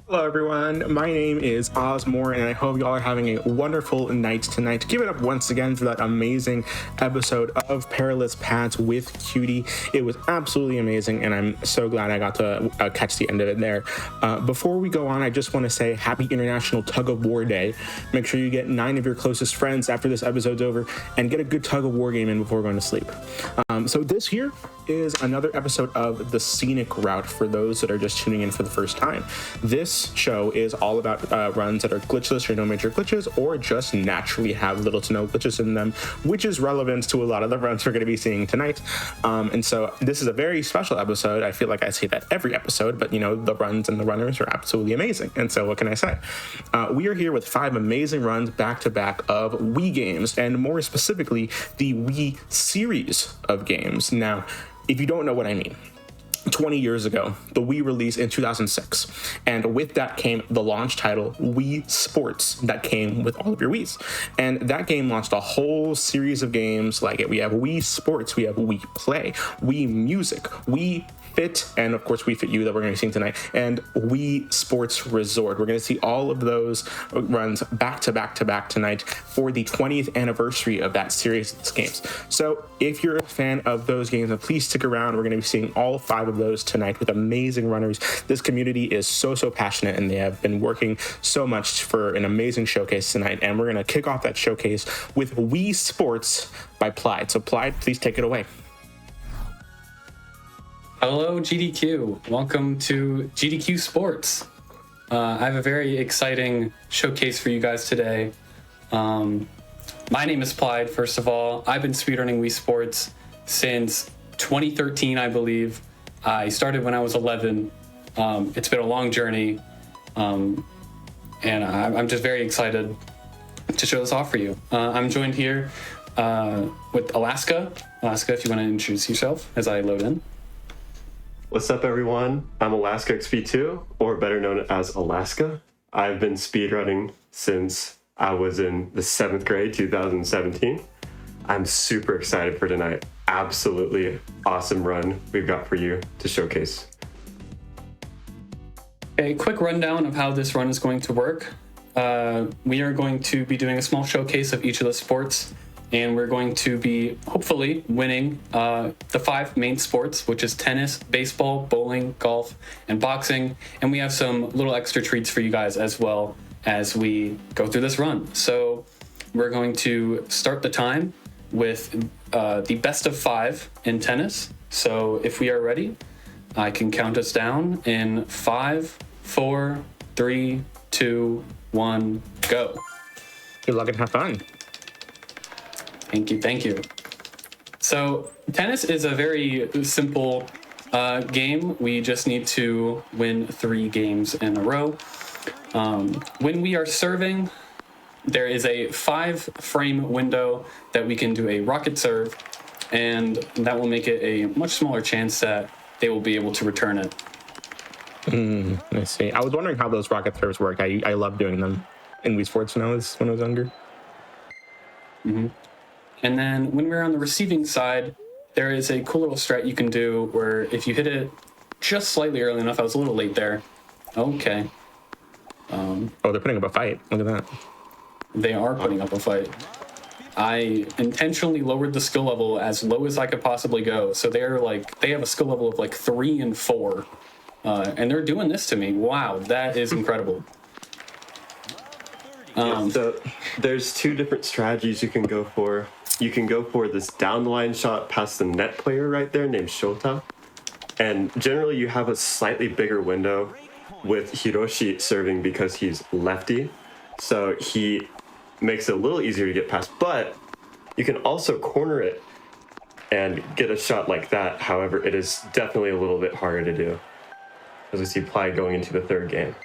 Hello everyone, my name is Ozmourn and I hope you all are having a wonderful night tonight. Give it up once again for that amazing episode of Perilous Paths with Cutie. It was absolutely amazing and I'm so glad I got to catch the end of it there. Before we go on, I just want to say happy International Tug of War Day. Make sure you get 9 of your closest friends after this episode's over and get a good tug of war game in before going to sleep. So this here is another episode of the Scenic Route for those that are just tuning in for the first time. This show is all about runs that are glitchless or no major glitches or just naturally have little to no glitches in them, which is relevant to a lot of the runs we're going to be seeing tonight. And so this is a very special episode. I feel like I say that every episode, but you know, the runs and the runners are absolutely amazing. And so what can I say? We are here with 5 amazing runs back to back of Wii games, and more specifically, the Wii series of games. Now, if you don't know what I mean, 20 years ago, the Wii released in 2006, and with that came the launch title Wii Sports that came with all of your Wiis. And that game launched a whole series of games like it. We have Wii Sports, we have Wii Play, Wii Music, Wii Fit, and of course Wii Fit U that we're going to be seeing tonight, and Wii Sports Resort. We're going to see all of those runs back to back to back tonight for the 20th anniversary of that series of games. So if you're a fan of those games, then please stick around. We're going to be seeing all 5 of those tonight with amazing runners. This community is so passionate, and they have been working so much for an amazing showcase tonight. And we're going to kick off that showcase with Wii Sports by Plaid. So Plaid, please take it away. Hello, GDQ. Welcome to GDQ Sports. I have a very exciting showcase for you guys today. My name is Plaid, first of all. I've been speedrunning Wii Sports since 2013, I believe. I started when I was 11. It's been a long journey, and I'm just very excited to show this off for you. I'm joined here with Alaska. Alaska, if you want to introduce yourself as I load in. What's up, everyone? I'm Alaska XP2, or better known as Alaska. I've been speedrunning since I was in the 7th grade, 2017. I'm super excited for tonight. Absolutely awesome run we've got for you to showcase. A quick rundown of how this run is going to work. We are going to be doing a small showcase of each of the sports, and we're going to be hopefully winning the 5 main sports, which is tennis, baseball, bowling, golf, and boxing. And we have some little extra treats for you guys as well as we go through this run. So we're going to start the time with the best of 5 in tennis. So if we are ready, I can count us down in 5, 4, 3, 2, 1, go. Good luck and have fun. Thank you. So tennis is a very simple game. We just need to win 3 games in a row. When we are serving, there is a 5-frame window that we can do a rocket serve, and that will make it a much smaller chance that they will be able to return it. I see. I was wondering how those rocket serves work. I love doing them in Wii Sports when I was younger. Mm-hmm. And then when we're on the receiving side, there is a cool little strat you can do where if you hit it just slightly early enough, I was a little late there. Okay. They're putting up a fight. Look at that. They are putting up a fight. I intentionally lowered the skill level as low as I could possibly go. So they have a skill level of 3 and 4. And they're doing this to me. Wow, that is incredible. So there's 2 different strategies you can go for. You can go for this down the line shot past the net player right there named Shota. And generally you have a slightly bigger window with Hiroshi serving because he's lefty. So he makes it a little easier to get past, but you can also corner it and get a shot like that. However, it is definitely a little bit harder to do, as we see Plaid going into the 3rd game.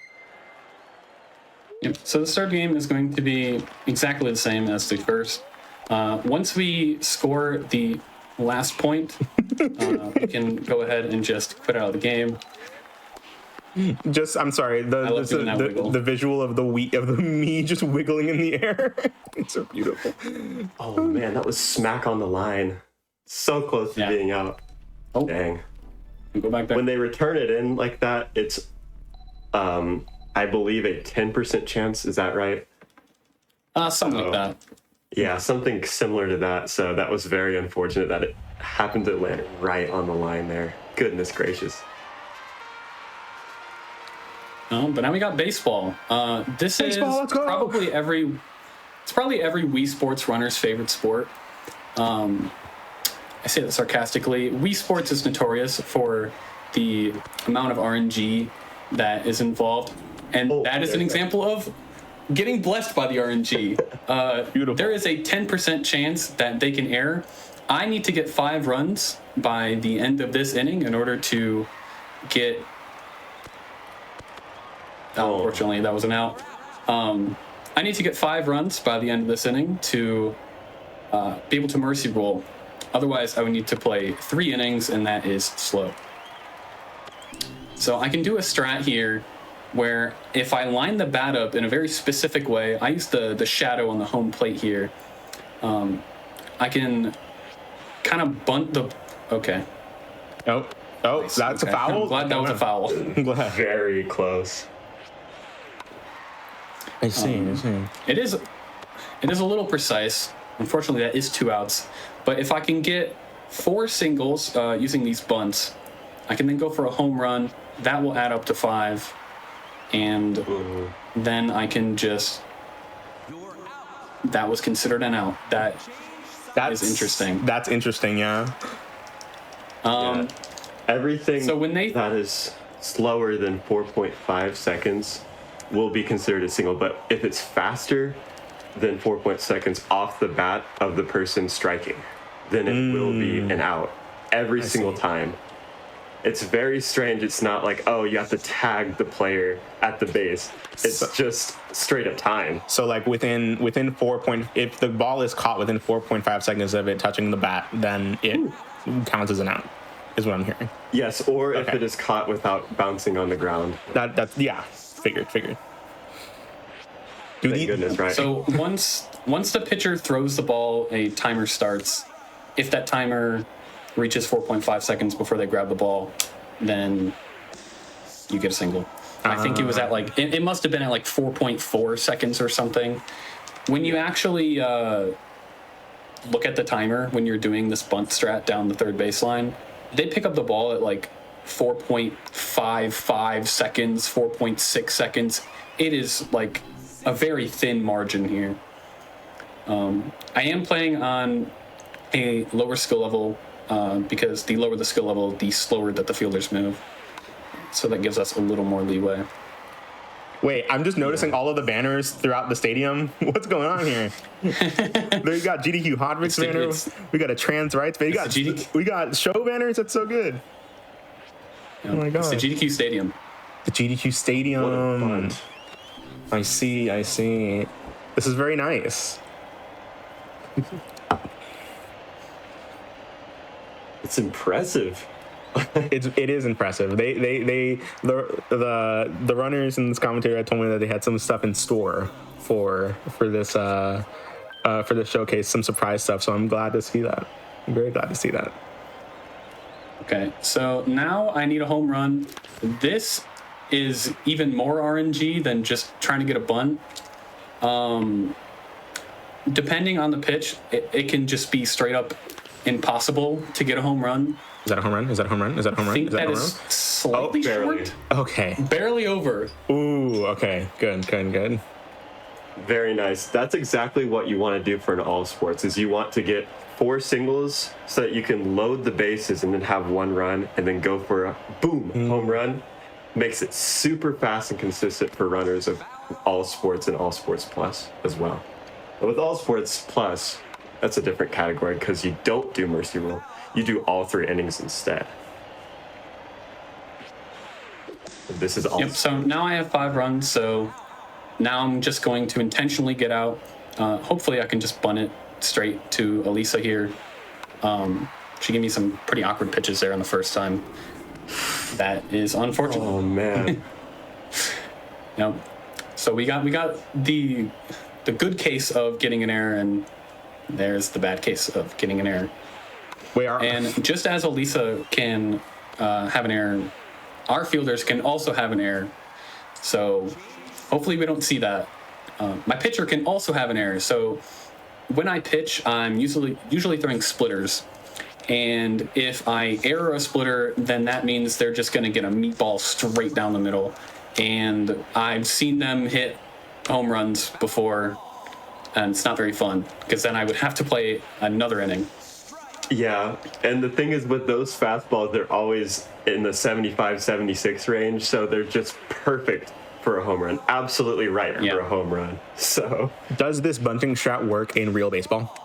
Yep. So the 3rd game is going to be exactly the same as the first. Once we score the last point, we can go ahead and just quit out of the game. I'm sorry. The visual of the me just wiggling in the air. It's so beautiful. Oh man, that was smack on the line. So close to being out. Oh. Dang. Go back there. When they return it in like that, it's I I believe, a 10% chance. Is that right? Something like that. Yeah, something similar to that. So that was very unfortunate that it happened to land right on the line there. Goodness gracious. But now we got baseball. This Baseball, is let's go. probably every Wii Sports runner's favorite sport. I say that sarcastically. Wii Sports is notorious for the amount of RNG that is involved, and that is an example of getting blessed by the RNG. Beautiful. There is a 10% chance that they can err. I need to get 5 runs by the end of this inning in order to get... Unfortunately, that was an out. I need to get 5 runs by the end of this inning to be able to mercy roll. Otherwise, I would need to play 3 innings, and that is slow. So I can do a strat here where if I line the bat up in a very specific way, I use the shadow on the home plate here. I can kind of bunt the... Okay. Oh, that's a foul? I'm glad that was a foul. I'm glad. Very close. I see. It is a little precise. Unfortunately, that is 2 outs. But if I can get 4 singles using these bunts, I can then go for a home run. That will add up to 5. And then I can just... That was considered an out. That's interesting. That's interesting, yeah. Everything So when that is slower than 4.5 seconds will be considered a single, but if it's faster than 4.0 seconds off the bat of the person striking, then it will be an out every single time. It's very strange. It's not like, oh, you have to tag the player at the base. It's just straight up time. So like within if the ball is caught within 4.5 seconds of it touching the bat, then it counts as an out, is what I'm hearing. Yes, or if it is caught without bouncing on the ground. That's figured. Thank goodness, right? So once the pitcher throws the ball, a timer starts. If that timer reaches 4.5 seconds before they grab the ball, then you get a single. I think it was at like, it must have been at like 4.4 seconds or something. When you actually look at the timer when you're doing this bunt strat down the third baseline, they pick up the ball at like 4.55 seconds, 4.6 seconds. It is like a very thin margin here. I am playing on a lower skill level because the lower the skill level, the slower that the fielders move. So that gives us a little more leeway. Wait, I'm just noticing all of the banners throughout the stadium. What's going on here? There you got GDQ Hotfix banner. We got a trans rights banner. We got show banners. That's so good. Yeah, oh my god. It's the GDQ Stadium. The GDQ Stadium. What a fun. I see. This is very nice. It's impressive. It is impressive. The runners in this commentary told me that they had some stuff in store for this showcase, some surprise stuff. So I'm glad to see that. I'm very glad to see that. Okay, so now I need a home run. This is even more RNG than just trying to get a bunt. Depending on the pitch, it can just be straight up impossible to get a home run. Is that a home run? I think that is slightly short. Okay. Barely over. Ooh, okay. Good. Very nice. That's exactly what you want to do for an all sports, is you want to get 4 singles so that you can load the bases and then have 1 run and then go for a boom home run. Makes it super fast and consistent for runners of all sports and all sports plus as well. But with all sports plus, that's a different category because you don't do mercy rule. You do all 3 innings instead. This is all. Yep, so now I have 5 runs, so now I'm just going to intentionally get out. Hopefully I can just bunt it straight to Elisa here. She gave me some pretty awkward pitches there on the first time. That is unfortunate. Oh man. Yep. So we got the good case of getting an error, and there's the bad case of getting an error. And just as Elisa can have an error, our fielders can also have an error. So hopefully we don't see that. My pitcher can also have an error. So when I pitch, I'm usually throwing splitters. And if I error a splitter, then that means they're just going to get a meatball straight down the middle. And I've seen them hit home runs before, and it's not very fun, because then I would have to play another inning. Yeah, and the thing is with those fastballs, they're always in the 75, 76 range, so they're just perfect for a home run. Absolutely right for a home run. So, does this bunting strat work in real baseball?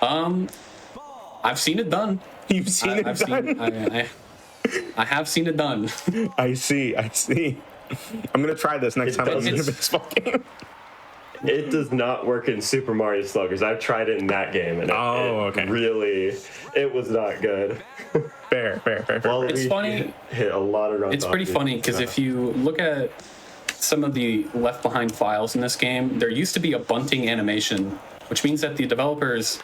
I've seen it done. You've seen it done? I have seen it done. I see. I'm going to try this next time I'm in a baseball game. It does not work in Super Mario Sluggers. I've tried it in that game, and it was not good. Fair. Well, it's funny. Hit a lot of runs. It's pretty funny because if you look at some of the left behind files in this game, there used to be a bunting animation, which means that the developers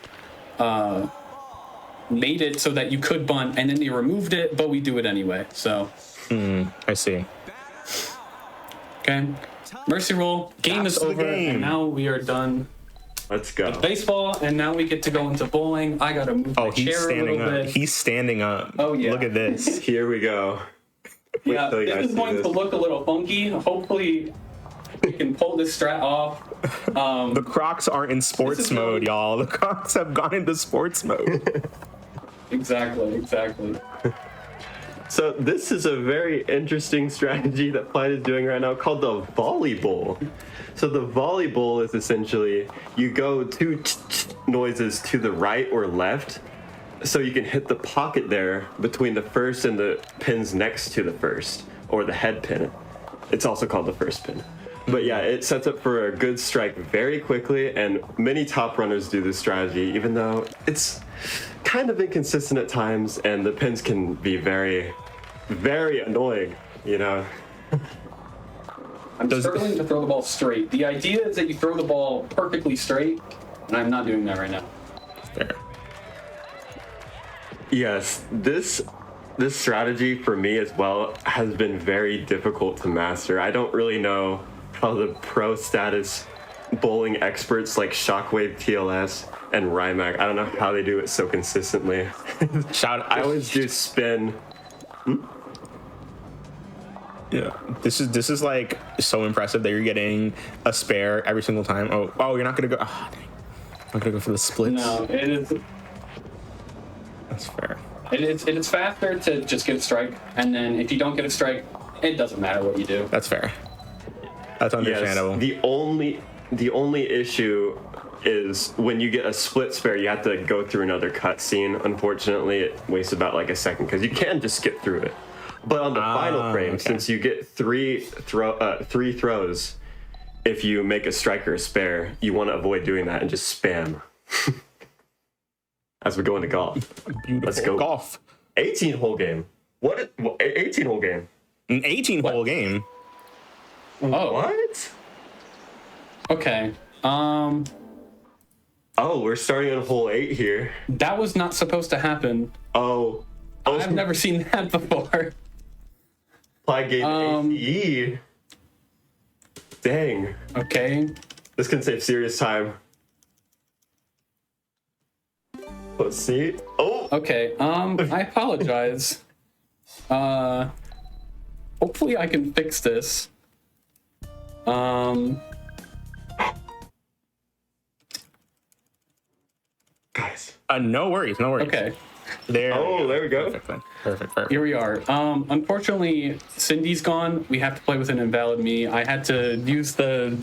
made it so that you could bunt, and then they removed it, but we do it anyway. So. I see. Okay. Mercy roll. Game is over, and now we are done. Let's go. With baseball, and now we get to go into bowling. I gotta move my chair a little bit. He's standing up. Oh yeah. Look at this. Here we go. Yeah, this is going to look a little funky. Hopefully, we can pull this strat off. The Crocs aren't in sports mode, y'all. The Crocs have gone into sports mode. Exactly. So this is a very interesting strategy that Plaid is doing right now called the volleyball. So the volleyball is essentially you go two noises to the right or left, so you can hit the pocket there between the first and the pins next to the first, or the head pin. It's also called the first pin. But yeah, it sets up for a good strike very quickly, and many top runners do this strategy, even though it's kind of inconsistent at times, and the pins can be very, very annoying, you know? I'm struggling to throw the ball straight. The idea is that you throw the ball perfectly straight, and I'm not doing that right now. Fair. Yes, this strategy for me as well has been very difficult to master. I don't really know how the pro status bowling experts like Shockwave TLS and Rymac, I don't know how they do it so consistently. I always do spin. Yeah, this is like so impressive that you're getting a spare every single time. Oh, you're not gonna go. Oh, dang. I'm not gonna go for the splits. No, it is. That's fair. It is faster to just get a strike, and then if you don't get a strike, it doesn't matter what you do. That's fair. That's understandable. Yes, the only issue is when you get a split spare, you have to go through another cutscene. Unfortunately, it wastes about like a second because you can just skip through it. But on the final frame, since you get three throws, if you make a strike or a spare, you want to avoid doing that and just spam. As we go into golf. Beautiful. Let's go. Golf. 18-hole game. 18-hole game? An 18-hole game? Oh. What? Okay. Oh, we're starting on hole 8 here. That was not supposed to happen. Oh. I've never seen that before. Play game AE. Dang. Okay. This can save serious time. Let's see. Oh. Okay. I apologize. Hopefully I can fix this. Guys. No worries. Okay. There we go. Perfect. Here we are. Unfortunately, Cindy's gone. We have to play with an invalid me. I had to use the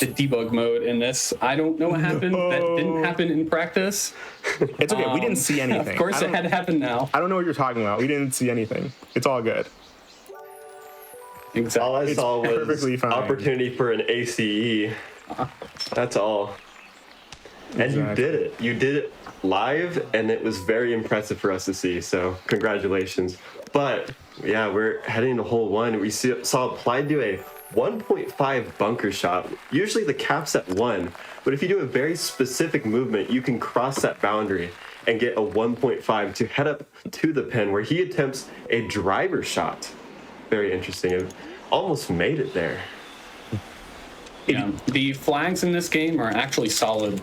debug mode in this. I don't know what happened. That didn't happen in practice. It's okay. We didn't see anything. Of course, it had to happen now. I don't know what you're talking about. We didn't see anything. It's all good. Exactly. All I saw was perfectly fine. opportunity for an ACE. That's all. And you did it. You did it live, and it was very impressive for us to see. So congratulations. But yeah, we're heading to hole 1. We saw Applied do a 1.5 bunker shot. Usually the cap's at 1, but if you do a very specific movement, you can cross that boundary and get a 1.5 to head up to the pin, where he attempts a driver shot. very interesting. It almost made it there. Yeah, the flags in this game are actually solid,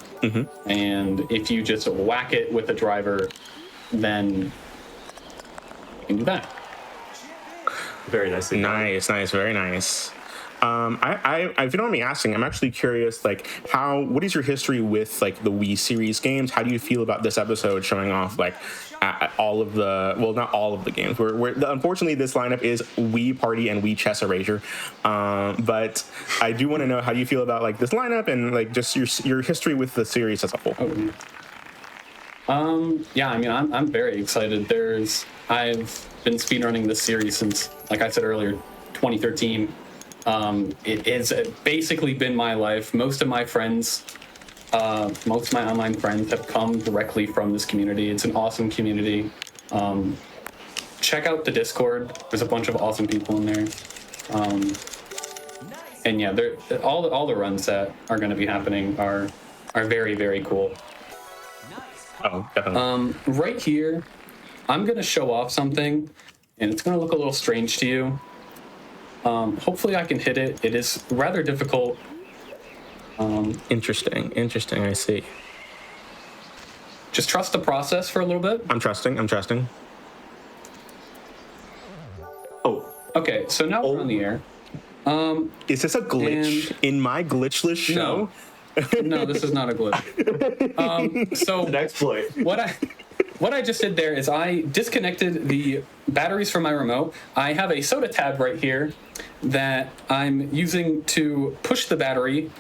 and if you just whack it with a driver, then you can do that. Very nicely done. Nice, very nice. If you don't mind me asking, I'm actually curious, like, what is your history with, like, the Wii series games? How do you feel about this episode showing off, like, all of the, well, not all of the games. Unfortunately, this lineup is Wii Party and Wii Chess Erasure. But I do want to know how you feel about, like, this lineup and, like, just your history with the series as a whole. Yeah, I mean, I'm very excited. I've been speedrunning this series since, like I said earlier, 2013. It has basically been my life. Most of my online friends have come directly from this community. It's an awesome community. Check out the Discord. There's a bunch of awesome people in there. And yeah, all the runs that are going to be happening are very, very cool. Oh, definitely. Right here, I'm going to show off something, and it's going to look a little strange to you. Hopefully I can hit it. It is rather difficult. Interesting. I see. Just trust the process for a little bit. I'm trusting. Oh. Okay, so now we're on the air. Is this a glitch in my glitchless show? No, this is not a glitch. So An exploit. What I just did there is I disconnected the batteries from my remote. I have a soda tab right here that I'm using to push the battery,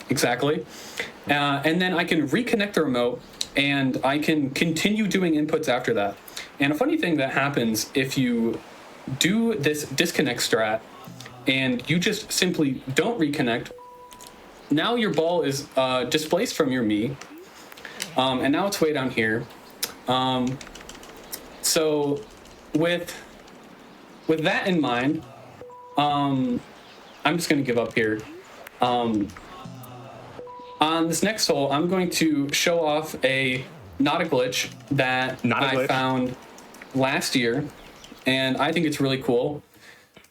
exactly. And then I can reconnect the remote, and I can continue doing inputs after that. And a funny thing that happens if you do this disconnect strat and you just simply don't reconnect, now your ball is displaced from your Mii. And now it's way down here. So with that in mind, I'm just going to give up here. On this next hole, I'm going to show off not a glitch that I found last year, and I think it's really cool.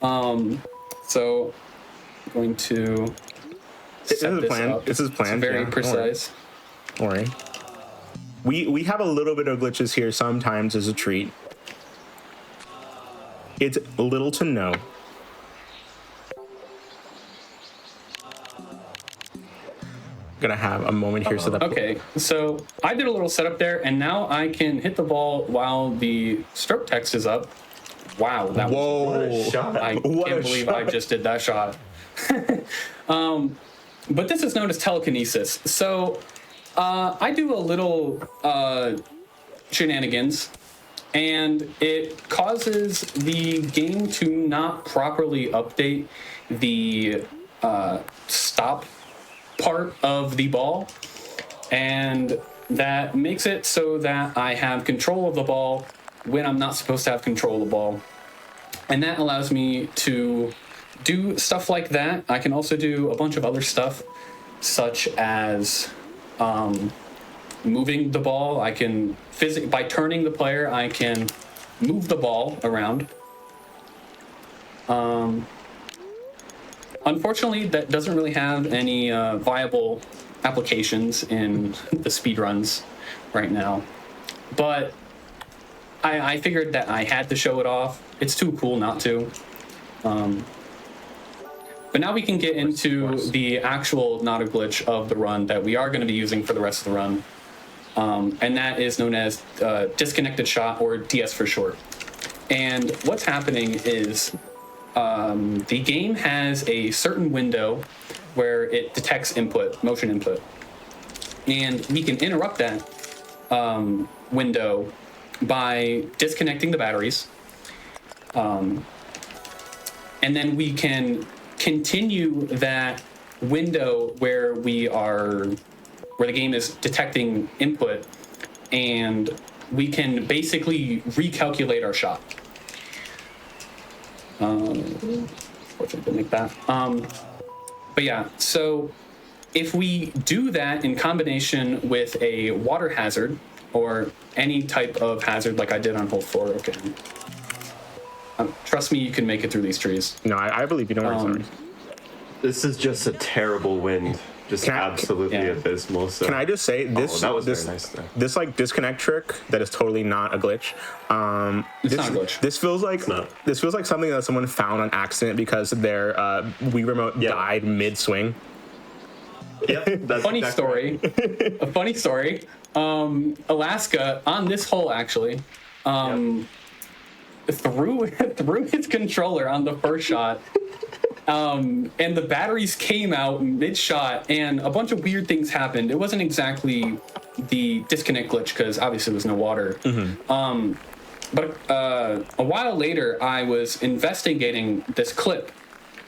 So I'm going to set this up. This is planned. It's very precise. All right. We have a little bit of glitches here sometimes as a treat. It's little to no. Gonna have a moment here so that. Okay, so I did a little setup there, and now I can hit the ball while the stroke text is up. Wow, that Whoa. What a shot. I can't believe I just did that shot. But this is known as telekinesis. So I do a little shenanigans, and it causes the game to not properly update the stop part of the ball, and that makes it so that I have control of the ball when I'm not supposed to have control of the ball. And that allows me to do stuff like that. I can also do a bunch of other stuff, such as moving the ball. I can by turning the player, I can move the ball around. Unfortunately, that doesn't really have any viable applications in the speedruns right now. But I figured that I had to show it off. It's too cool not to. But now we can get into the actual not a glitch of the run that we are going to be using for the rest of the run. And that is known as disconnected shot, or DS for short. And what's happening is the game has a certain window where it detects input, motion input. And we can interrupt that window by disconnecting the batteries. And then we can continue that window where the game is detecting input, and we can basically recalculate our shot. Fortunately, didn't make that. But yeah, so if we do that in combination with a water hazard or any type of hazard like I did on hole 4, okay. trust me, you can make it through these trees. No, I believe you. Don't worry. This is just a terrible wind. Just absolutely abysmal. So. Can I just say this? That was very nice. This like disconnect trick that is totally not a glitch. It's not a glitch. This feels like something that someone found on accident because their Wii remote died mid swing. Yep. That's funny story. A funny story. Alaska on this hole actually. Threw his controller on the first shot, and the batteries came out mid-shot, and a bunch of weird things happened. It wasn't exactly the disconnect glitch because obviously there was no water. But a while later, I was investigating this clip,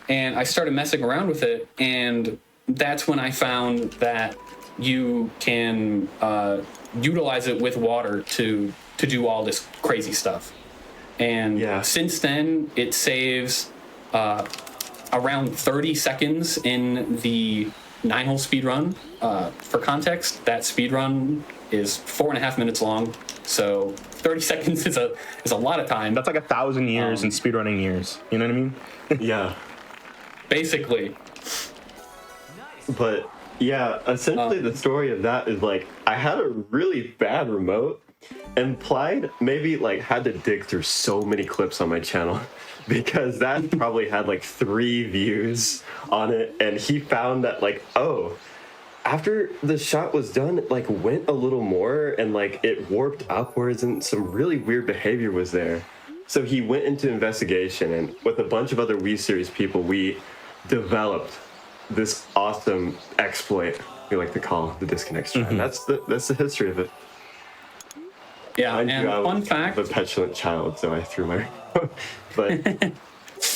and I started messing around with it, and that's when I found that you can utilize it with water to do all this crazy stuff. And since then, it saves around 30 seconds in the 9-hole speedrun. For context, that speedrun is 4.5 minutes long, so 30 seconds is a lot of time. That's like 1,000 years in speedrunning years. You know what I mean? Yeah. Basically. But yeah, essentially the story of that is like I had a really bad remote. And Plaid maybe like had to dig through so many clips on my channel because that probably had like 3 views on it, and he found that like, oh, after the shot was done, it like went a little more and like it warped upwards and some really weird behavior was there. So he went into investigation, and with a bunch of other Wii series people, we developed this awesome exploit we like to call the disconnect strat. And that's the history of it. Yeah, and fun fact... I'm a petulant child, so I threw my but...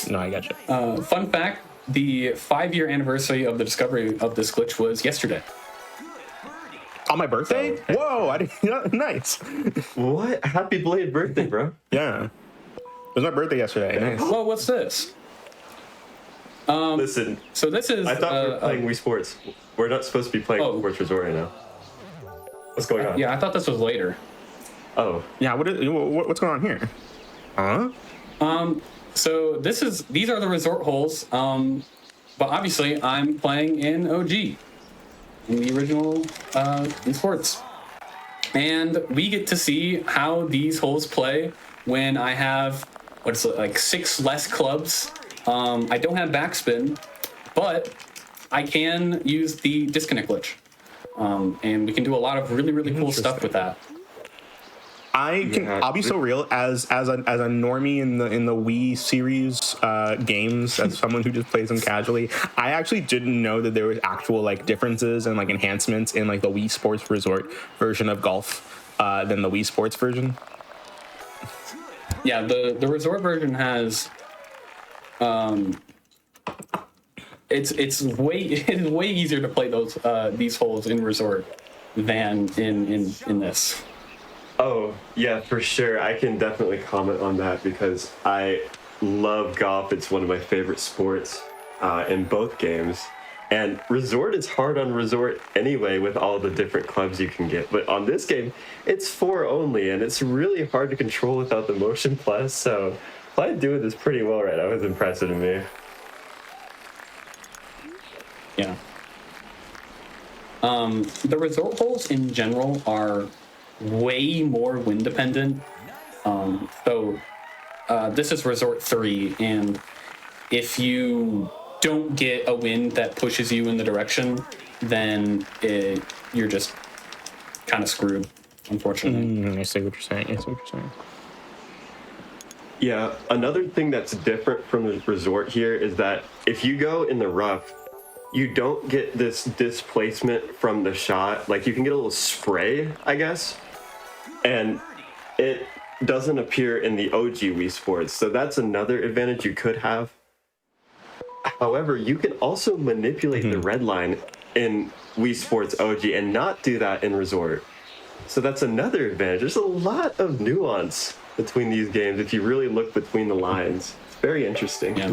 No, I gotcha. Fun fact, the 5-year anniversary of the discovery of this glitch was yesterday. On my birthday? Whoa, I didn't... Nice. What? Happy belated birthday, bro. Yeah. It was my birthday yesterday. Nice. Well, what's this? Listen. So this is... I thought we were playing Wii Sports. We're not supposed to be playing Wii Sports Resort right now. What's going on? Yeah, I thought this was later. Oh. Yeah, what's going on here? Huh? So these are the resort holes, but obviously I'm playing in OG, in the original Wii Sports. And we get to see how these holes play when I have, like 6 less clubs. I don't have backspin, but I can use the disconnect glitch. And we can do a lot of really, really cool stuff with that. I'll be so real as a normie in the Wii series games, as someone who just plays them casually. I actually didn't know that there was actual like differences and like enhancements in like the Wii Sports Resort version of golf than the Wii Sports version. Yeah, the Resort version has it's way easier to play these holes in Resort than in this. Oh, yeah, for sure. I can definitely comment on that because I love golf. It's one of my favorite sports in both games. And Resort is hard on Resort anyway with all the different clubs you can get. But on this game, it's 4 only, and it's really hard to control without the motion plus. So Plaid doing this pretty well right now. It was impressive to me. Yeah. The Resort holes in general are way more wind dependent. This is Resort 3, and if you don't get a wind that pushes you in the direction, then you're just kind of screwed, unfortunately. I see what you're saying. Yeah, another thing that's different from the Resort here is that if you go in the rough, you don't get this displacement from the shot. Like, you can get a little spray, I guess, and it doesn't appear in the OG Wii Sports, so that's another advantage you could have. However, you can also manipulate the red line in Wii Sports OG and not do that in Resort. So that's another advantage. There's a lot of nuance between these games if you really look between the lines. It's very interesting. Yeah.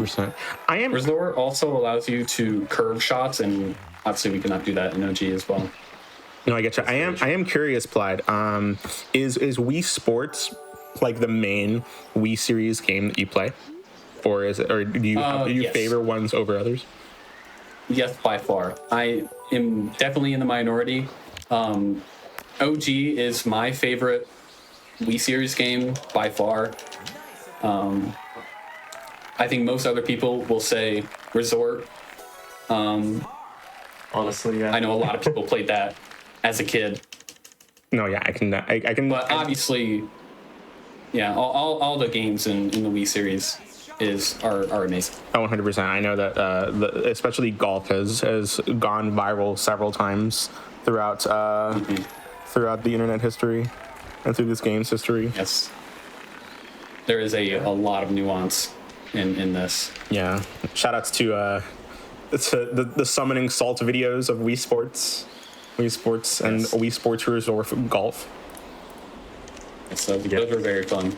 Resort also allows you to curve shots, and obviously we cannot do that in OG as well. No, I get you. I am curious, Plaid. Is Wii Sports like the main Wii series game that you play, or do you Yes. favor ones over others? Yes, by far. I am definitely in the minority. OG is my favorite Wii series game by far. I think most other people will say Resort. Honestly, yeah. I know a lot of people played that as a kid, No, yeah, I can. but obviously, yeah, all the games in the Wii series are amazing. 100%. I know that especially golf has gone viral several times throughout throughout the internet history and through this game's history. Yes, there is a lot of nuance in this. Yeah. Shout outs to the summoning salt videos of Wii Sports, and Yes. Wii Sports Resort golf. So those are very fun.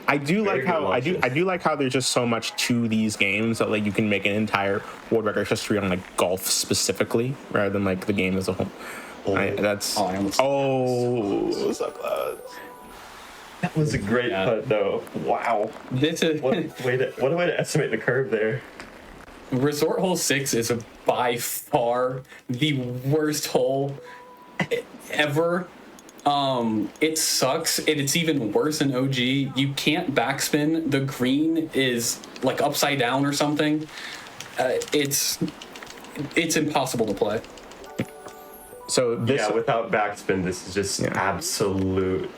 I do Very like how good I do like how there's just so much to these games that like you can make an entire world record history on like golf specifically rather than like the game as a whole. I almost. So close. That was a great putt, though. Wow. This is What a way to estimate the curve there. Resort Hole 6 is by far the worst hole ever. It sucks. It's even worse than OG. You can't backspin. The green is like upside down or something. It's impossible to play. So this without backspin, this is just absolute.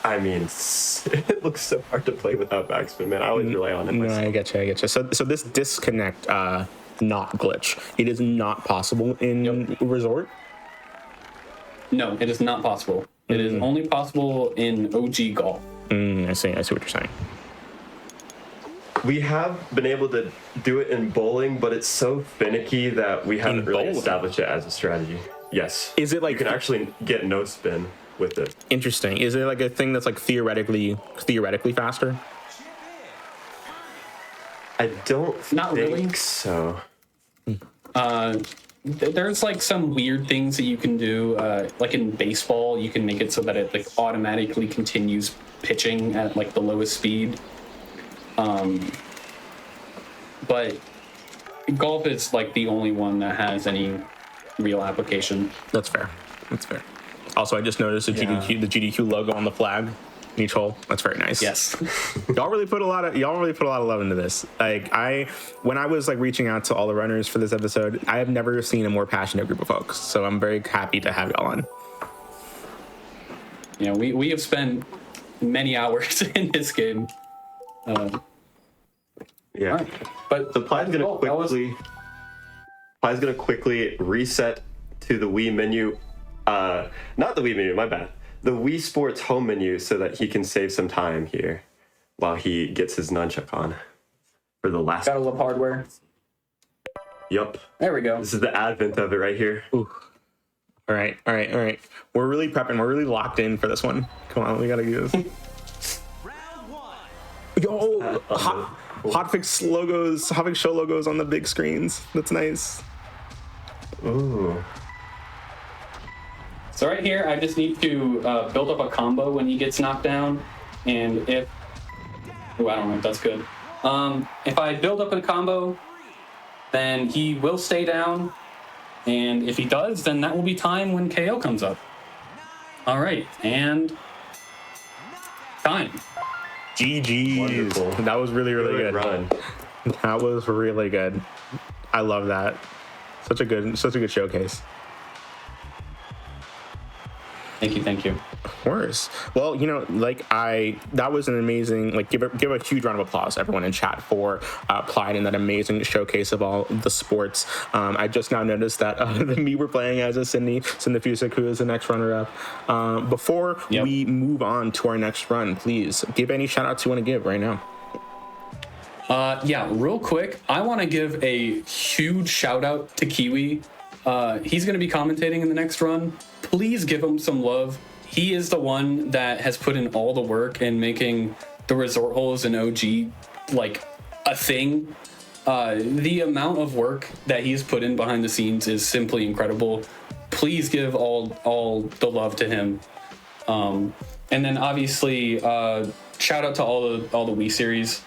I mean, it looks so hard to play without backspin, man. I always rely on it No, myself. I get you. So this disconnect, not glitch. It is not possible in Resort. No, it is not possible. It is only possible in OG golf. I see what you're saying. We have been able to do it in bowling, but it's so finicky that we haven't really bowling? established it as a strategy. Yes. Is it like You can actually get no spin with it. interesting? Is it like a thing that's like theoretically faster? I don't Not think really. so. There's like some weird things that you can do. Like in baseball, you can make it so that it like automatically continues pitching at like the lowest speed. But golf is like the only one that has any real application. That's fair. Also, I just noticed the GDQ logo on the flag in each hole. That's very nice. Yes. Y'all really put a lot of love into this. Like when I was like reaching out to all the runners for this episode, I have never seen a more passionate group of folks. So I'm very happy to have y'all on. Yeah, we have spent many hours in this game. Yeah. Right. But So Ply's gonna Oh, that was- quickly reset to the Wii menu. Not the Wii menu, my bad. The Wii Sports home menu so that he can save some time here while he gets his nunchuck on for the last. gotta love hardware. Yup. There we go. This is the advent of it right here. Ooh. All right. We're really prepping. We're really locked in for this one. Come on, we gotta do this. Yo, Hotfix logos, Hotfix show logos on the big screens. That's nice. Ooh. So right here, I just need to build up a combo when he gets knocked down, and if I don't know if that's good. If I build up a combo, then he will stay down, and if he does, then that will be time when KO comes up. All right, and time. GG's. Wonderful. That was really good. Run. That was really good. I love that. Such a good showcase. Thank you. Of course. Well, that was an amazing, give a huge round of applause, everyone in chat, for Plyde in that amazing showcase of all the sports. I just now noticed that me were playing as a Cindy Fusik, who is the next runner-up. Before we move on to our next run, please give any shout-outs you want to give right now. Yeah, real quick, I want to give a huge shout out to Kiwi. He's going to be commentating in the next run. Please give him some love. He is the one that has put in all the work in making the resort holes in OG like a thing. The amount of work that he's put in behind the scenes is simply incredible. Please give all the love to him. And then obviously, shout out to all the Wii series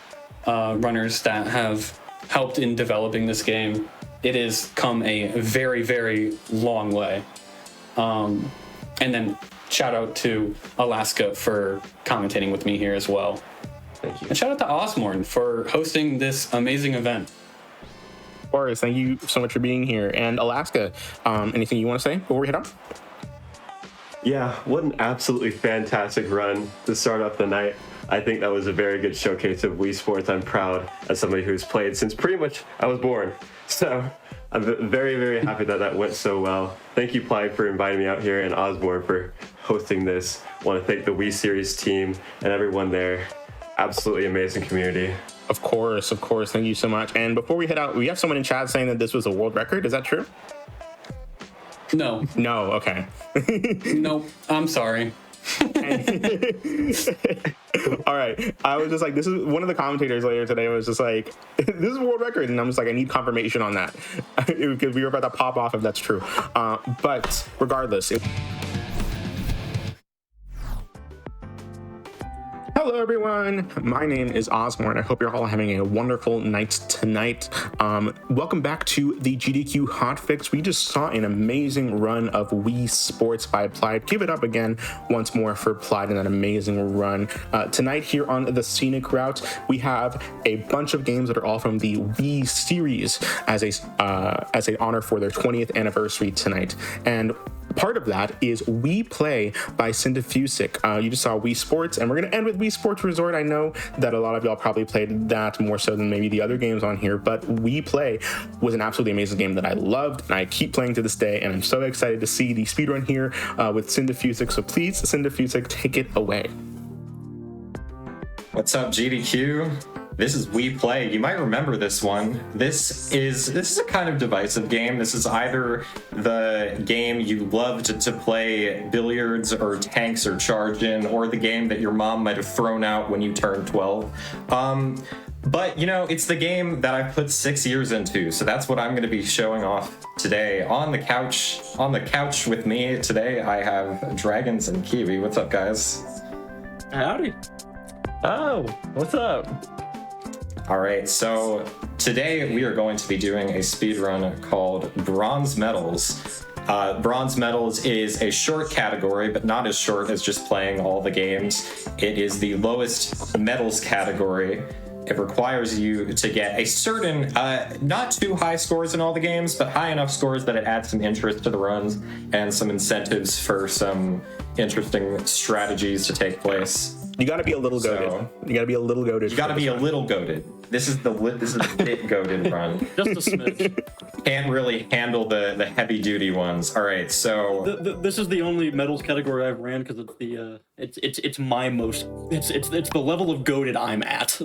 runners that have helped in developing this game. It has come a very, very long way. And then shout out to Alaska for commentating with me here as well. Thank you. And shout out to Ozmourn for hosting this amazing event. Of course, thank you so much for being here. And Alaska, anything you want to say before we head up? Yeah, what an absolutely fantastic run to start off the night. I think that was a very good showcase of Wii Sports. I'm proud as somebody who's played since pretty much I was born. So I'm very, very happy that went so well. Thank you, Ply, for inviting me out here, and Ozmourn for hosting this. I want to thank the Wii Series team and everyone there. Absolutely amazing community. Of course. Thank you so much. And before we head out, we have someone in chat saying that this was a world record. Is that true? No. No, okay. Nope. I'm sorry. All right. I was just like, this is one of the commentators later today was just like, this is a world record. And I'm just like, I need confirmation on that because we were about to pop off if that's true. But regardless. Hello, everyone. My name is Ozmourn. I hope you're all having a wonderful night tonight. Welcome back to the GDQ Hotfix. We just saw an amazing run of Wii Sports by Plaid. Give it up again once more for Plaid in that amazing run. Tonight here on the Scenic Route, we have a bunch of games that are all from the Wii series as a honor for their 20th anniversary tonight. And part of that is Wii Play by Cindefusic. You just saw Wii Sports, and we're going to end with Wii Sports Resort. I know that a lot of y'all probably played that more so than maybe the other games on here, but Wii Play was an absolutely amazing game that I loved, and I keep playing to this day, and I'm so excited to see the speedrun here with Cindefusic. So please, Cindefusic, take it away. What's up, GDQ? This is Wii Play. You might remember this one. This is a kind of divisive game. This is either the game you loved to play billiards or tanks or charge in, or the game that your mom might have thrown out when you turned 12. But, you know, it's the game that I put 6 years into, so that's what I'm going to be showing off today. On the couch with me today, I have Dragons and Kiwi. What's up, guys? Howdy. Oh, what's up? All right, so today we are going to be doing a speedrun called Bronze Medals. Bronze Medals is a short category, but not as short as just playing all the games. It is the lowest medals category. It requires you to get a certain, not too high scores in all the games, but high enough scores that it adds some interest to the runs and some incentives for some interesting strategies to take place. You got to be a little goated. You got to be a little goated. You got to be a little goated. This is a bit goated run. Just a smidge. Can't really handle the heavy duty ones. All right, so This is the only medals category I've ran because it's the it's my most it's the level of goated I'm at.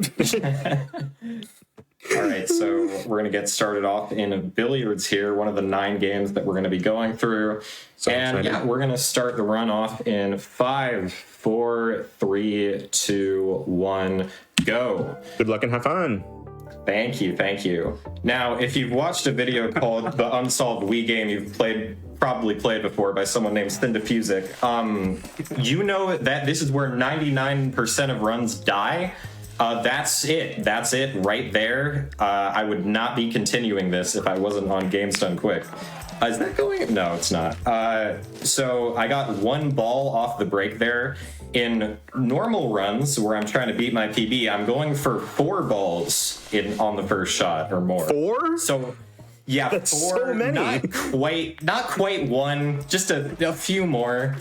all right, so we're gonna get started off in billiards here. One of the 9 games that we're gonna be going through, yeah, we're gonna start the run off in 5, 4, 3, 2, 1, go. Good luck and have fun. Thank you. Now, if you've watched a video called The Unsolved Wii Game you've probably played before by someone named Cindefusic, you know that this is where 99% of runs die. That's it right there. I would not be continuing this if I wasn't on Games Done Quick. Is that going? No, it's not. So I got 1 ball off the break there. In normal runs where I'm trying to beat my PB, I'm going for 4 balls on the first shot or more. 4? So yeah, That's 4. so many. Not quite 1. Just a few more.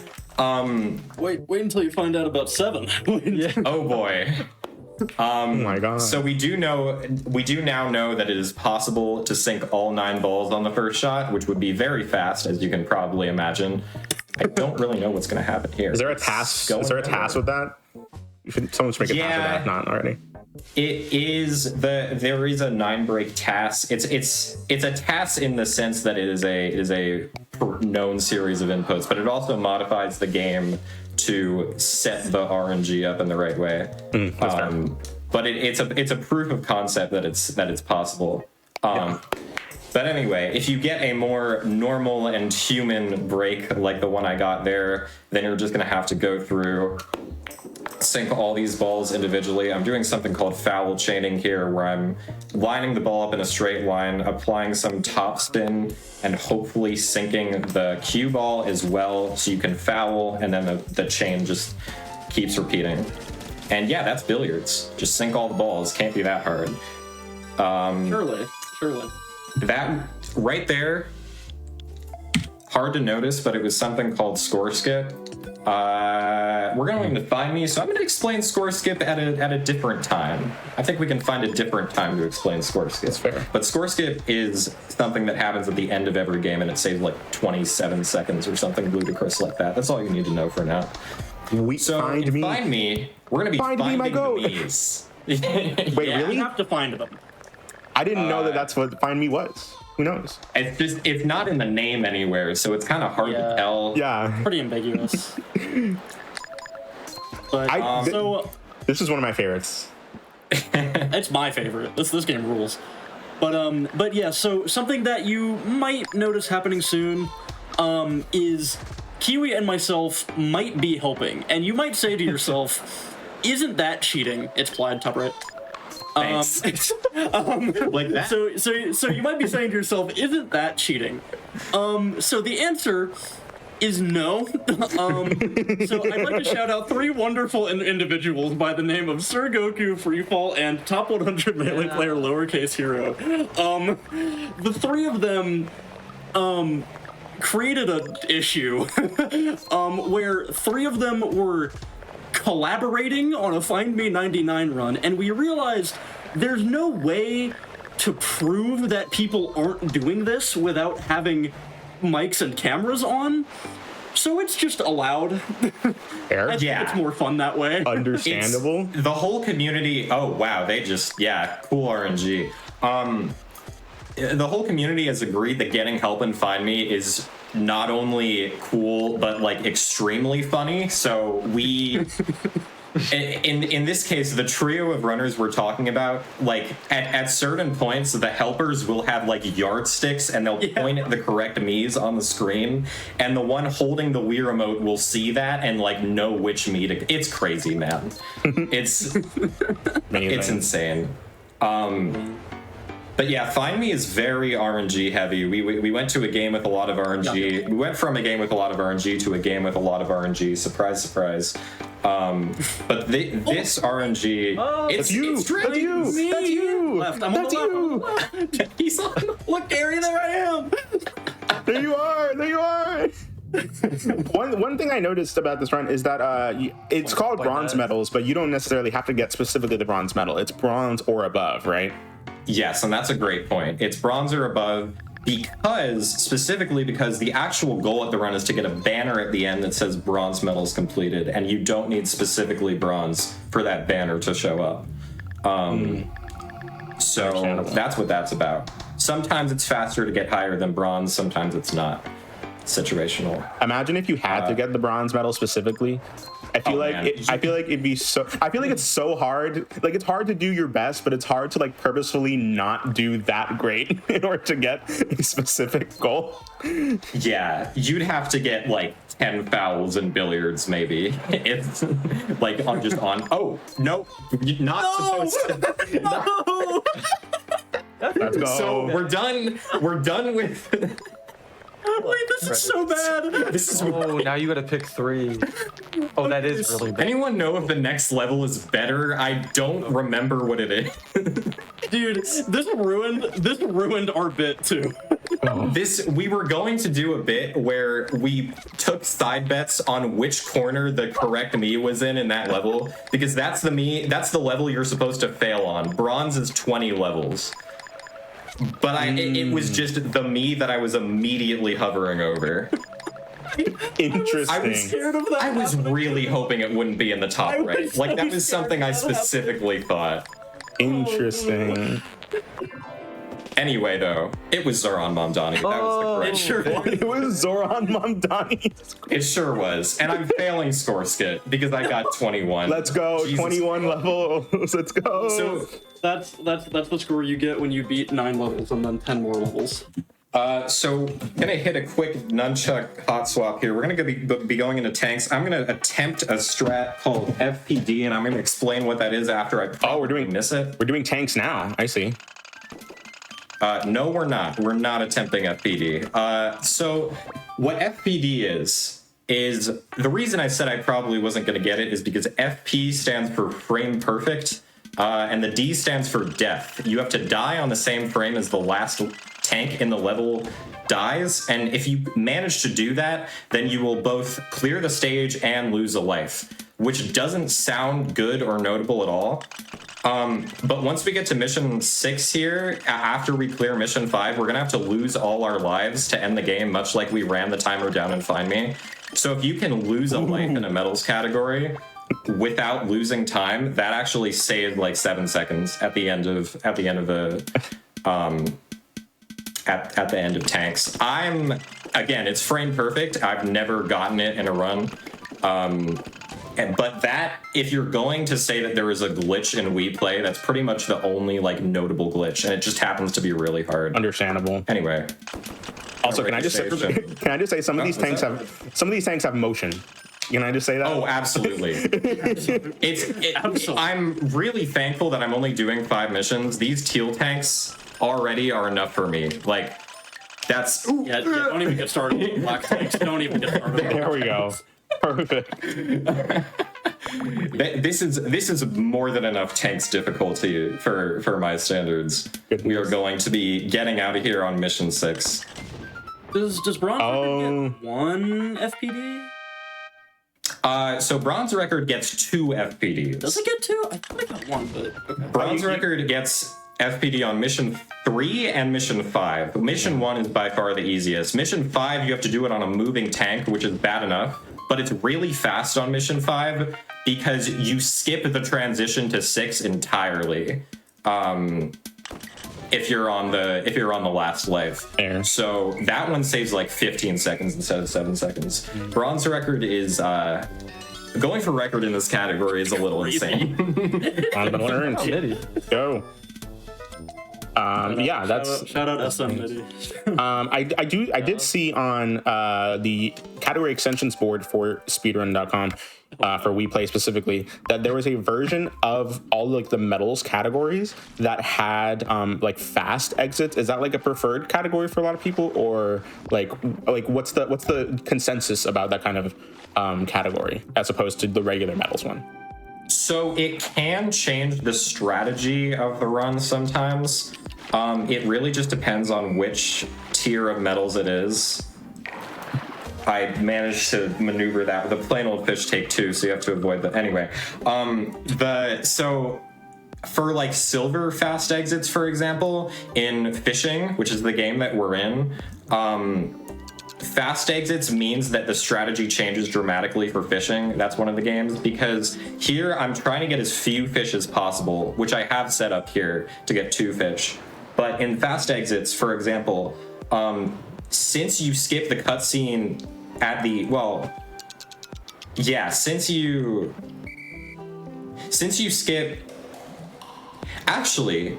Wait until you find out about 7. Oh boy. Oh my god. So we do now know that it is possible to sink all 9 balls on the first shot, which would be very fast, as you can probably imagine. I don't really know what's going to happen here. Is there a task? Is there a task with that? Someone should make a task with that, if not already. There is a 9 break task. It's a task in the sense that it is a known series of inputs, but it also modifies the game to set the RNG up in the right way. But it's a proof of concept that it's possible. But anyway, if you get a more normal and human break like the one I got there, then you're just going to have to go through sync all these balls individually. I'm doing something called foul chaining here, where I'm lining the ball up in a straight line, applying some top spin, and hopefully syncing the cue ball as well, so you can foul, and then the chain just keeps repeating. And yeah, that's billiards. Just sync all the balls. Can't be that hard. Surely. That right there, hard to notice, but it was something called score skip. We're going to find me, so I'm going to explain score skip at a different time. I think we can find a different time to explain score skip. That's fair. But score skip is something that happens at the end of every game, and it saves like 27 seconds or something ludicrous like that. That's all you need to know for now. So Find me. Find me. We're going to be Find me, finding my the goat. me's. Wait, really? You have to find them. I didn't know that's what Find Me was. Who knows? It's not in the name anywhere, so it's kind of hard to tell. Yeah. Pretty ambiguous. But This is one of my favorites. it's my favorite. This game rules. But yeah, so something that you might notice happening soon is Kiwi and myself might be helping, and you might say to yourself, "Isn't that cheating?" It's Plaid Tupperate. Thanks. Like that. So you might be saying to yourself, "Isn't that cheating?" So the answer is no. So I'd like to shout out three wonderful individuals by the name of Sir Goku, Freefall, and Top 100 Melee Player Lowercase Hero. The three of them created an issue where three of them were collaborating on a Find Me 99 run, and we realized there's no way to prove that people aren't doing this without having mics and cameras on, so it's just allowed. Fair. I think it's more fun that way. Understandable. The whole community, oh wow, they just, cool RNG. The whole community has agreed that getting help and Find Me is not only cool, but like extremely funny. So we, in this case, the trio of runners we're talking about, like at certain points, the helpers will have like yardsticks and they'll point at the correct Mii's on the screen, and the one holding the Wii remote will see that and like know which Mii to. It's crazy, man. It's insane. But yeah, Find Me is very RNG heavy. We went to a game with a lot of RNG. We went from a game with a lot of RNG to a game with a lot of RNG. Surprise, surprise. But this RNG, it's you. That's you. Left. I'm That's on the you. He's on. Look, Gary, there I am. There you are. One thing I noticed about this run is that it's called bronze medals, but you don't necessarily have to get specifically the bronze medal. It's bronze or above, right? Yes, and that's a great point. It's bronze or above specifically because the actual goal at the run is to get a banner at the end that says bronze medals completed, and you don't need specifically bronze for that banner to show up. So that's what that's about. Sometimes it's faster to get higher than bronze, sometimes it's not. Situational. Imagine if you had to get the bronze medal specifically. I feel like it'd be so. I feel like it's so hard. Like it's hard to do your best, but it's hard to like purposefully not do that great in order to get a specific goal. Yeah, you'd have to get like 10 fouls in billiards, maybe. It's like on. Oh no, you're not supposed to. No. Let's go. So we're done. We're done with. Wait, this is so bad. This is. Oh, now you gotta pick three. Oh, that is really bad. Anyone know if the next level is better? I don't remember what it is. Dude, this ruined our bit too. We were going to do a bit where we took side bets on which corner the correct Mii was in that level, because that's the level you're supposed to fail on. Bronze is 20 levels. But it was just the Mii that I was immediately hovering over. Interesting. I was scared of that. I was really hoping it wouldn't be in the top right. Like that was something I specifically thought. Interesting. Anyway, though, it was Zoran Mamdani. That was the correct. It sure was. It was Zoran Mamdani. It sure was. And I'm failing score skit because I got 21. Let's go. Jesus. 21 levels. Let's go. So that's the score you get when you beat 9 levels and then 10 more levels. So gonna hit a quick nunchuck hot swap here. We're gonna be going into tanks. I'm gonna attempt a strat called FPD, and I'm gonna explain what that is after I miss it. We're doing tanks now. I see. No, we're not. We're not attempting FPD. So what FPD is the reason I said I probably wasn't going to get it is because FP stands for frame perfect, and the D stands for death. You have to die on the same frame as the last tank in the level dies, and if you manage to do that, then you will both clear the stage and lose a life, which doesn't sound good or notable at all. But once we get to mission 6 here, after we clear mission 5, we're gonna have to lose all our lives to end the game, much like we ran the timer down in Find Me. So if you can lose a life in a medals category without losing time, that actually saved like 7 seconds at the end of tanks. It's frame perfect. I've never gotten it in a run. But that, if you're going to say that there is a glitch in Wii Play, that's pretty much the only like notable glitch, and it just happens to be really hard. Understandable. Anyway. Also, can I just say some of these tanks have motion? Can I just say that? Oh, absolutely. I'm really thankful that I'm only doing 5 missions. These teal tanks already are enough for me. Like, that's don't even get started with black tanks. Don't even get started. There we go. Perfect. This is more than enough tanks difficulty for my standards. Goodness. We are going to be getting out of here on mission 6. Does Bronze get 1 FPD? So Bronze Record gets 2 FPDs. Does it get 2? I thought I got 1, but okay. Bronze Record gets FPD on mission 3 and mission 5. Mission 1 is by far the easiest. Mission 5, you have to do it on a moving tank, which is bad enough, but it's really fast on mission 5 because you skip the transition to 6 entirely. If you're on the last life. Fair. So that one saves like 15 seconds instead of 7 seconds. Bronze Record is going for record in this category is a little insane. On the learn. Go. Shout out SM. I did see on the category extensions board for speedrun.com for Wii Play specifically that there was a version of all like the medals categories that had like fast exits. Is that like a preferred category for a lot of people, or like what's the consensus about that kind of category as opposed to the regular medals one? So it can change the strategy of the run sometimes. It really just depends on which tier of medals it is. I managed to maneuver that with a plain old fish take 2, so you have to avoid that. Anyway, so for like silver fast exits, for example, in fishing, which is the game that we're in, fast exits means that the strategy changes dramatically for fishing. That's one of the games, because here I'm trying to get as few fish as possible, which I have set up here to get 2 fish. But in fast exits, for example, since you skip the cutscene at the, since you skip, actually,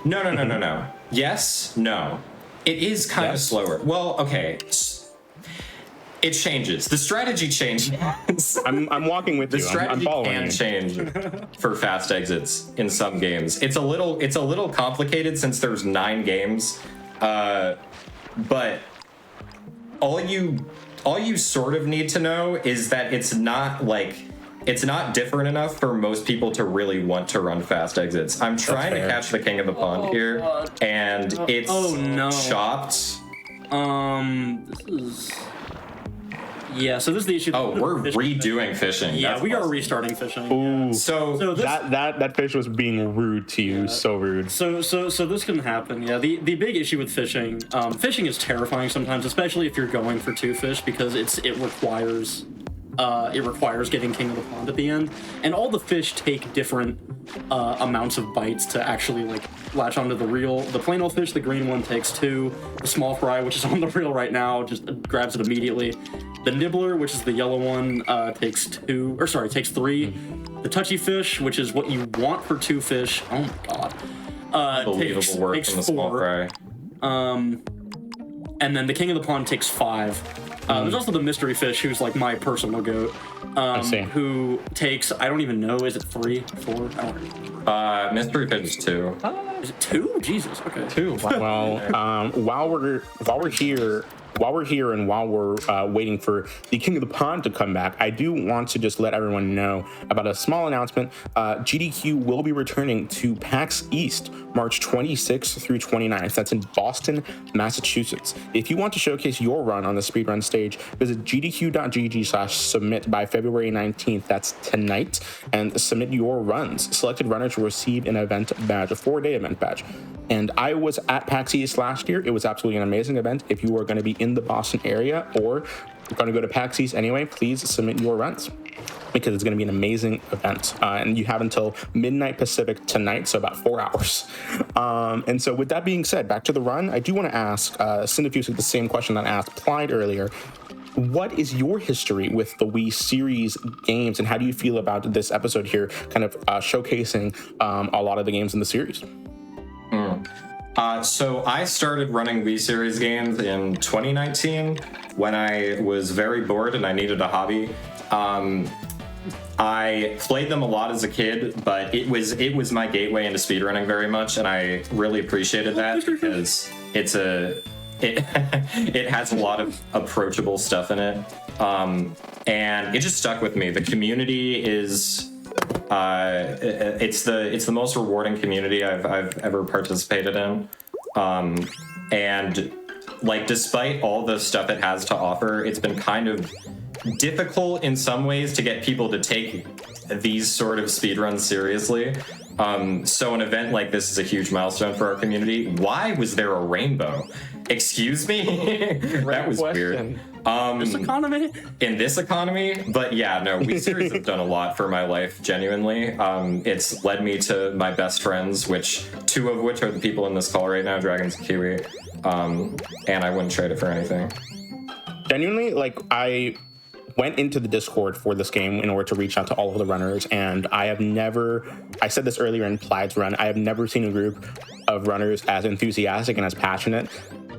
no. Yes, no. It is kind of slower. Well, okay. It changes. The strategy changes. I'm walking with you. The strategy I'm following can you. change for fast exits in some games. It's a little complicated since there's 9 games, but all you sort of need to know is that it's not different enough for most people to really want to run fast exits. I'm trying to catch the king of the pond here, and it's chopped. This is... Yeah, so this is the issue. Oh, we're redoing fishing. Yeah, That's we awesome. are restarting fishing. Ooh. Yeah. So this, that fish was being rude to you, so rude. So this can happen. Yeah, the big issue with fishing, fishing is terrifying sometimes, especially if you're going for 2 fish, because it requires getting king of the pond at the end, and all the fish take different amounts of bites to actually like latch onto the reel. The plain old fish, the green one, takes 2. The small fry, which is on the reel right now, just grabs it immediately. The nibbler, which is the yellow one, takes 3. The touchy fish, which is what you want for 2 fish. Oh my god. Unbelievable work takes from the small 4. fry. and then the King of the Pond takes 5. There's also the Mystery Fish, who's like my personal goat, who takes, I don't even know, is it 3, 4? I don't remember. Mystery Fish is 2. Is it 2? Jesus, okay. 2. Wow. Well, while we're here and while we're waiting for the King of the Pond to come back, I do want to just let everyone know about a small announcement. GDQ will be returning to PAX East March 26th through 29th. That's in Boston, Massachusetts. If you want to showcase your run on the speedrun stage, visit gdq.gg/submit by February 19th. That's tonight, and submit your runs. Selected runners will receive an event badge, a 4-day event badge. And I was at PAX East last year. It was absolutely an amazing event. If you are going to be in the Boston area or going to go to PAX East anyway, please submit your runs, because it's going to be an amazing event. And you have until midnight Pacific tonight, so about 4 hours. And so with that being said, back to the run, I do want to ask Cinefusik the same question that I asked Clyde earlier. What is your history with the Wii series games, and how do you feel about this episode here kind of showcasing a lot of the games in the series? So I started running Wii Series games in 2019 when I was very bored and I needed a hobby. I played them a lot as a kid, but it was my gateway into speedrunning very much, and I really appreciated that because it has a lot of approachable stuff in it, and it just stuck with me. The community is. It's the most rewarding community I've ever participated in, and like despite all the stuff it has to offer, it's been kind of difficult in some ways to get people to take these sort of speedruns seriously. So an event like this is a huge milestone for our community. Why was there a rainbow? Excuse me? That was weird. This economy? In this economy? But yeah, no, Wii Series have done a lot for my life, genuinely. It's led me to my best friends, which 2 of which are the people in this call right now, Dragons and Kiwi. And I wouldn't trade it for anything. Genuinely, like, I went into the Discord for this game in order to reach out to all of the runners, and I said this earlier in Clyde's run, I have never seen a group of runners as enthusiastic and as passionate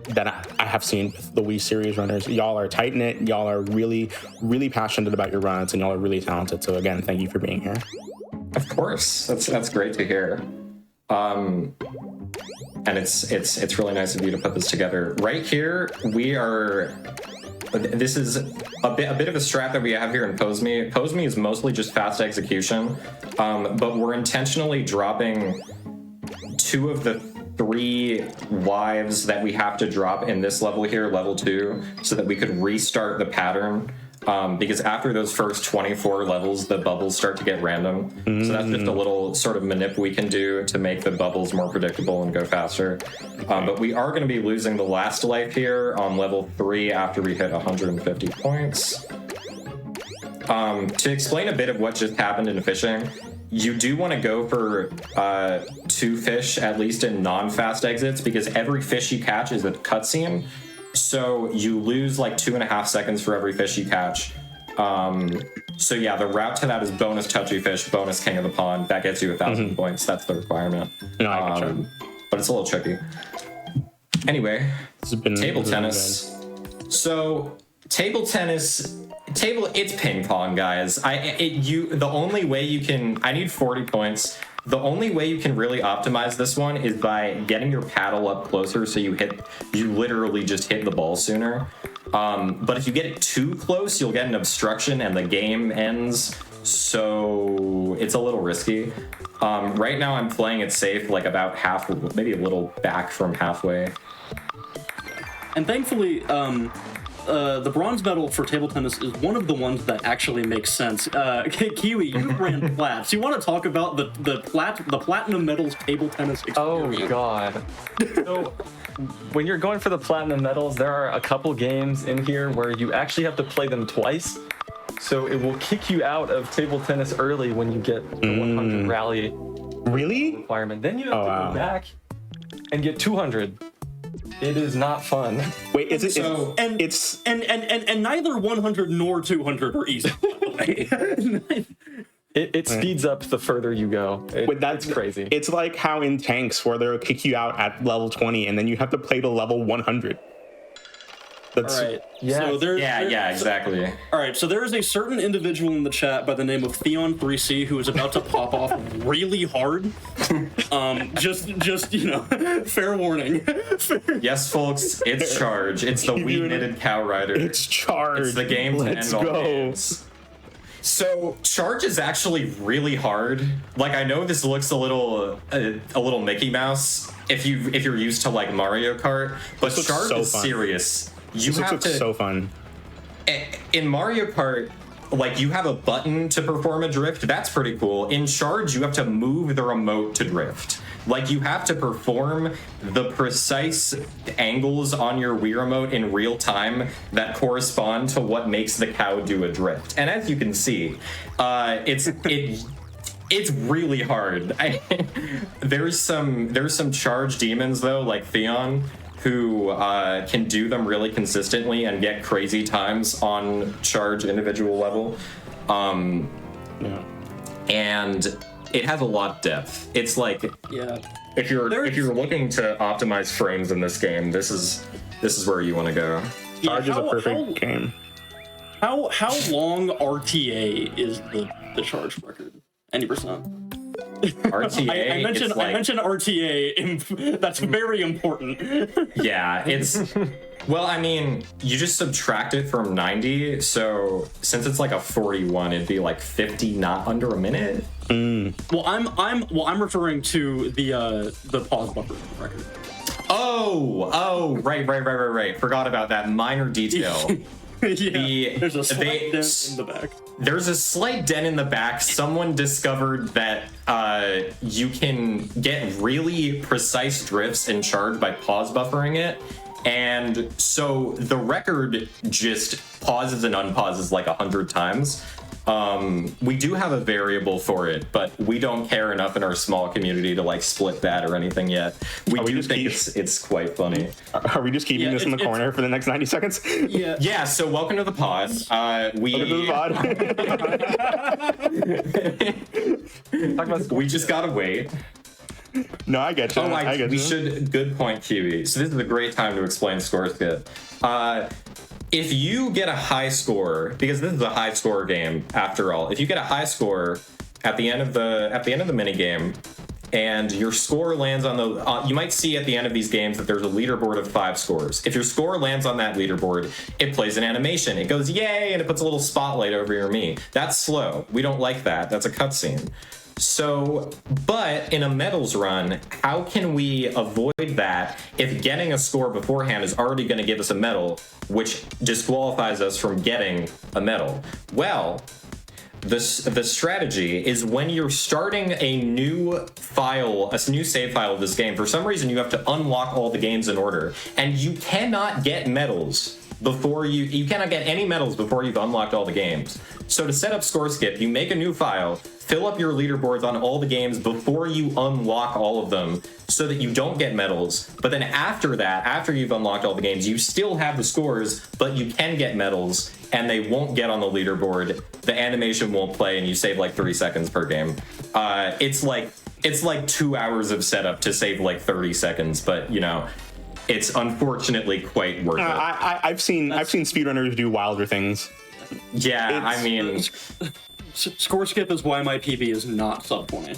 that I have seen with the Wii Series runners. Y'all are tight-knit, y'all are really, really passionate about your runs, and y'all are really talented. So again, thank you for being here. Of course, that's great to hear. And it's really nice of you to put this together. Right here, this is a bit of a strat that we have here in PoseMe. PoseMe is mostly just fast execution, but we're intentionally dropping 2 of the 3 wives that we have to drop in this level here, level 2, so that we could restart the pattern. Because after those first 24 levels, the bubbles start to get random. So that's just a little sort of manip we can do to make the bubbles more predictable and go faster. But we are going to be losing the last life here on level 3 after we hit 150 points. To explain a bit of what just happened in fishing, you do want to go for 2 fish, at least in non-fast exits, because every fish you catch is a cutscene. So you lose like 2.5 seconds for every fish you catch. So yeah, the route to that is bonus touchy fish, bonus King of the Pond. That gets you 1,000 points. That's the requirement. No, but it's a little tricky. Anyway, table tennis. So table tennis, it's ping pong, guys. The only way you can, I need 40 points. The only way you can really optimize this one is by getting your paddle up closer so you literally just hit the ball sooner. But if you get it too close, you'll get an obstruction and the game ends. So it's a little risky. Right now I'm playing it safe, like about half, maybe a little back from halfway. And thankfully, the bronze medal for table tennis is one of the ones that actually makes sense. Kiwi, you ran plats. You want to talk about the platinum medals table tennis experience? Oh god. So when you're going for the platinum medals, there are a couple games in here where you actually have to play them twice. So it will kick you out of table tennis early when you get the 100 rally requirement. Then you have to go back and get 200. It is not fun. Wait, is it? So, and neither 100 nor 200 are easy, by the way. It speeds up the further you go. That's crazy. It's like how in tanks where they'll kick you out at level 20 and then you have to play to level 100. That's All right. Yes. So Yeah, exactly. All right. So there is a certain individual in the chat by the name of Theon3C who is about to pop off really hard. Just fair warning. Yes, folks, it's Charge. It's the Wii Knitted Cow Rider. It's Charge. It's the game to Let's end all go. games. So Charge is actually really hard. Like, I know this looks a little Mickey Mouse if you're used to like Mario Kart, but This looks Charge so is fun. serious. You This have looks to so fun. in Mario Kart, like, you have a button to perform a drift. That's pretty cool. In Charge, you have to move the remote to drift. Like, you have to perform the precise angles on your Wii remote in real time that correspond to what makes the cow do a drift. And as you can see, it's really hard. There's some Charge demons though, like Theon, who can do them really consistently and get crazy times on Charge individual level. Yeah. And it has a lot of depth. It's like, Yeah. if you're looking to optimize frames in this game, this is where you want to go. Charge is a perfect game. How long RTA is the Charge record? Any percent? RTA. I mentioned it's like, I mentioned RTA. That's very important. Yeah, it's well, I mean, you just subtract it from 90, so since it's like a 41, it'd be like 50, not under a minute. Well, I'm referring to the pause buffer record. Oh, right. Forgot about that minor detail. Yeah, there's a slight dent in the back. There's a slight dent in the back. Someone discovered that you can get really precise drifts in Charge by pause buffering it. And so the record just pauses and unpauses like 100 times. We do have a variable for it, but we don't care enough in our small community to like split that or anything yet. We do think it's quite funny. Are we just keeping this in the corner for the next 90 seconds? Yeah. Yeah, so welcome to the pod. Welcome to the pod. We just gotta wait. No, I get you. I get we you. should. Good point, Kiwi. So this is a great time to explain score skip. If you get a high score, because this is a high score game after all, if you get a high score at the end of the mini game, and your score lands on the, you might see at the end of these games that there's a leaderboard of 5 scores. If your score lands on that leaderboard, it plays an animation. It goes yay, and it puts a little spotlight over your me. That's slow. We don't like that. That's a cutscene. So, but in a medals run, how can we avoid that if getting a score beforehand is already going to give us a medal, which disqualifies us from getting a medal? Well, the strategy is when you're starting a new file, a new save file of this game, for some reason you have to unlock all the games in order, and you cannot get medals before you cannot get any medals before you've unlocked all the games. So to set up score skip, you make a new file, fill up your leaderboards on all the games before you unlock all of them so that you don't get medals. But then after that, after you've unlocked all the games, you still have the scores, but you can get medals and they won't get on the leaderboard. The animation won't play and you save like 3 seconds per game. It's like 2 hours of setup to save like 30 seconds, but you know, it's unfortunately quite worth it. I've seen speedrunners do wilder things. Yeah, I mean, Score skip is why my PB is not sub 20.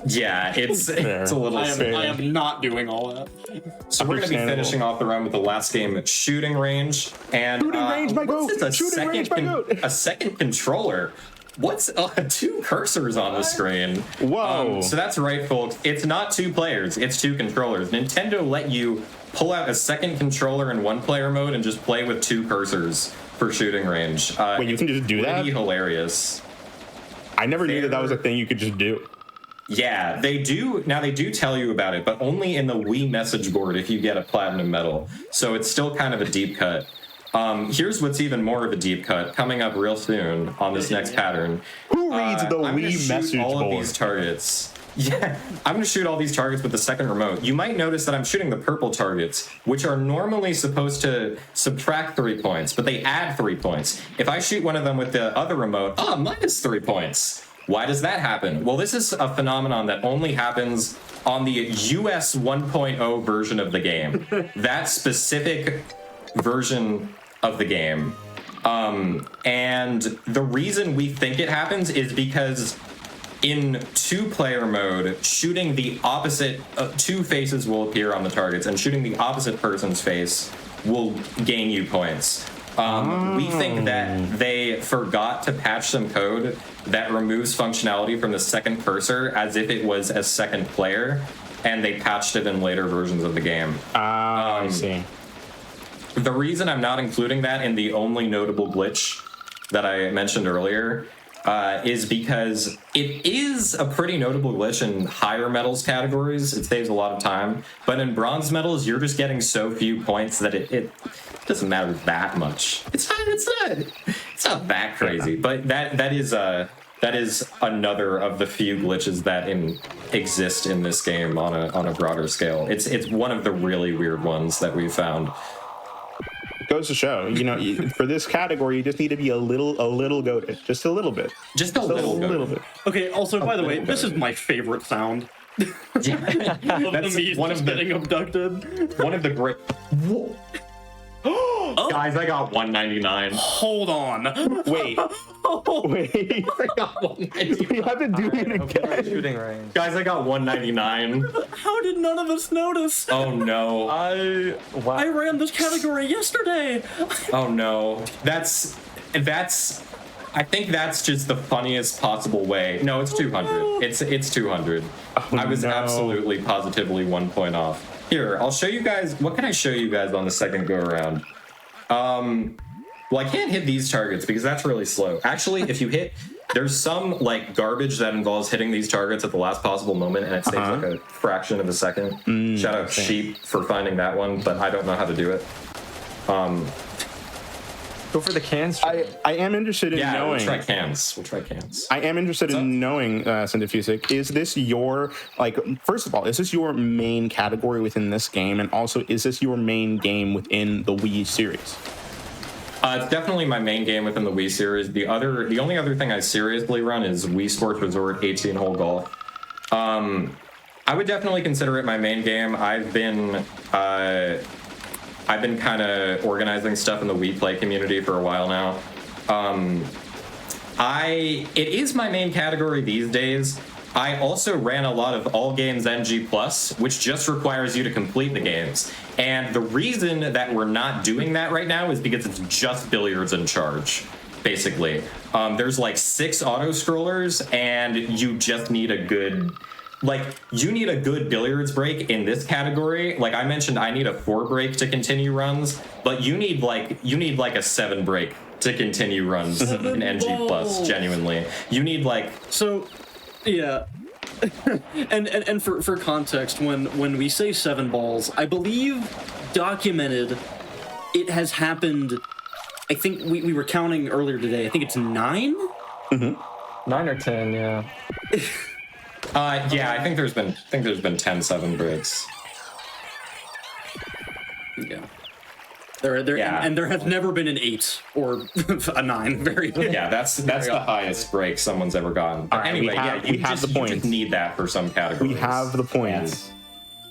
yeah, it's a little. I am not doing all that. So we're going to be finishing off the round with the last game, Shooting Range, and Shooting range, my goat! Shooting range, my goat! A second controller. What's 2 cursors on the screen? Whoa! So that's right, folks. It's not 2 players; it's 2 controllers. Nintendo let you pull out a second controller in 1-player mode and just play with 2 cursors for Shooting Range. Wait, you can just do that? Pretty hilarious. I never knew that was a thing you could just do. Yeah, they do. Now, they do tell you about it, but only in the Wii message board if you get a platinum medal. So it's still kind of a deep cut. Here's what's even more of a deep cut coming up real soon on this next pattern. Who reads the I'm gonna Wii shoot message all board? of these targets. Yeah, I'm going to shoot all these targets with the second remote. You might notice that I'm shooting the purple targets, which are normally supposed to subtract 3 points, but they add 3 points. If I shoot one of them with the other remote, minus 3 points. Why does that happen? Well, this is a phenomenon that only happens on the US 1.0 version of the game. That specific version of the game. And the reason we think it happens is because in 2-player mode, shooting the opposite, 2 faces will appear on the targets, and shooting the opposite person's face will gain you points. We think that they forgot to patch some code that removes functionality from the second cursor as if it was a second player, and they patched it in later versions of the game. I see. The reason I'm not including that in the only notable glitch that I mentioned earlier is because it is a pretty notable glitch in higher medals categories. It saves a lot of time. But in bronze medals, you're just getting so few points that it doesn't matter that much. It's not that crazy. But that is another of the few glitches that exist in this game on a broader scale. It's one of the really weird ones that we found. Goes to show, for this category, you just need to be a little goated, just a little bit, just a little bit. Okay. Also, by the way, this is my favorite sound. Yeah, That's one of getting abducted. One of the great. Guys, I got 199. Hold on. Wait. I got 199. We have to do it again. Shooting range. Guys, I got 199. How did none of us notice? Oh no. I ran this category yesterday. Oh no. That's. I think that's just the funniest possible way. No, it's 200. It's 200. I was absolutely positively 1 point off. Here, I'll show you guys. What can I show you guys on the second go around? Well, I can't hit these targets because that's really slow. Actually, if you hit, there's some like garbage that involves hitting these targets at the last possible moment, and it takes like a fraction of a second. Shout out Sheep for finding that one, but I don't know how to do it. Go for the cans. I am interested in knowing. We'll try cans. I am interested in knowing, Syndefusic, is this your, first of all, is this your main category within this game? And also, is this your main game within the Wii series? It's definitely my main game within the Wii series. The only other thing I seriously run is Wii Sports Resort 18-hole golf. I would definitely consider it my main game. I've been kind of organizing stuff in the Wii Play community for a while now. It is my main category these days. I also ran a lot of All Games NG+, which just requires you to complete the games. And the reason that we're not doing that right now is because it's just billiards in charge, basically. There's like 6 auto-scrollers, and you just need a good... you need a good billiards break in this category. Like I mentioned, I need a 4 break to continue runs, but you need a 7 break to continue runs in NG+, genuinely. You need So, yeah. and for context, when we say 7 balls, I believe documented it has happened. I think we were counting earlier today. I think it's 9? Mm-hmm. 9 or 10, yeah. Yeah, I think there's been 10 7 breaks. Yeah. And there has never been an 8 or a 9. Yeah, that's the highest break someone's ever gotten. But anyway, you just need that for some categories. We have the points.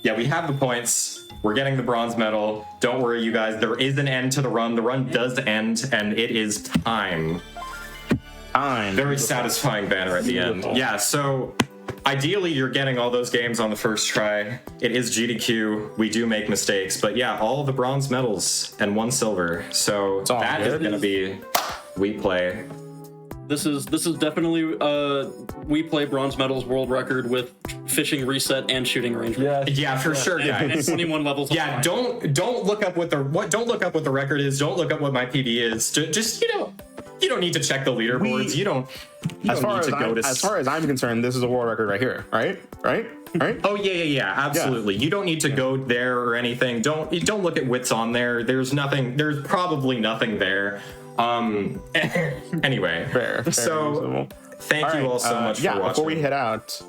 Yeah, we have the points. We're getting the bronze medal. Don't worry, you guys. There is an end to the run. The run does end, and it is time. Very satisfying banner at the end. Yeah, so ideally you're getting all those games on the first try. It is GDQ. We do make mistakes, but yeah, all the bronze medals and 1 silver. So that is going to be Wii Play. This is definitely Wii Play bronze medals world record with fishing reset and shooting range. Yeah, for sure, guys. And 21 levels. Yeah, don't look up what the record is. Don't look up what my PB is. Just you don't need to check the leaderboards. You don't as far as I'm concerned, this is a world record right here, right? Oh yeah, absolutely. You don't need to go there or anything. Don't look at what's on there. There's probably nothing there. Anyway, fair, so thank you all so much for watching. Before we head out,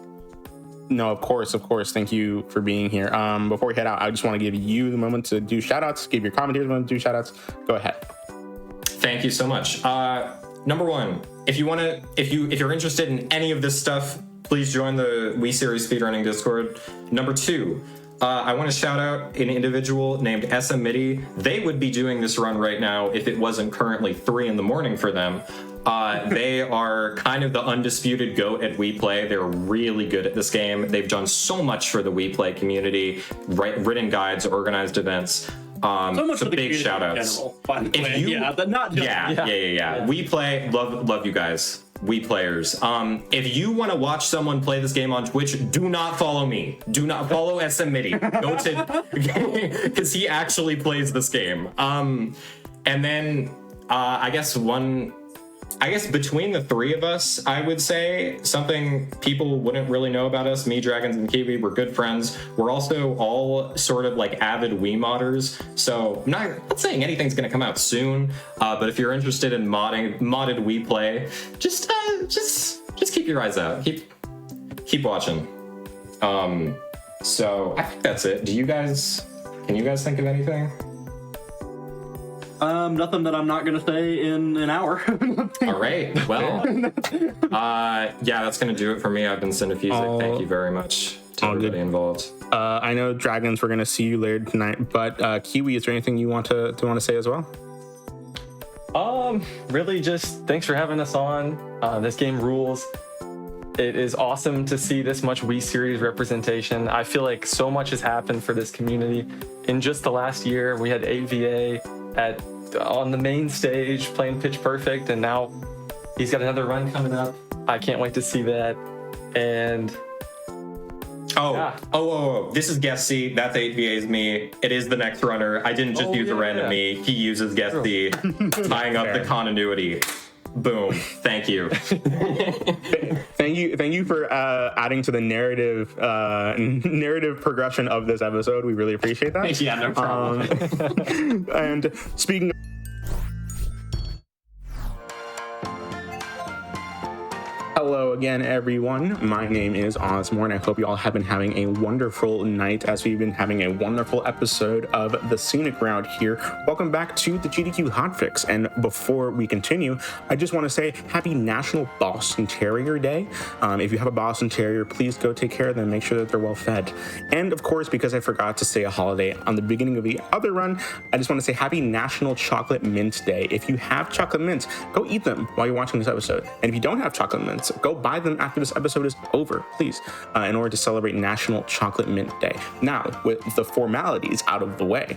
no, of course, thank you for being here. Before we head out, I just want to give you the moment to do shoutouts. Give your commentators a moment to do shoutouts. Go ahead. Thank you so much. Number 1, if you're interested in any of this stuff, please join the Wii Series Speedrunning Discord. Number 2, I want to shout out an individual named SMIDI. They would be doing this run right now if it wasn't currently 3 a.m. for them. They are kind of the undisputed GOAT at Wii Play. They're really good at this game. They've done so much for the Wii Play community, written guides, organized events. So much so for the big community shout in outs. general, by the way. You, yeah, but not just yeah. Wii Play, love you guys. Wii players. If you want to watch someone play this game on Twitch, do not follow me. Do not follow SMIDI. Go to, because he actually plays this game. And then I guess between the three of us, I would say something people wouldn't really know about us, me, Dragons, and Kiwi, we're good friends. We're also all sort of like avid Wii modders. So I'm not saying anything's going to come out soon, but if you're interested in modded Wii Play, just keep your eyes out. Keep watching. So I think that's it. Can you guys think of anything? Nothing that I'm not gonna say in an hour. All right. Well, yeah, that's gonna do it for me. I've been Cinefusic. Thank you very much to everybody involved. I know Dragons, we're gonna see you later tonight, but Kiwi, is there anything you want to say as well? Really just thanks for having us on. This game rules. It is awesome to see this much Wii series representation. I feel like so much has happened for this community. In just the last year, we had 8VA on the main stage playing Pitch Perfect, and now he's got another run coming up. I can't wait to see that. And this is Guest C. That's 8VA's me. It is the next runner. I didn't just use a random me. He uses Guest C, tying up the continuity. Boom. Thank you. Thank you for adding to the narrative progression of this episode. We really appreciate that. Yeah, no problem. And speaking of hello again, everyone. My name is Ozmourn. I hope you all have been having a wonderful night as we've been having a wonderful episode of the Scenic Route here. Welcome back to the GDQ Hotfix. And before we continue, I just want to say happy National Boston Terrier Day. If you have a Boston Terrier, please go take care of them. Make sure that they're well fed. And of course, because I forgot to say a holiday on the beginning of the other run, I just want to say happy National Chocolate Mint Day. If you have chocolate mints, go eat them while you're watching this episode. And if you don't have chocolate mints, go buy them after this episode is over, please, in order to celebrate National Chocolate Mint Day. Now, with the formalities out of the way,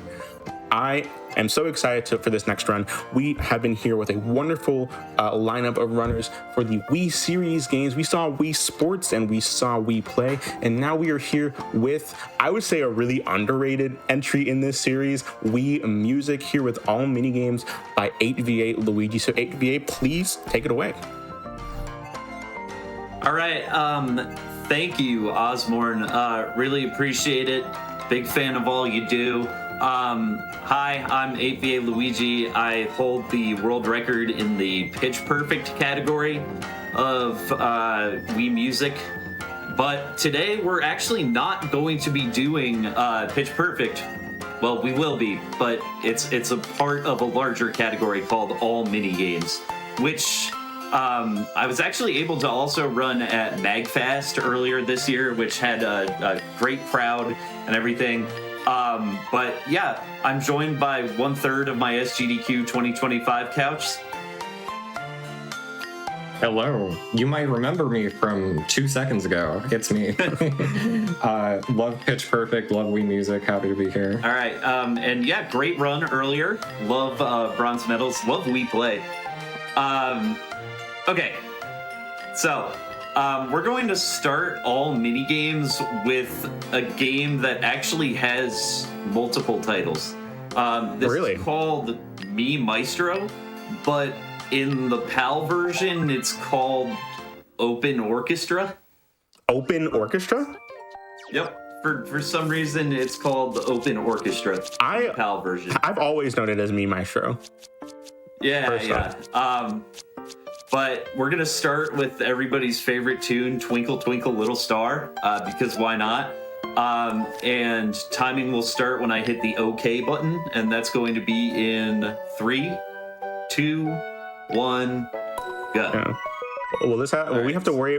I am so excited for this next run. We have been here with a wonderful lineup of runners for the Wii series games. We saw Wii Sports and we saw Wii Play, and now we are here with, I would say, a really underrated entry in this series, Wii Music, here with all minigames by 8VA Luigi. So 8VA, please take it away. All right, thank you, Ozmourn. Really appreciate it. Big fan of all you do. Hi, I'm 8VA Luigi. I hold the world record in the Pitch Perfect category of Wii Music. But today we're actually not going to be doing Pitch Perfect. Well, we will be, but it's a part of a larger category called All Minigames, which I was actually able to also run at MagFest earlier this year, which had a great crowd and everything. But yeah, I'm joined by 1/3 of my SGDQ 2025 couch. Hello. You might remember me from 2 seconds ago. It's me. Love Pitch Perfect, love Wii Music, happy to be here. All right, and yeah, great run earlier. Love bronze medals, love Wii Play. Okay, so we're going to start all minigames with a game that actually has multiple titles. This is called Me Maestro, but in the PAL version, it's called Open Orchestra. Open Orchestra? Yep. For some reason, it's called the Open Orchestra. PAL version. I've always known it as Me Maestro. Yeah. But we're going to start with everybody's favorite tune, Twinkle Twinkle Little Star, because why not? And timing will start when I hit the OK button, and that's going to be in 3, 2, 1, go. Yeah. Will we have to worry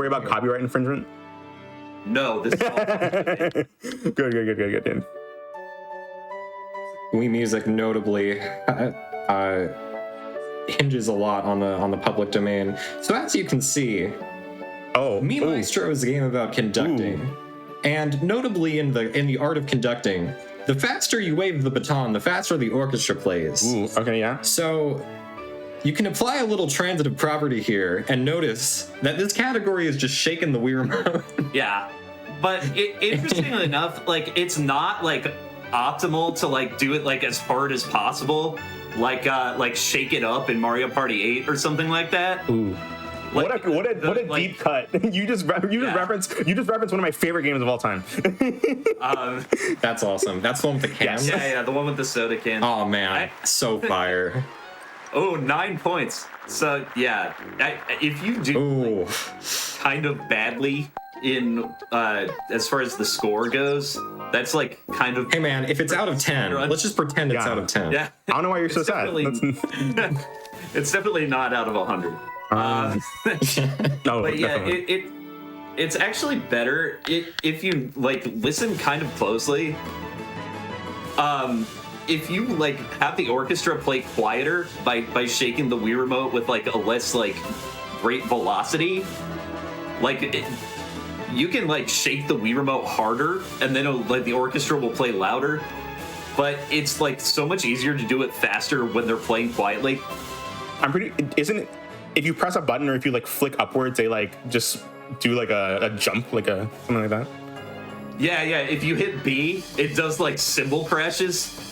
about copyright infringement? No, this is all Good. Wii Music notably hinges a lot on the public domain. So as you can see, Mi Maestro is a game about conducting, and notably in the art of conducting, the faster you wave the baton, the faster the orchestra plays. Ooh, okay, yeah. So you can apply a little transitive property here and notice that this category is just shaking the Wii remote. Yeah, but interestingly enough, like it's not like optimal to like do it like as hard as possible, like shake it up in Mario Party 8 or something like that. Ooh. Like, What a deep cut. You just referenced one of my favorite games of all time. That's awesome. That's the one with the can? Yeah, the one with the soda can. Oh man, so fire. Oh, 9 points. So yeah, if you do kind of badly in as far as the score goes, that's like kind of. Hey man, if it's out of 10, let's just pretend it's out of 10. Yeah, I don't know why you're so sad. It's definitely not out of 100. No, But yeah, definitely. it's actually better if you like listen kind of closely. If you like have the orchestra play quieter by shaking the Wii remote with like a less like great velocity, you can like shake the Wii remote harder, and then like the orchestra will play louder. But it's like so much easier to do it faster when they're playing quietly. Isn't it? If you press a button or if you like flick upwards, they like just do like a jump, like something like that. Yeah. If you hit B, it does like cymbal crashes.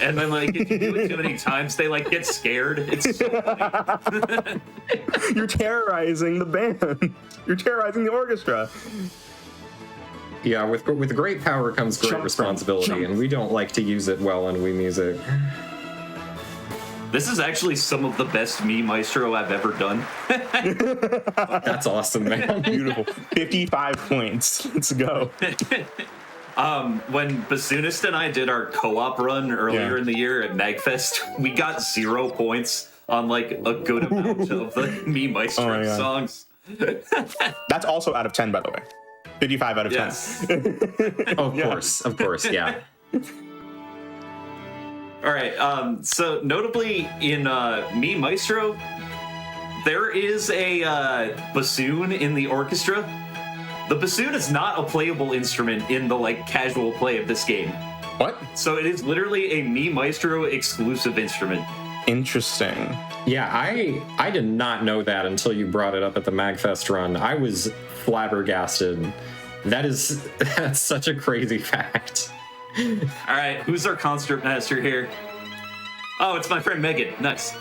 And then, like, if you do it too many times, they, like, get scared. It's so funny. You're terrorizing the band. You're terrorizing the orchestra. Yeah, with great power comes great responsibility, and we don't like to use it well in Wii Music. This is actually some of the best Mi Maestro I've ever done. That's awesome, man. Beautiful. 55 points. Let's go. When Bassoonist and I did our co-op run earlier in the year at MagFest, we got 0 points on like a good amount of the Mi Maestro songs. That's also out of 10, by the way. 55 out of 10. Yes. Of course, yeah. All right, so notably in Mi Maestro, there is a bassoon in the orchestra. The bassoon is not a playable instrument in the like casual play of this game. What? So it is literally a Mi Maestro exclusive instrument. Interesting. Yeah, I did not know that until you brought it up at the MagFest run. I was flabbergasted. That's such a crazy fact. All right, who's our concert master here? Oh, it's my friend Megan. Nice.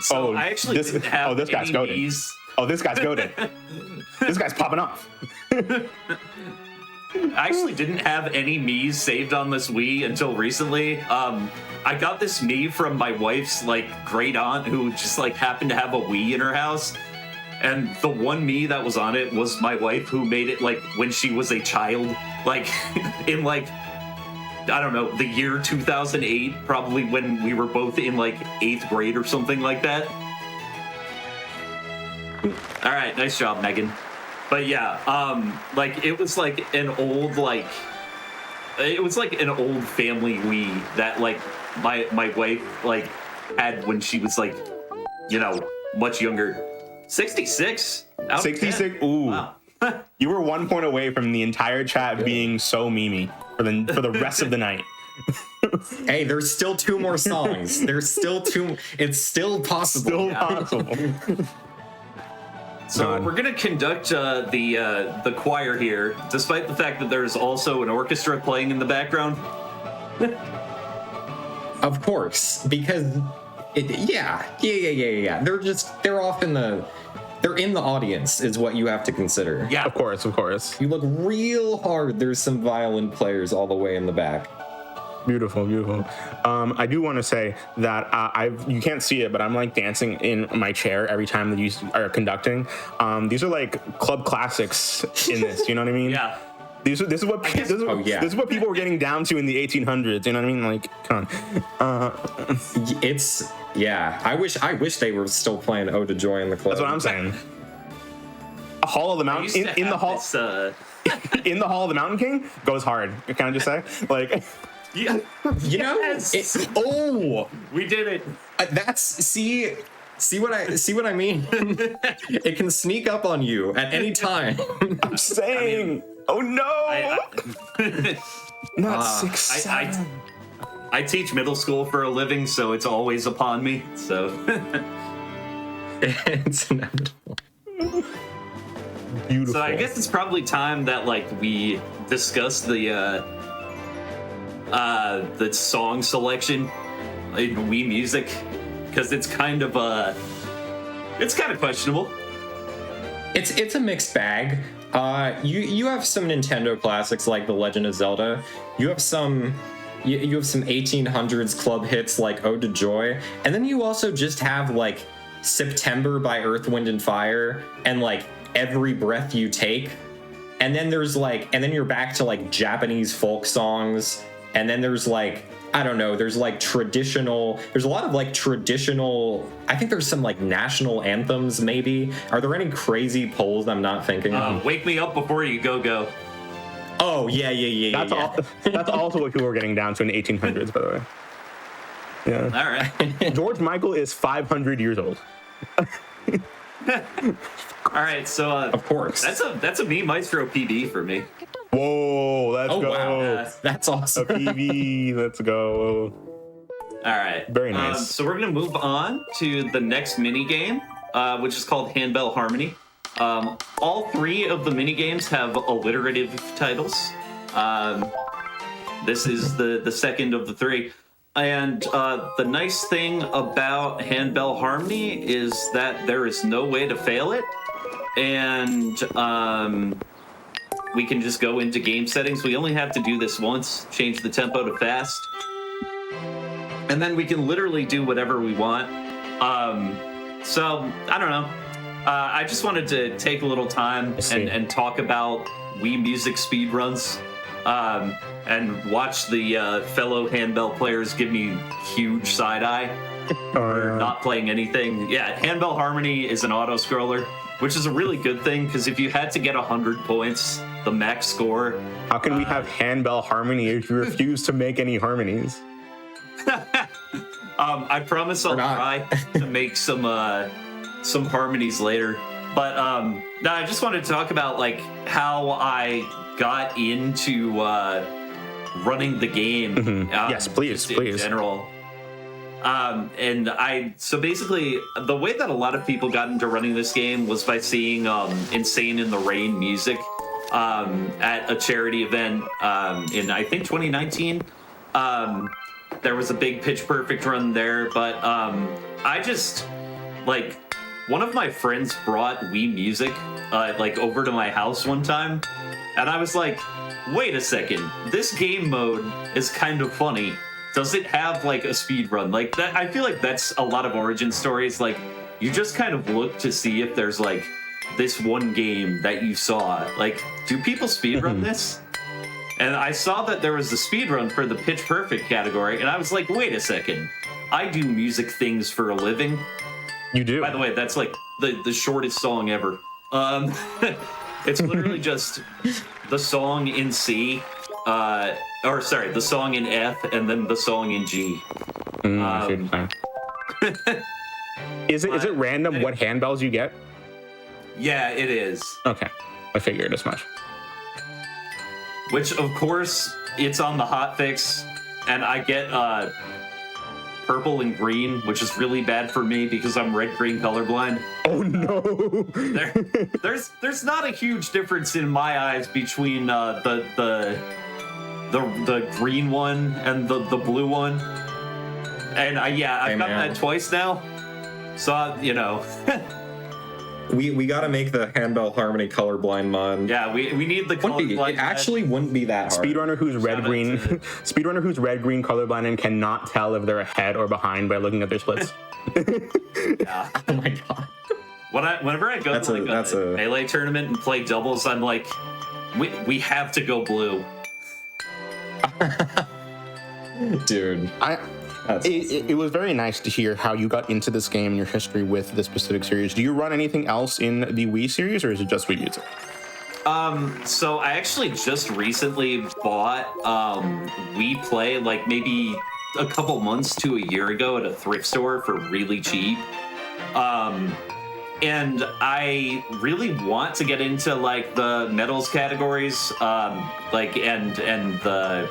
So I actually didn't have this guy's goated. Mii's. Oh, this guy's goated. This guy's popping off. I actually didn't have any Mii's saved on this Wii until recently. I got this Mii from my wife's like great aunt who just like happened to have a Wii in her house. And the one Mii that was on it was my wife who made it like when she was a child, like in like, I don't know, the year 2008, probably when we were both in like 8th grade or something like that. All right, nice job, Megan. But yeah, like it was like an old family Wii that like my wife like had when she was like, you know, much younger. 66. 66. Ooh. Wow. You were 1 point away from the entire chat being so memey for the rest of the night. Hey, there's still 2 more songs. There's still 2. It's still possible. Still possible. So we're gonna conduct the choir here, despite the fact that there's also an orchestra playing in the background. Of course, because yeah. They're in the audience is what you have to consider. Yeah, Of course. You look real hard. There's some violin players all the way in the back. Beautiful. I do want to say that you can't see it, but I'm like dancing in my chair every time that you are conducting. These are like club classics in this. You know what I mean? Yeah. This is what people were getting down to in the 1800s. You know what I mean? Like, come on. I wish they were still playing "Ode to Joy in the Club." That's what I'm saying. A Hall of the Mountain in the hall. In the Hall of the Mountain King goes hard. Can I just say, like, Yeah. You know, We did it. that's see what I mean. It can sneak up on you at any time. I'm saying, oh no, not 6. I teach middle school for a living, so it's always upon me. So It's inevitable. Beautiful. So I guess it's probably time that like we discuss the song selection in Wii Music, because it's kind of questionable. It's a mixed bag. You have some Nintendo classics like The Legend of Zelda. You have some 1800s club hits like Ode to Joy, and then you also just have like September by Earth, Wind and Fire and like Every Breath You Take. And then there's like, and then you're back to like Japanese folk songs, and then there's like, I don't know, there's like traditional, there's a lot of like traditional, I think there's some like national anthems maybe. Are there any crazy polls I'm not thinking of? Wake Me Up Before You Go. Oh, yeah. That's also what people were getting down to in the 1800s, by the way. Yeah. All right. George Michael is 500 years old. All right, so Of course. that's a Me Maestro PB for me. Whoa, let's Oh, go. wow. That's A awesome. PV, let's go. All right. Very nice. So we're gonna move on to the next mini game, which is called Handbell Harmony. All 3 of the mini games have alliterative titles. This is the second of the 3. And the nice thing about Handbell Harmony is that there is no way to fail it. And we can just go into game settings. We only have to do this once, change the tempo to fast. And then we can literally do whatever we want. So, I don't know. I just wanted to take a little time and talk about Wii Music speedruns. And watch the fellow handbell players give me huge side eye for not playing anything. Yeah, Handbell Harmony is an auto scroller, which is a really good thing, because if you had to get 100 points, the max score. How can we have Handbell Harmony if you refuse to make any harmonies? I promise I'll try to make some harmonies later. But no, I just wanted to talk about like how I got into running the game. Yes, please. In general. So basically, the way that a lot of people got into running this game was by seeing Insane in the Rain music at a charity event in, I think, 2019. There was a big Pitch Perfect run there, but I just, like, one of my friends brought Wii Music, over to my house one time, and I was like, wait a second, this game mode is kind of funny. Does it have, like, a speed run? Like, that, I feel like that's a lot of origin stories. Like, you just kind of look to see if there's, like, this one game that you saw. Like, do people speedrun this? And I saw that there was a speedrun for the Pitch Perfect category, and I was like, wait a second. I do music things for a living. You do. By the way, that's like the shortest song ever. It's literally just the song in C, the song in F, and then the song in G. Is it random what handbells you get? Yeah, it is. Okay, I figured as much. Which, of course, it's on the hotfix, and I get purple and green, which is really bad for me because I'm red-green colorblind. Oh no! There's not a huge difference in my eyes between the green one and the blue one. And I've gotten that twice now. So you know. We got to make the Handbell Harmony colorblind mod. Yeah, we need the colorblind. It actually wouldn't be that hard. Speedrunner who's red-green colorblind and cannot tell if they're ahead or behind by looking at their splits. Yeah. Oh my god. Whenever I go to a melee tournament and play doubles, I'm like, we have to go blue. Dude. It was very nice to hear how you got into this game and your history with this specific series. Do you run anything else in the Wii series, or is it just Wii Music? So I actually just recently bought Wii Play, like maybe a couple months to a year ago at a thrift store for really cheap. And I really want to get into like the medals categories, like and the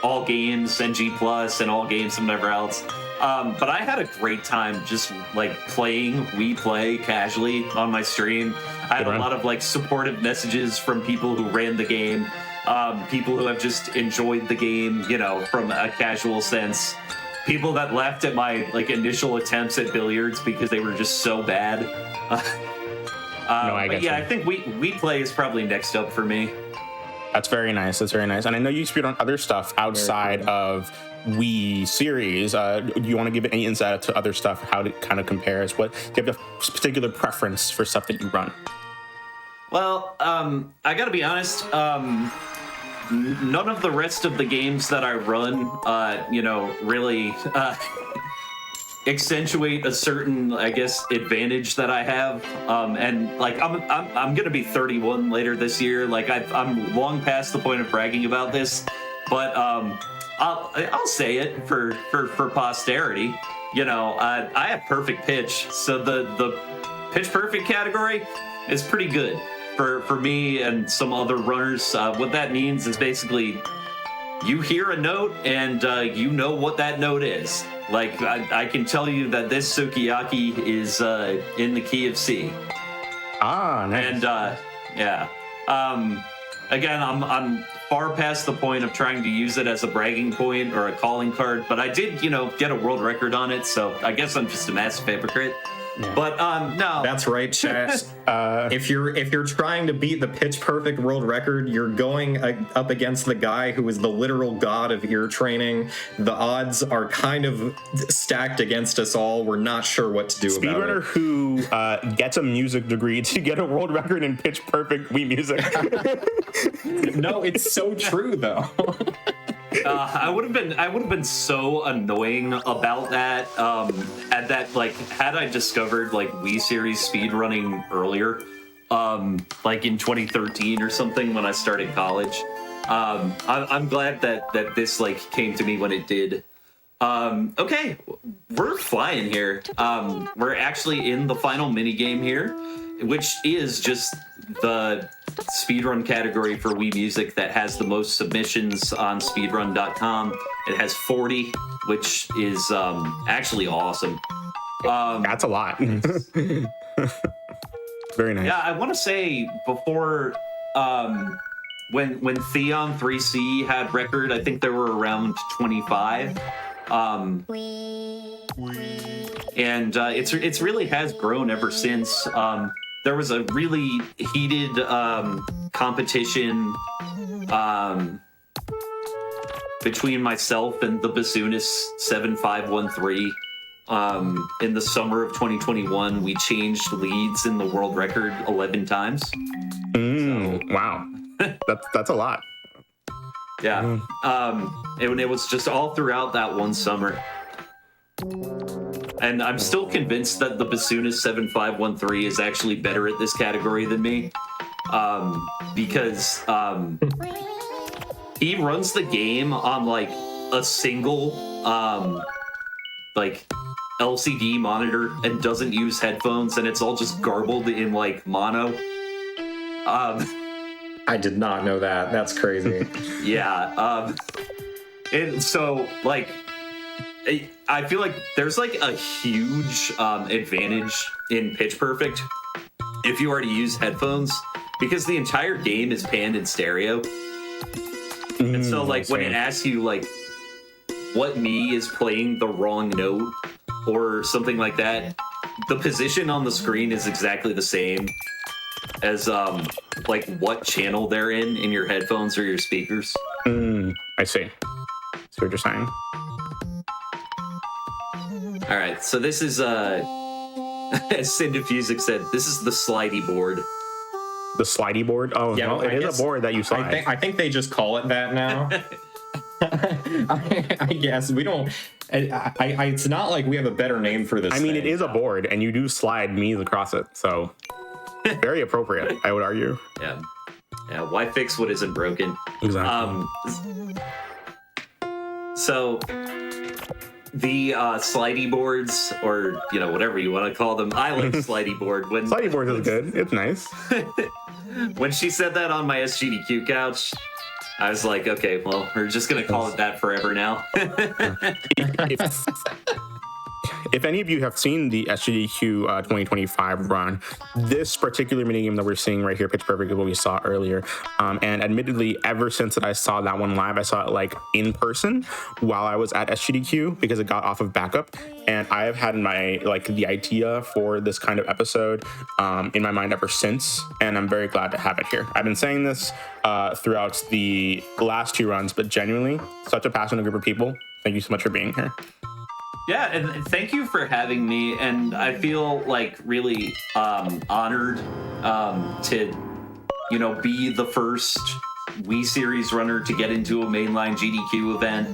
all games, NG Plus, and all games and whatever else. But I had a great time just like playing Wii Play casually on my stream. I had a lot of like supportive messages from people who ran the game, people who have just enjoyed the game, you know, from a casual sense. People that laughed at my like initial attempts at billiards because they were just so bad. But yeah, I think Wii Play is probably next up for me. That's very nice. That's very nice. And I know you speed on other stuff outside of Wii series. Do you want to give any insight to other stuff, how it kind of compares? What do you have a particular preference for stuff that you run? Well, I gotta be honest, none of the rest of the games that I run, you know, really accentuate a certain, I guess, advantage that I have. And like, I'm gonna be 31 later this year. Like, I'm long past the point of bragging about this, but I'll say it for posterity. You know, I have perfect pitch, so the pitch perfect category is pretty good for me and some other runners. What that means is basically you hear a note and you know what that note is. Like, I can tell you that this sukiyaki is in the key of C. Ah, nice. And yeah. Again, I'm far past the point of trying to use it as a bragging point or a calling card, but I did, you know, get a world record on it, so I guess I'm just a massive hypocrite. Yeah. But no. That's right, chat. If you're trying to beat the pitch perfect world record, you're going up against the guy who is the literal god of ear training. The odds are kind of stacked against us all. We're not sure what to do about it. Speedrunner who gets a music degree to get a world record in pitch perfect Wii music. No, it's so true though. I would have been so annoying about that. At that, like, had I discovered like Wii series speedrunning earlier, like in 2013 or something when I started college. I'm glad that this like came to me when it did. Okay, we're flying here. We're actually in the final mini game here, which is just the speedrun category for Wii Music that has the most submissions on speedrun.com. It has 40, which is actually awesome. That's a lot. Very nice. Yeah, I want to say before when Theon 3C had record, I think there were around 25. And it's really has grown ever since. There was a really heated competition between myself and the bassoonist 7513. In the summer of 2021, we changed leads in the world record 11 times. Wow, that's a lot. Yeah, and it was just all throughout that one summer. And I'm still convinced that the bassoonist 7513 is actually better at this category than me, because he runs the game on like a single like LCD monitor and doesn't use headphones, and it's all just garbled in like mono. I did not know that. That's crazy. Yeah. And so like, I feel like there's like a huge advantage in pitch perfect if you already use headphones, because the entire game is panned in stereo. And so like when it asks you like what Mii is playing the wrong note or something like that, the position on the screen is exactly the same as like what channel they're in your headphones or your speakers. I see. So what you're saying. All right, so this is, as Cindefusic said, this is the slidey board. The slidey board? Oh, yeah, well, it is a board that you slide. I think they just call it that now. I guess we don't. It's not like we have a better name for this. I mean, it is a board, and you do slide Mii's across it, so very appropriate, I would argue. Yeah. Yeah, why fix what isn't broken? Exactly. So the slidey boards, or whatever you want to call them, I like slidey board. When Slidey board is good. It's nice. when she said that on my SGDQ couch, I was like, okay, well, we're just gonna call it that forever now. If any of you have seen the SGDQ 2025 run, this particular minigame that we're seeing right here, Pitch Perfect, is what we saw earlier. And admittedly, ever since that I saw that one live, I saw it like in person while I was at SGDQ because it got off of backup. And I have had the idea for this kind of episode in my mind ever since. And I'm very glad to have it here. I've been saying this throughout the last 2 runs, but genuinely, such a passionate group of people. Thank you so much for being here. Yeah, and thank you for having me. And I feel like really honored to, be the first Wii Series runner to get into a mainline GDQ event.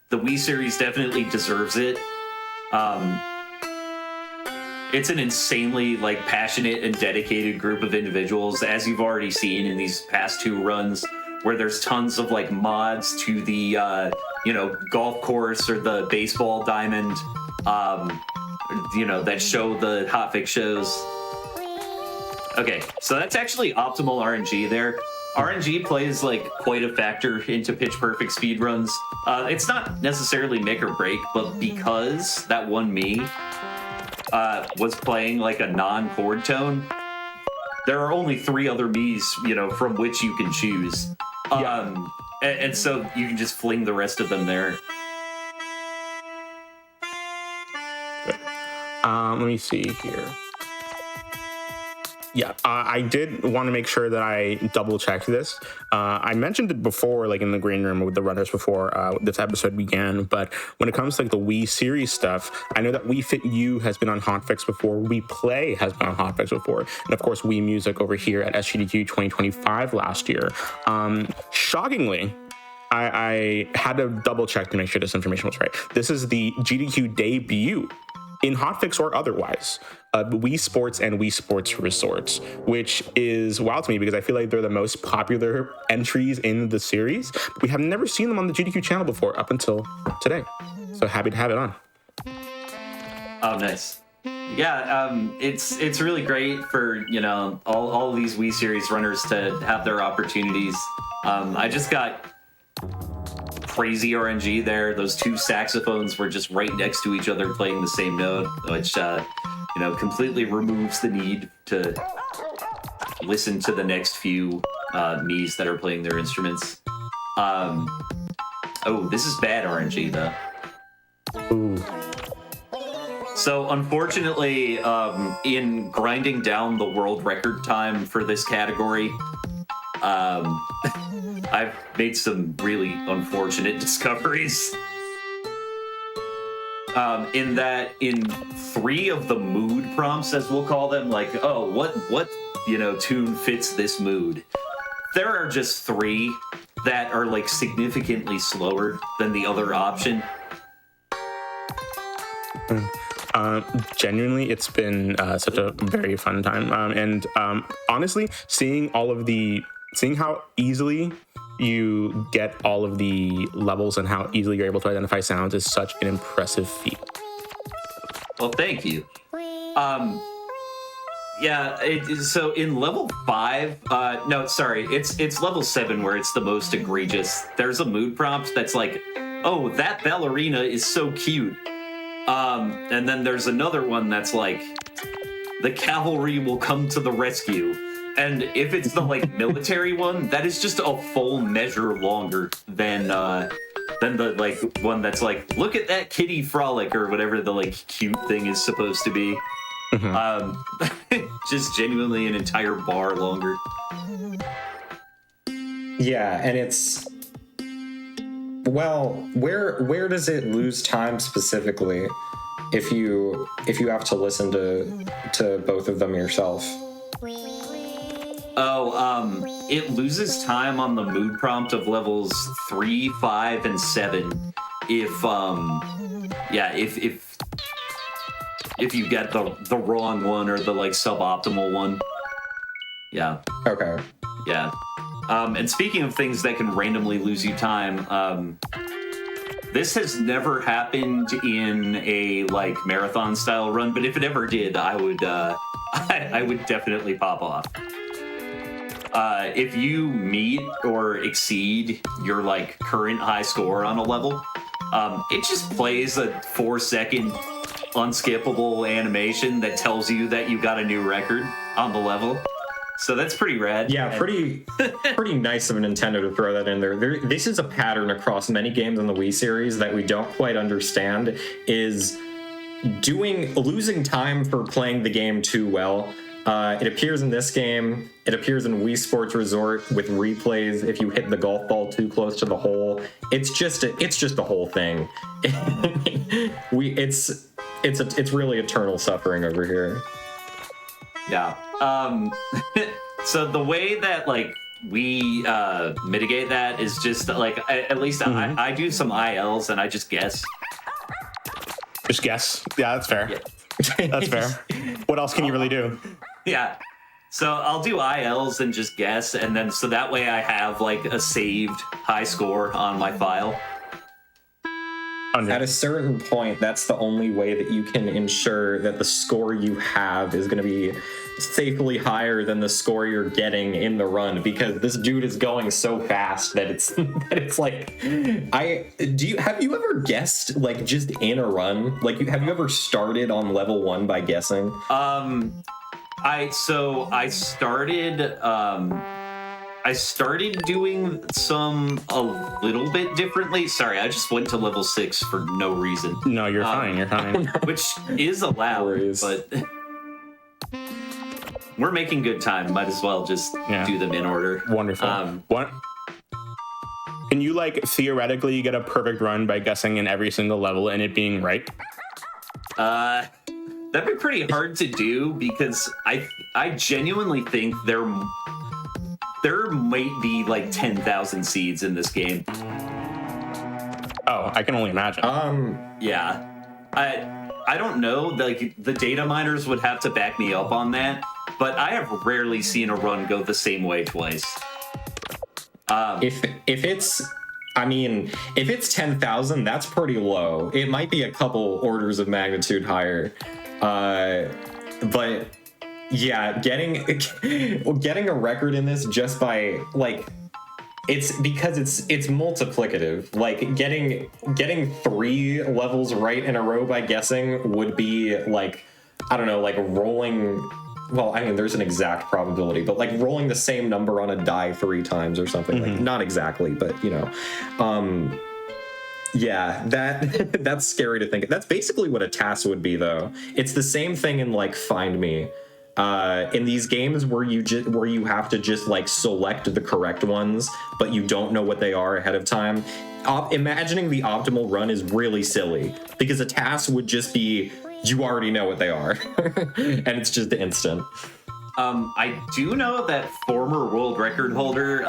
The Wii Series definitely deserves it. It's an insanely passionate and dedicated group of individuals, as you've already seen in these past 2 runs, where there's tons of mods to the golf course or the baseball diamond, that show the hotfix shows. Okay, so that's actually optimal RNG there. RNG plays quite a factor into pitch perfect speedruns. It's not necessarily make or break, but because that one me was playing a non-chord tone, there are only 3 other me's, from which you can choose. And so you can just fling the rest of them there. Let me see here. Yeah, I did want to make sure that I double checked this. I mentioned it before, in the green room with the runners before this episode began. But when it comes to the Wii series stuff, I know that Wii Fit U has been on Hotfix before. Wii Play has been on Hotfix before, and of course Wii Music over here at SGDQ 2025 last year. Shockingly, I had to double check to make sure this information was right. This is the GDQ debut in Hotfix or otherwise, Wii Sports and Wii Sports Resort, which is wild to me because I feel like they're the most popular entries in the series. We have never seen them on the GDQ channel before up until today. So happy to have it on. Oh, nice. Yeah, it's really great for, all of these Wii series runners to have their opportunities. I just got crazy RNG there. Those 2 saxophones were just right next to each other playing the same note, which completely removes the need to listen to the next few me's that are playing their instruments. Oh, this is bad RNG though. Ooh. So unfortunately, in grinding down the world record time for this category, I've made some really unfortunate discoveries. In that, in 3 of the mood prompts, as we'll call them, what tune fits this mood? There are just 3 that are significantly slower than the other option. Genuinely, it's been such a very fun time. And honestly, seeing how easily you get all of the levels and how easily you're able to identify sounds is such an impressive feat. Well, thank you. So in level 5, it's level 7 where it's the most egregious. There's a mood prompt that's oh, that ballerina is so cute. And then there's another one that's the cavalry will come to the rescue. And if it's the military one, that is just a full measure longer than the one that's look at that kitty frolic or whatever the cute thing is supposed to be. Mm-hmm. Just genuinely an entire bar longer. Yeah, and it's where does it lose time specifically if you have to listen to both of them yourself? It loses time on the mood prompt of levels 3, 5, and 7 if you get the wrong one or the suboptimal one. Yeah. Okay. Yeah. And speaking of things that can randomly lose you time, this has never happened in a like marathon style run, but if it ever did, I would I would definitely pop off. If you meet or exceed your like current high score on a level, it just plays a 4-second unskippable animation that tells you that you got a new record on the level. So that's pretty rad. Yeah, pretty nice of Nintendo to throw that in there. This is a pattern across many games in the Wii series that we don't quite understand, is losing time for playing the game too well. It appears in this game. It appears in Wii Sports Resort with replays if you hit the golf ball too close to the hole. It's just a whole thing. It's really eternal suffering over here. Yeah. So the way that like we mitigate that is just like at least I do some ILs and I just guess. Just guess. Yeah, that's fair. Yeah. That's fair. What else can you really do? Yeah. So I'll do ILs and just guess, and then so that way I have like a saved high score on my file. At a certain point, that's the only way that you can ensure that the score you have is going to be safely higher than the score you're getting in the run, because this dude is going so fast that it's like, have you ever guessed like just in a run? Like, have you ever started on level 1 by guessing? I started doing some a little bit differently. Sorry, I just went to level 6 for no reason. No, you're fine. You're fine. Which is allowed, but we're making good time. Might as well just do them in order. Wonderful. What? Can you like theoretically get a perfect run by guessing in every single level and it being right? That'd be pretty hard to do because I genuinely think there might be like 10,000 seeds in this game. Oh, I can only imagine. Yeah. I don't know, like the data miners would have to back me up on that, but I have rarely seen a run go the same way twice. If it's 10,000, that's pretty low. It might be a couple orders of magnitude higher. But yeah, getting a record in this just by like, it's because it's multiplicative. Like getting 3 levels right in a row by guessing would be like, I don't know, like rolling. Well, I mean, there's an exact probability, but like rolling the same number on a die 3 times or something. Like, not exactly, but you know. Yeah, that's scary to think. That's basically what a task would be, though. It's the same thing in like Find Me. In these games where you have to just like select the correct ones, but you don't know what they are ahead of time. Imagining the optimal run is really silly because a task would just be you already know what they are, and it's just instant. I do know that former world record holder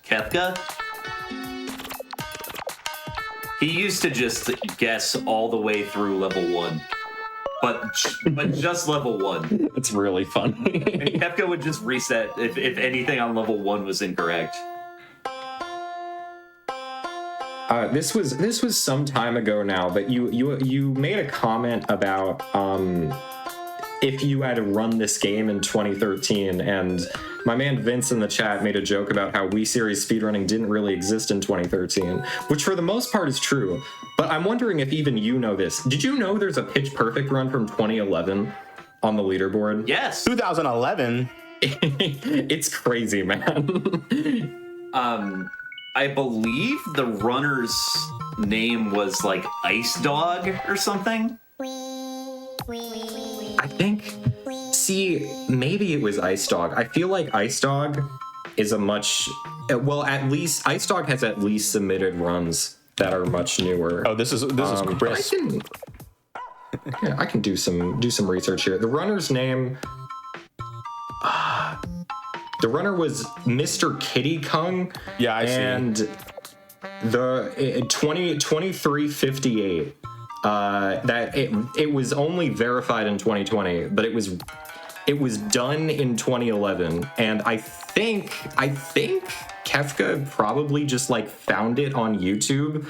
Kefka. He used to just guess all the way through level 1, but just level 1. It's really funny. And Kefka would just reset if anything on level 1 was incorrect. This was some time ago now, but you made a comment about if you had to run this game in 2013, and my man Vince in the chat made a joke about how Wii Series speedrunning didn't really exist in 2013, which for the most part is true. But I'm wondering if even you know this. Did you know there's a Pitch Perfect run from 2011 on the leaderboard? Yes. 2011. It's crazy, man. I believe the runner's name was like Ice Dog or something. I think. See, maybe it was Ice Dog. I feel like Ice Dog is a much at least Ice Dog has at least submitted runs that are much newer. Oh, this is crisp. I can do some research here. The runner's name. The runner was Mr. Kitty Kung. Yeah, I see. And the 2358. That it was only verified in 2020, but it was It was done in 2011, and I think Kefka probably just like found it on YouTube.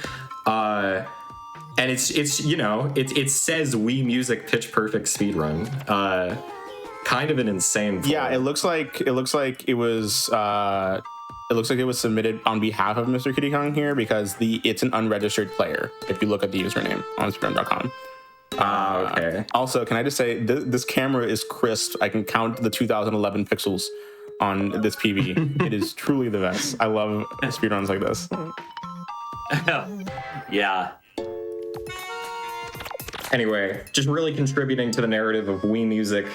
And it's you know, it says Wii Music Pitch Perfect Speedrun. Kind of an insane play. Yeah, it looks like it was submitted on behalf of Mr. Kitty Kong here because it's an unregistered player if you look at the username on speedrun.com. Okay. Also, can I just say this camera is crisp. I can count the 2011 pixels on this PV. It is truly the best. I love speedruns like this. Yeah. Anyway, just really contributing to the narrative of Wii Music,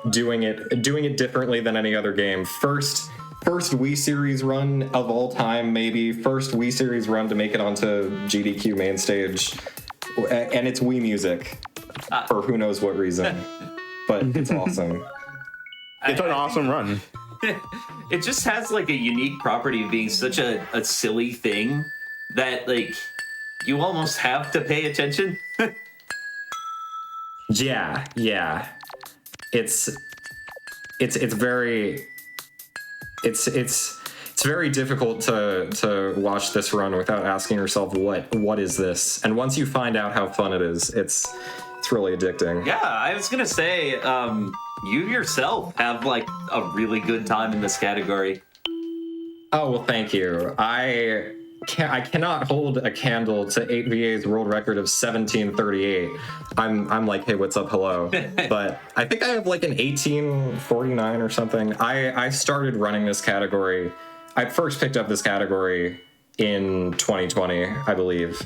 doing it differently than any other game. First Wii Series run of all time, maybe. First Wii Series run to make it onto GDQ main stage. And it's Wii Music, for who knows what reason. But it's awesome. It's an awesome run. It just has like a unique property of being such a silly thing that like you almost have to pay attention. Yeah. It's very difficult to watch this run without asking yourself what is this? And once you find out how fun it is, it's really addicting. Yeah, I was gonna say, you yourself have like a really good time in this category. Oh well, thank you. I cannot hold a candle to 8VA's world record of 1738. I'm like, hey, what's up, hello? But I think I have like an 1849 or something. I started running this category. I first picked up this category in 2020, I believe.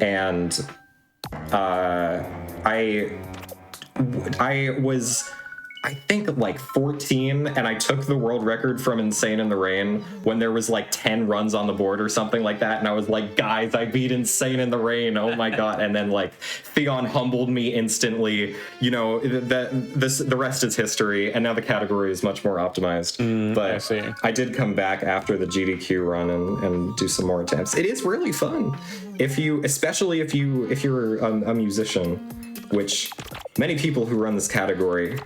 And I was, I think, like 14, and I took the world record from Insane in the Rain when there was like 10 runs on the board or something like that, and I was like, guys, I beat Insane in the Rain, oh my god. And then like Theon humbled me instantly. You know, the rest is history, and now the category is much more optimized. But I did come back after the GDQ run and do some more attempts. It is really fun, especially if you're a musician, which many people who run this category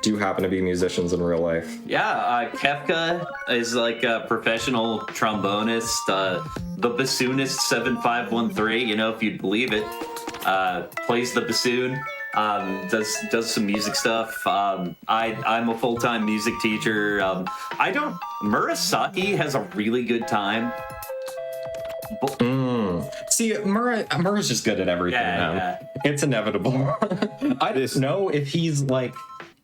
do happen to be musicians in real life. Yeah, Kefka is like a professional trombonist, the bassoonist 7513, you know, if you'd believe it, plays the bassoon, does some music stuff. I'm a full-time music teacher. Murasaki has a really good time. See, Murray's just good at everything now. Yeah. It's inevitable. I don't know if he's like,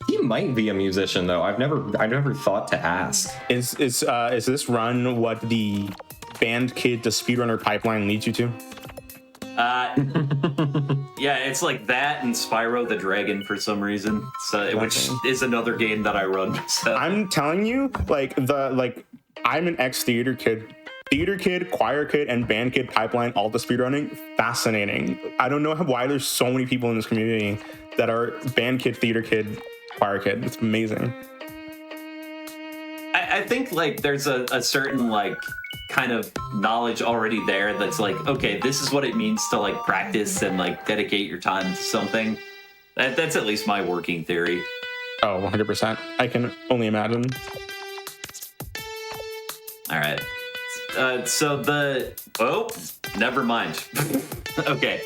he might be a musician though. I've never thought to ask. Is this run what the band kid to speedrunner pipeline leads you to? Yeah, it's like that and Spyro the Dragon for some reason. So, which is another game that I run. So. I'm telling you, I'm an ex-theater kid. Theater kid, choir kid, and band kid pipeline all the speedrunning, fascinating. I don't know why there's so many people in this community that are band kid, theater kid, choir kid. It's amazing. I think like there's a certain like kind of knowledge already there that's like, okay, this is what it means to like practice and like dedicate your time to something. That's at least my working theory. Oh, 100%. I can only imagine. All right. Never mind. Okay.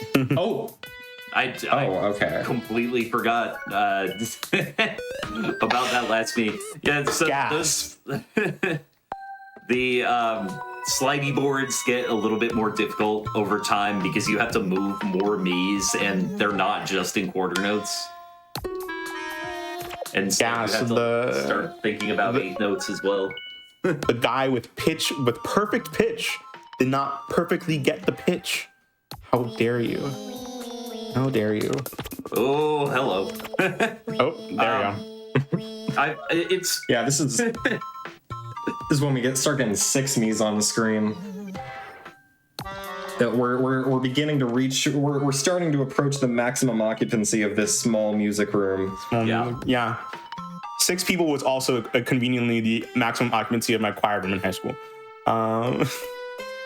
Okay. Completely forgot about that last meet. Yeah, so the slidey boards get a little bit more difficult over time because you have to move more Miis, and they're not just in quarter notes. And so you have to start thinking about 8 notes as well. The guy with perfect pitch did not perfectly get the pitch. How dare you? How dare you? Oh, hello. Oh, there you go. This is when we start getting 6 Miis on the screen. That we're beginning to reach. We're starting to approach the maximum occupancy of this small music room. Yeah. 6 people was also conveniently the maximum occupancy of my choir room in high school.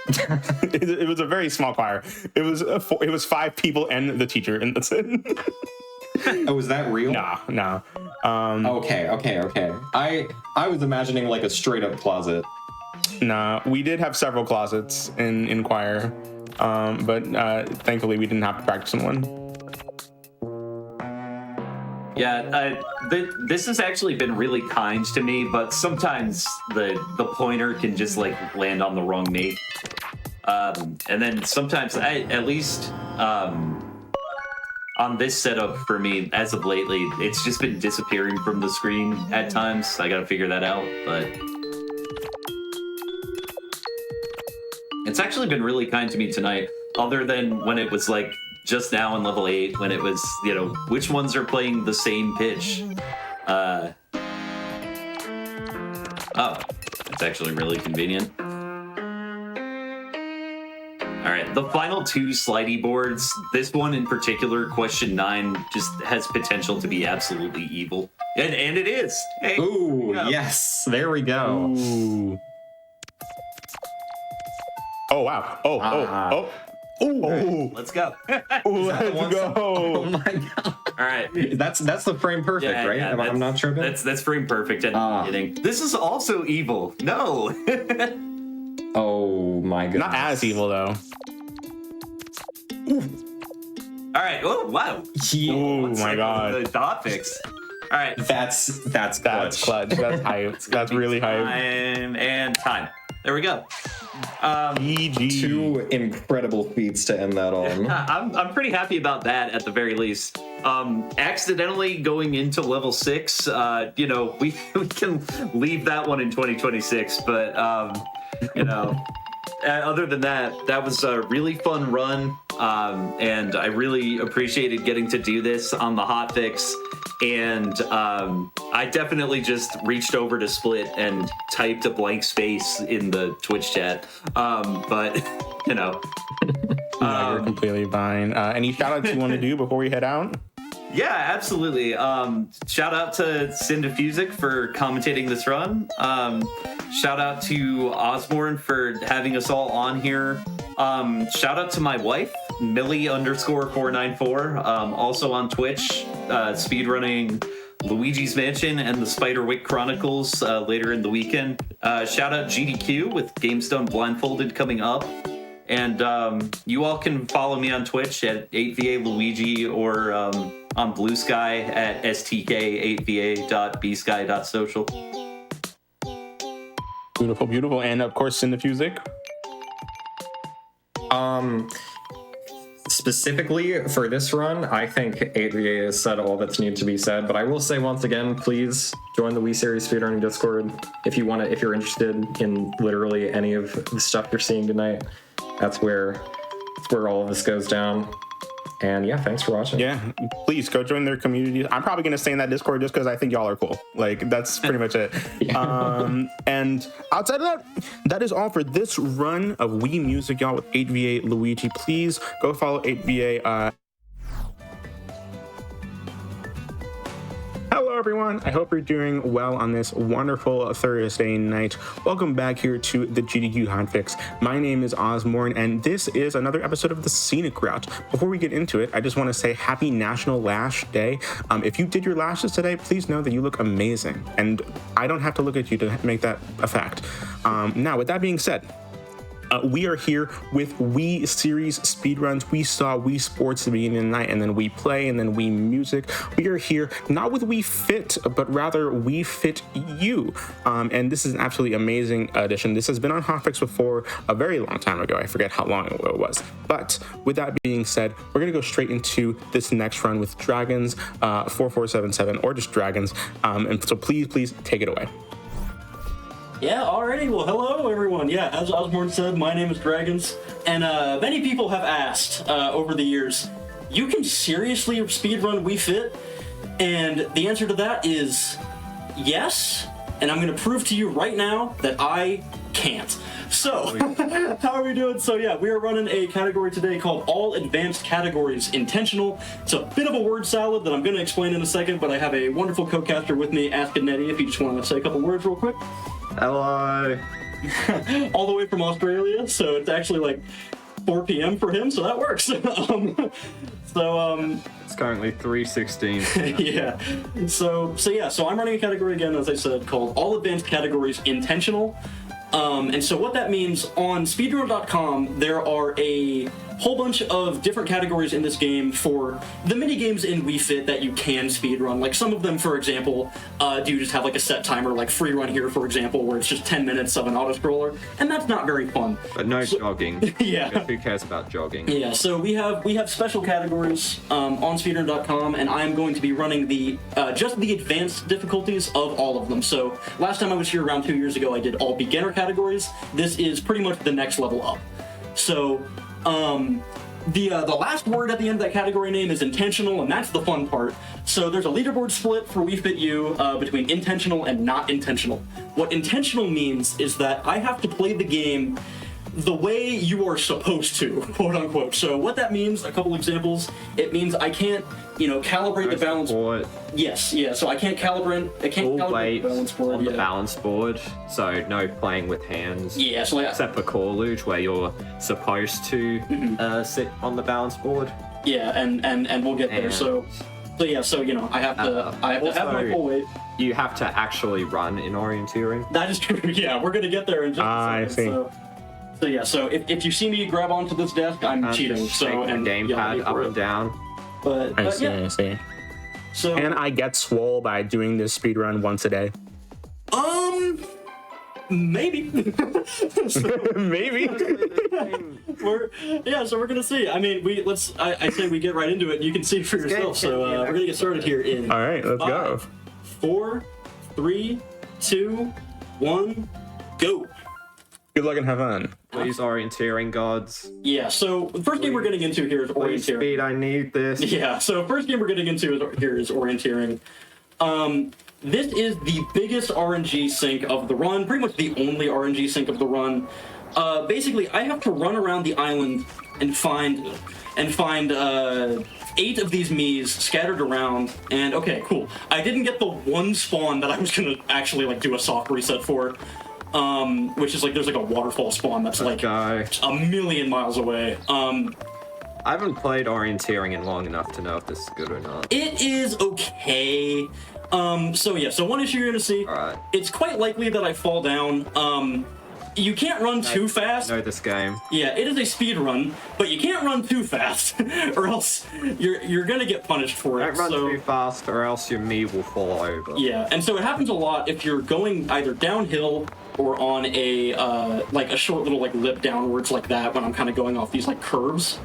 It was a very small choir. It was 5 people and the teacher, and that's it. Oh, was that real? No. Okay. I was imagining like a straight up closet. Nah, we did have several closets in choir, but thankfully we didn't have to practice in one. Yeah, this has actually been really kind to me, but sometimes the pointer can just like land on the wrong mate. And then sometimes, at least on this setup for me, as of lately, it's just been disappearing from the screen at times. I gotta figure that out, but it's actually been really kind to me tonight, other than when it was like just now in level 8, when it was, which ones are playing the same pitch? Oh, that's actually really convenient. All right, the final 2 slidey boards, this one in particular, question 9, just has potential to be absolutely evil. And it is. Hey, Ooh, yes. There we go. Ooh. Oh, wow. Oh. Ooh. let's go. Let's go. Oh my god. All right. That's the frame perfect, right? I'm not sure. That's frame perfect. And this is also evil. No. Oh my god. Not as evil, though. All right. Oh, wow. Oh, my God. The hotfix. All right. That's That's clutch. That's hype. That's really hype. Time. There we go. GG. 2 incredible feats to end that on. I'm pretty happy about that at the very least. Accidentally going into level 6, we can leave that one in 2026, but other than that, that was a really fun run, and I really appreciated getting to do this on the hotfix. And I definitely just reached over to Split and typed a blank space in the Twitch chat. But No, you're completely fine. Any shout outs you want to do before we head out? yeah, absolutely. Shout out to Cindefusic for commentating this run. Shout out to Ozmourn for having us all on here. Shout out to my wife, Millie_494, also on Twitch, speedrunning Luigi's Mansion and the Spiderwick Chronicles later in the weekend. Shout out GDQ with GameStone Blindfolded coming up. And you all can follow me on Twitch at 8VA Luigi or on Blue Sky at stk8va.bsky.social. Beautiful. And of course, Cindefusic. Specifically for this run, I think 8VA has said all that's needed to be said, but I will say once again, please join the Wii Series Speedrunning Discord if you're interested in literally any of the stuff you're seeing tonight. That's where all of this goes down. And yeah, thanks for watching. Yeah, please go join their community. I'm probably going to stay in that Discord just because I think y'all are cool. Like, that's pretty much it. And outside of that is all for this run of Wii Music, y'all, with 8VA Luigi. Please go follow 8VA. Hello, everyone. I hope you're doing well on this wonderful Thursday night. Welcome back here to the GDQ Hotfix. My name is Ozmourn, and this is another episode of the Scenic Route. Before we get into it, I just want to say happy National Lash Day. If you did your lashes today, please know that you look amazing, and I don't have to look at you to make that a fact. Now, with that being said, we are here with Wii Series Speedruns. We saw Wii Sports at the beginning of the night, and then Wii Play, and then Wii Music. We are here not with Wii Fit, but rather Wii Fit U. And this is an absolutely amazing addition. This has been on Hotfix before a very long time ago. I forget how long ago it was. But with that being said, we're going to go straight into this next run with Dragons 4477, or just Dragons. And so please take it away. Yeah, alrighty. Well, hello, everyone. Yeah, as Ozmourn said, my name is Dragons, and many people have asked over the years, you can seriously speedrun Wii Fit? And the answer to that is yes, and I'm going to prove to you right now that I can't. So, how are we doing? So yeah, we are running a category today called All Advanced Categories Intentional. It's a bit of a word salad that I'm going to explain in a second, but I have a wonderful co-caster with me, Ask Nettie, if you just want to say a couple words real quick. Hello. All the way from Australia, so it's actually like 4 p.m. for him, so that works. It's currently 3:16. Yeah. So I'm running a category again, as I said, called All Advanced Categories Intentional. And so what that means, on Speedrun.com, there are a whole bunch of different categories in this game for the mini games in Wii Fit that you can speedrun. Like some of them, for example, do just have like a set timer, like Free Run here, for example, where it's just 10 minutes of an auto-scroller, and that's not very fun. But no jogging. Yeah. Who cares about jogging? Yeah, so we have special categories on Speedrun.com, and I'm going to be running the just the advanced difficulties of all of them. So last time I was here around 2 years ago, I did all beginner categories. This is pretty much the next level up. So the last word at the end of that category name is intentional, and that's the fun part. So there's a leaderboard split for Wii Fit U between intentional and not intentional. What intentional means is that I have to play the game the way you are supposed to, quote unquote. So what that means, a couple examples, it means I can't, calibrate the balance board. Yes, yeah, so I can't calibrate the balance board. On the balance board, so no playing with hands. Yeah, so except for Core Luge, where you're supposed to sit on the balance board. Yeah, and we'll get there. So I have to have my full weight. You have to actually run in orienteering. That is true. Yeah, we're gonna get there in just a second. So if you see me grab onto this desk, I'm cheating. So and gamepad up and down. But I see. So and I get swole by doing this speedrun once a day. Maybe. Maybe. So we're gonna see. I mean, I say we get right into it. And you can see for yourself. So we're gonna get started here in. All right, let's go. 4, 3, 2, 1, go. Good luck and have fun. Please, orienteering gods. Yeah, so the first game we're getting into here is orienteering. Speed, I need this. Yeah, so first game we're getting into is orienteering. This is the biggest RNG sink of the run, pretty much the only RNG sink of the run. Basically, I have to run around the island and find 8 of these Miis scattered around, and okay, cool. I didn't get the one spawn that I was gonna actually do a soft reset for. Which is there's a waterfall spawn that's a million miles away. I haven't played orienteering in long enough to know if this is good or not. It is okay. So one issue you're gonna see. Alright. It's quite likely that I fall down. You can't run too fast. I know this game. Yeah, it is a speed run, but you can't run too fast, or else you're gonna get punished for it. Don't run too fast, or else your Mii will fall over. Yeah, and so it happens a lot if you're going either downhill or on a a short little lip downwards like that when I'm kind of going off these curves.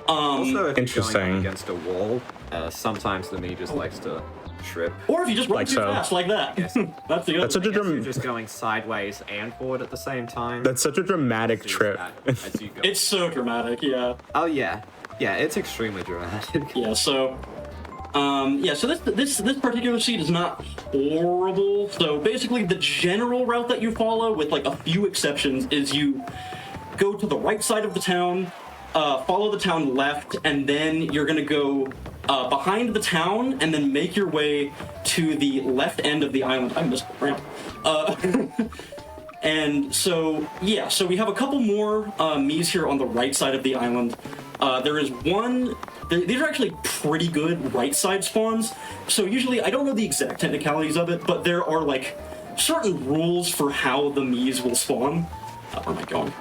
Also, if you're Interesting. going against a wall, sometimes the Mii just likes to trip. Or if you just run too so. fast like that. Yes. That's the other. That's such a You're just going sideways and forward at the same time. That's such a dramatic trip. As you go. It's so dramatic, yeah. Oh yeah, it's extremely dramatic. Yeah, so this particular seat is not horrible. So basically the general route that you follow, with a few exceptions, is you go to the right side of the town, follow the town left, and then you're gonna go behind the town and then make your way to the left end of the island. I missed the ramp. And so we have a couple more Miis here on the right side of the island. There is one. These are actually pretty good right side spawns. So usually, I don't know the exact technicalities of it, but there are certain rules for how the Miis will spawn. Where am I going?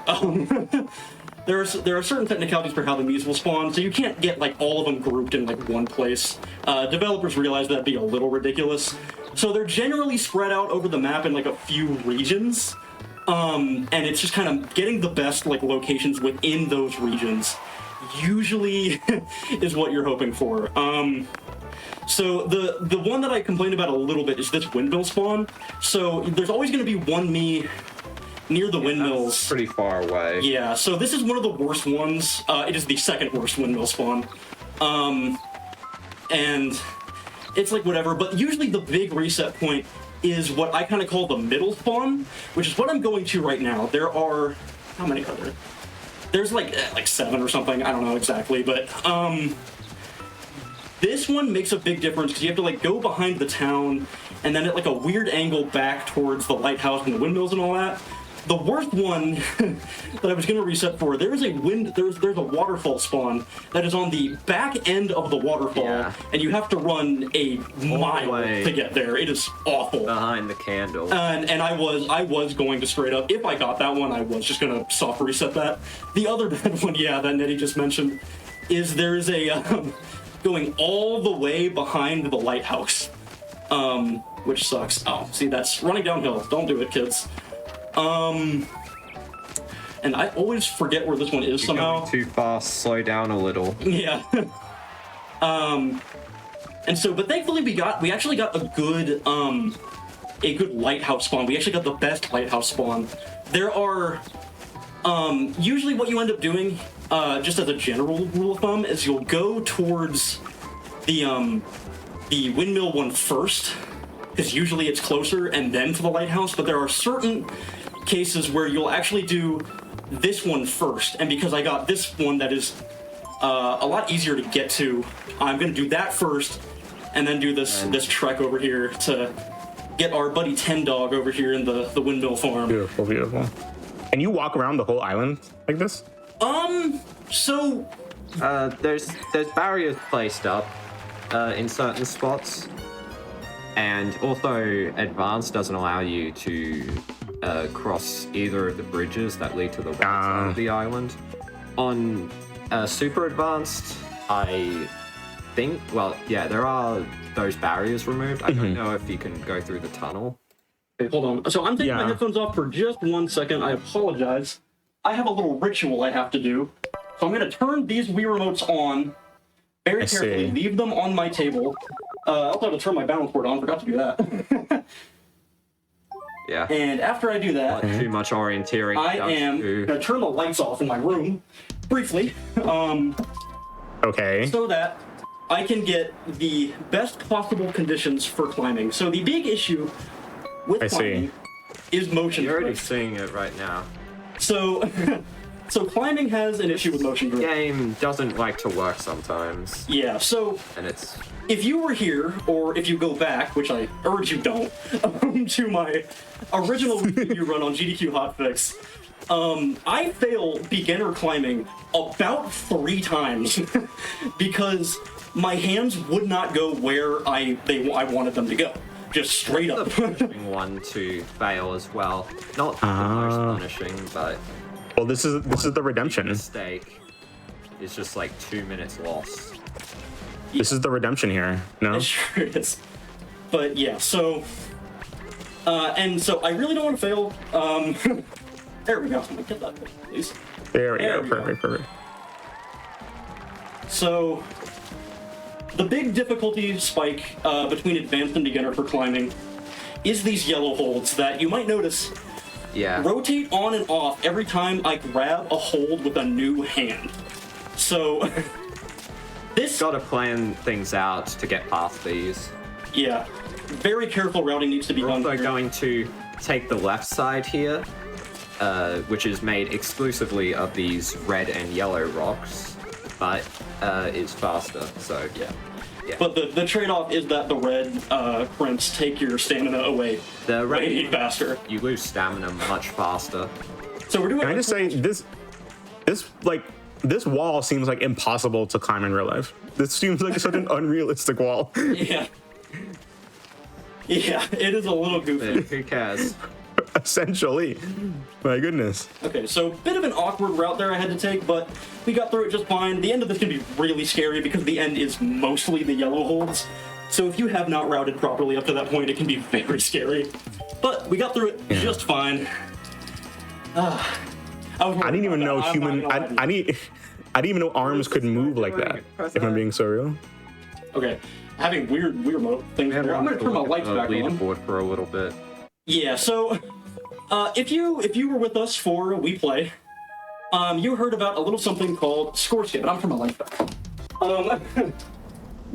There are certain technicalities for how the Miis will spawn, so you can't get all of them grouped in one place. Developers realize that'd be a little ridiculous, so they're generally spread out over the map in a few regions. And it's just kind of getting the best locations within those regions usually is what you're hoping for. So the one that I complained about a little bit is this windmill spawn. So there's always going to be one Mii near the windmills. That's pretty far away. Yeah, so this is one of the worst ones. It is the second worst windmill spawn. And it's whatever, but usually the big reset point is what I kind of call the middle spawn, which is what I'm going to right now. There are, how many are there? There's like 7 or something, I don't know exactly, but this one makes a big difference because you have to go behind the town and then at a weird angle back towards the lighthouse and the windmills and all that. the worst one that I was going to reset for, there's a waterfall spawn that is on the back end of the waterfall, and you have to run a mile to get there. It is awful. Behind the candle. And I was going to straight up, if I got that one, I was just going to soft reset that. The other bad one, that Nettie just mentioned, is there's a going all the way behind the lighthouse, which sucks. Oh, see, that's running downhill. Don't do it, kids. And I always forget where this one is somehow. Going too fast, slow down a little. Yeah. And so, but thankfully we actually got a good lighthouse spawn. We actually got the best lighthouse spawn. There are, usually what you end up doing, just as a general rule of thumb, is you'll go towards the windmill one first, because usually it's closer, and then to the lighthouse, but there are certain cases where you'll actually do this one first, and because I got this one that is a lot easier to get to, I'm going to do that first, and then do this trek over here to get our buddy Ten Dog over here in the windmill farm. Beautiful, beautiful. And you walk around the whole island like this? So... There's barriers placed up in certain spots, and also Advanced doesn't allow you to cross either of the bridges that lead to the west side of the island. On Super Advanced, I think, there are those barriers removed. I don't know if you can go through the tunnel. Okay, hold on. So I'm taking my headphones off for just 1 second. I apologize. I have a little ritual I have to do. So I'm going to turn these Wii remotes on very carefully, leave them on my table. I also have to turn my balance board on. Forgot to do that. Yeah. And after I do that, too much orienteering. I am going to turn the lights off in my room briefly. Okay. So that I can get the best possible conditions for climbing. So the big issue with climbing is motion. You're already seeing it right now. So climbing has an issue with motion drift. The game doesn't like to work sometimes. Yeah, so and it's if you were here, or if you go back, which I urge you don't, to my original Wii Fit U run on GDQ Hotfix, I failed beginner climbing about 3 times because my hands would not go where I wanted them to go. Just straight up. The punishing one to fail as well. Not the most punishing, but well, this is the redemption. Mistake is just like 2 minutes lost. This is the redemption here. No, it sure is. But yeah, so and so I really don't want to fail. There we go. Get that, please. There we go. Perfect. So the big difficulty spike between advanced and beginner for climbing is these yellow holds that you might notice rotate on and off every time I grab a hold with a new hand. So this gotta plan things out to get past these. Yeah, very careful routing needs to be done. We're also going to take the left side here, which is made exclusively of these red and yellow rocks, but is faster. So yeah. But the trade-off is that the red crimps take your stamina away way faster. You lose stamina much faster. So we're doing. Can I just say this wall seems like impossible to climb in real life. This seems like such an unrealistic wall. Yeah, it is a little goofy. Who cares? Essentially. My goodness. Okay, so bit of an awkward route there I had to take, but we got through it just fine. The end of this can be really scary because the end is mostly the yellow holds. So if you have not routed properly up to that point, it can be very scary. But we got through it just fine. I didn't even know I didn't even know arms could move like that. If I'm being so real. Okay, having weird things there. I'm gonna turn my lights back on. Leaderboard for a little bit. Yeah, so if you were with us for Wii Play, you heard about a little something called Score Skip, and I'm from a life back.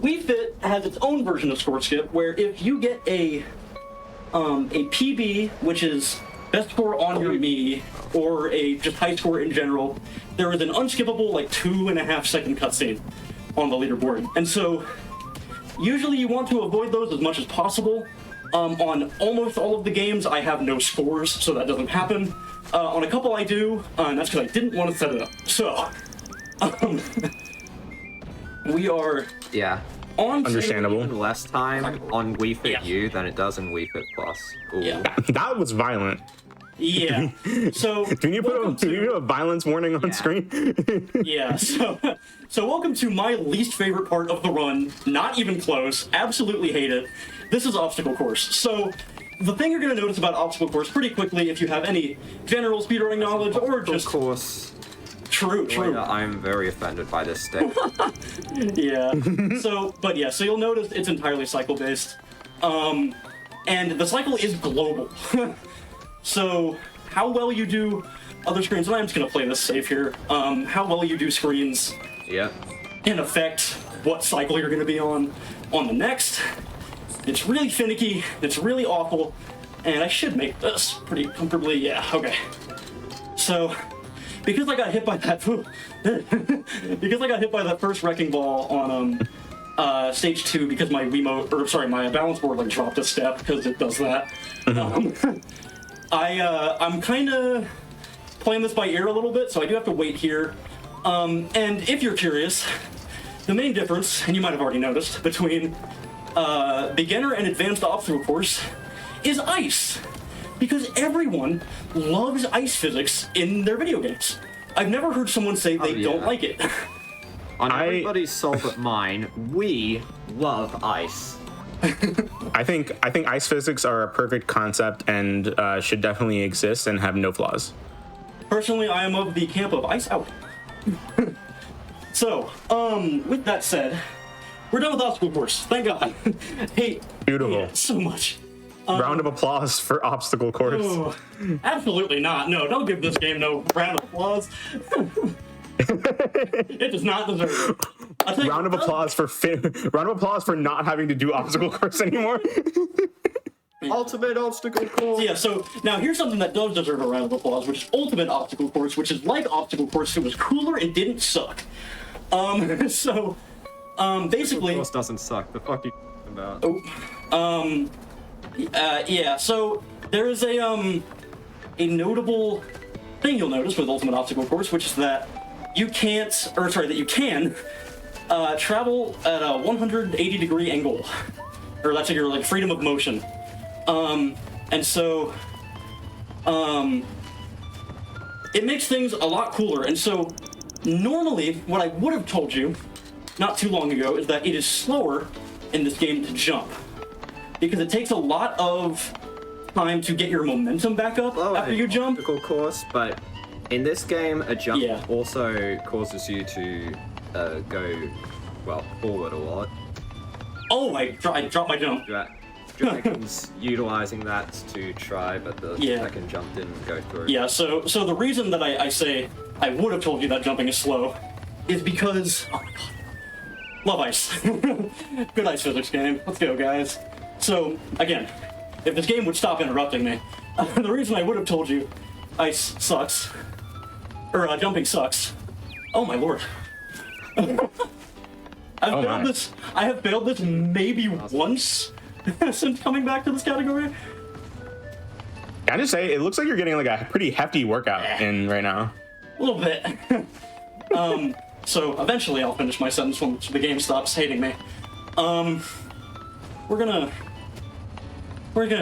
Wii Fit has its own version of Score Skip, where if you get a PB, which is best score on your Mii, or a just high score in general, there is an unskippable 2.5 second cutscene on the leaderboard. And so usually you want to avoid those as much as possible. On almost all of the games, I have no scores, so that doesn't happen. On a couple I do, and that's because I didn't want to set it up. So, we are Yeah. on Understandable. Even less time on Wii Fit U than it does in Wii Fit Plus. Ooh. Yeah. That was violent. Yeah. So Do you put a violence warning on Yeah. screen? yeah. So welcome to my least favorite part of the run. Not even close. Absolutely hate it. This is obstacle course. So the thing you're going to notice about obstacle course pretty quickly, if you have any general speedrunning knowledge or Of just course, true. I'm very offended by this stick. Yeah. So you'll notice it's entirely cycle based. And the cycle is global. So how well you do other screens, and I'm just gonna play this safe here. How well you do screens Yeah. can affect what cycle you're gonna be on the next. It's really finicky, it's really awful, and I should make this pretty comfortably. Yeah, okay. So because I got hit by that first wrecking ball on stage 2 because my my balance board like dropped a step because it does that. I'm kind of playing this by ear a little bit, so I do have to wait here. And if you're curious, the main difference, and you might have already noticed, between beginner and advanced obstacle course is ice. Because everyone loves ice physics in their video games. I've never heard someone say they don't like it. On everybody's soul but mine, we love ice. I think ice physics are a perfect concept and should definitely exist and have no flaws. Personally, I am of the camp of ice out. So, with that said, we're done with obstacle course. Thank God. Hey, Beautiful. yeah, so much. Round of applause for obstacle course. Oh, absolutely not. No, don't give this game no round of applause. It does not deserve it. Round of applause for not having to do obstacle course anymore. Ultimate obstacle course. Yeah, so now here's something that does deserve a round of applause, which is Ultimate Obstacle Course, which is like Obstacle Course, it was cooler and didn't suck. Basically... Course doesn't suck. The fuck are you talking about? Yeah, so there is a notable thing you'll notice with Ultimate Obstacle Course, which is that you can travel at a 180-degree angle. Or that's your, like, freedom of motion. And so, it makes things a lot cooler. And so, normally, what I would have told you not too long ago is that it is slower in this game to jump. Because it takes a lot of time to get your momentum back up after you jump. Obstacle course, but in this game, a jump Yeah. also causes you to go, well, forward a lot. Oh, I dropped my jump. Dragon's utilizing that to try, but the Yeah. second jump didn't go through. Yeah, so the reason that I say I would have told you that jumping is slow is because, oh my god, love ice. Good ice physics game. Let's go, guys. So, again, if this game would stop interrupting me, the reason I would have told you ice sucks, or jumping sucks, oh my lord. I have failed this maybe once since coming back to this category. Can I just say, it looks like you're getting like a pretty hefty workout in right now. A little bit. So eventually I'll finish my sentence once the game stops hating me. We're gonna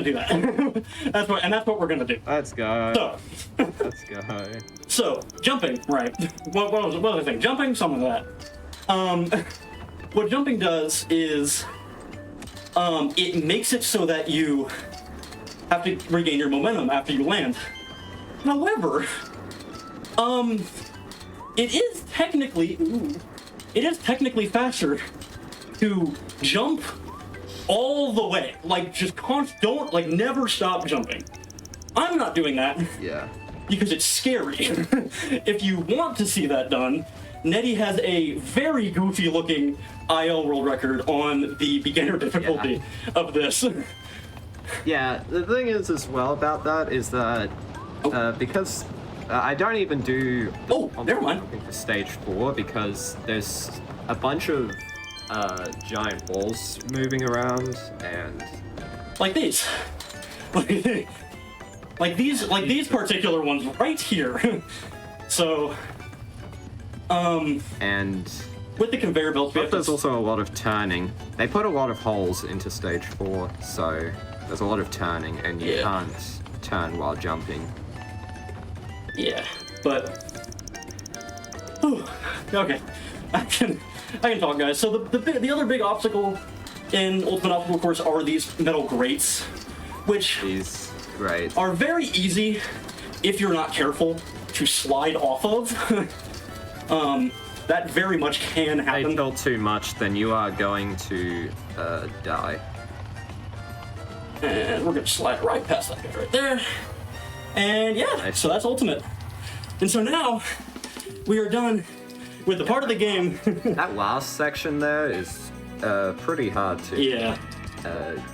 do that. that's what we're gonna do. Let's go. So, Let's go. so jumping, right? What was I saying? Jumping, some of that. What jumping does is, it makes it so that you have to regain your momentum after you land. However, it is technically faster to jump all the way. Like, just don't, like, never stop jumping. I'm not doing that. Yeah. Because it's scary. If you want to see that done, Nettie has a very goofy looking IL world record on the beginner difficulty of this. Yeah, the thing is as well about that is that because I don't even do never mind. for stage 4 because there's a bunch of giant balls moving around and Like these. like these particular ones right here. So, And with the conveyor belts, we but have to there's also a lot of turning. They put a lot of holes into stage 4, so there's a lot of turning, and you can't turn while jumping. Yeah, but okay, I can talk, guys. So the other big obstacle in Ultimate Obstacle Course are these metal grates, which These great. are very easy if you're not careful to slide off of. That very much can They happen. tilt too much, then you are going to die. And we're gonna slide right past that guy right there. And yeah, so that's Ultimate. And so now we are done with the part of the game. That last section there is pretty hard to Yeah,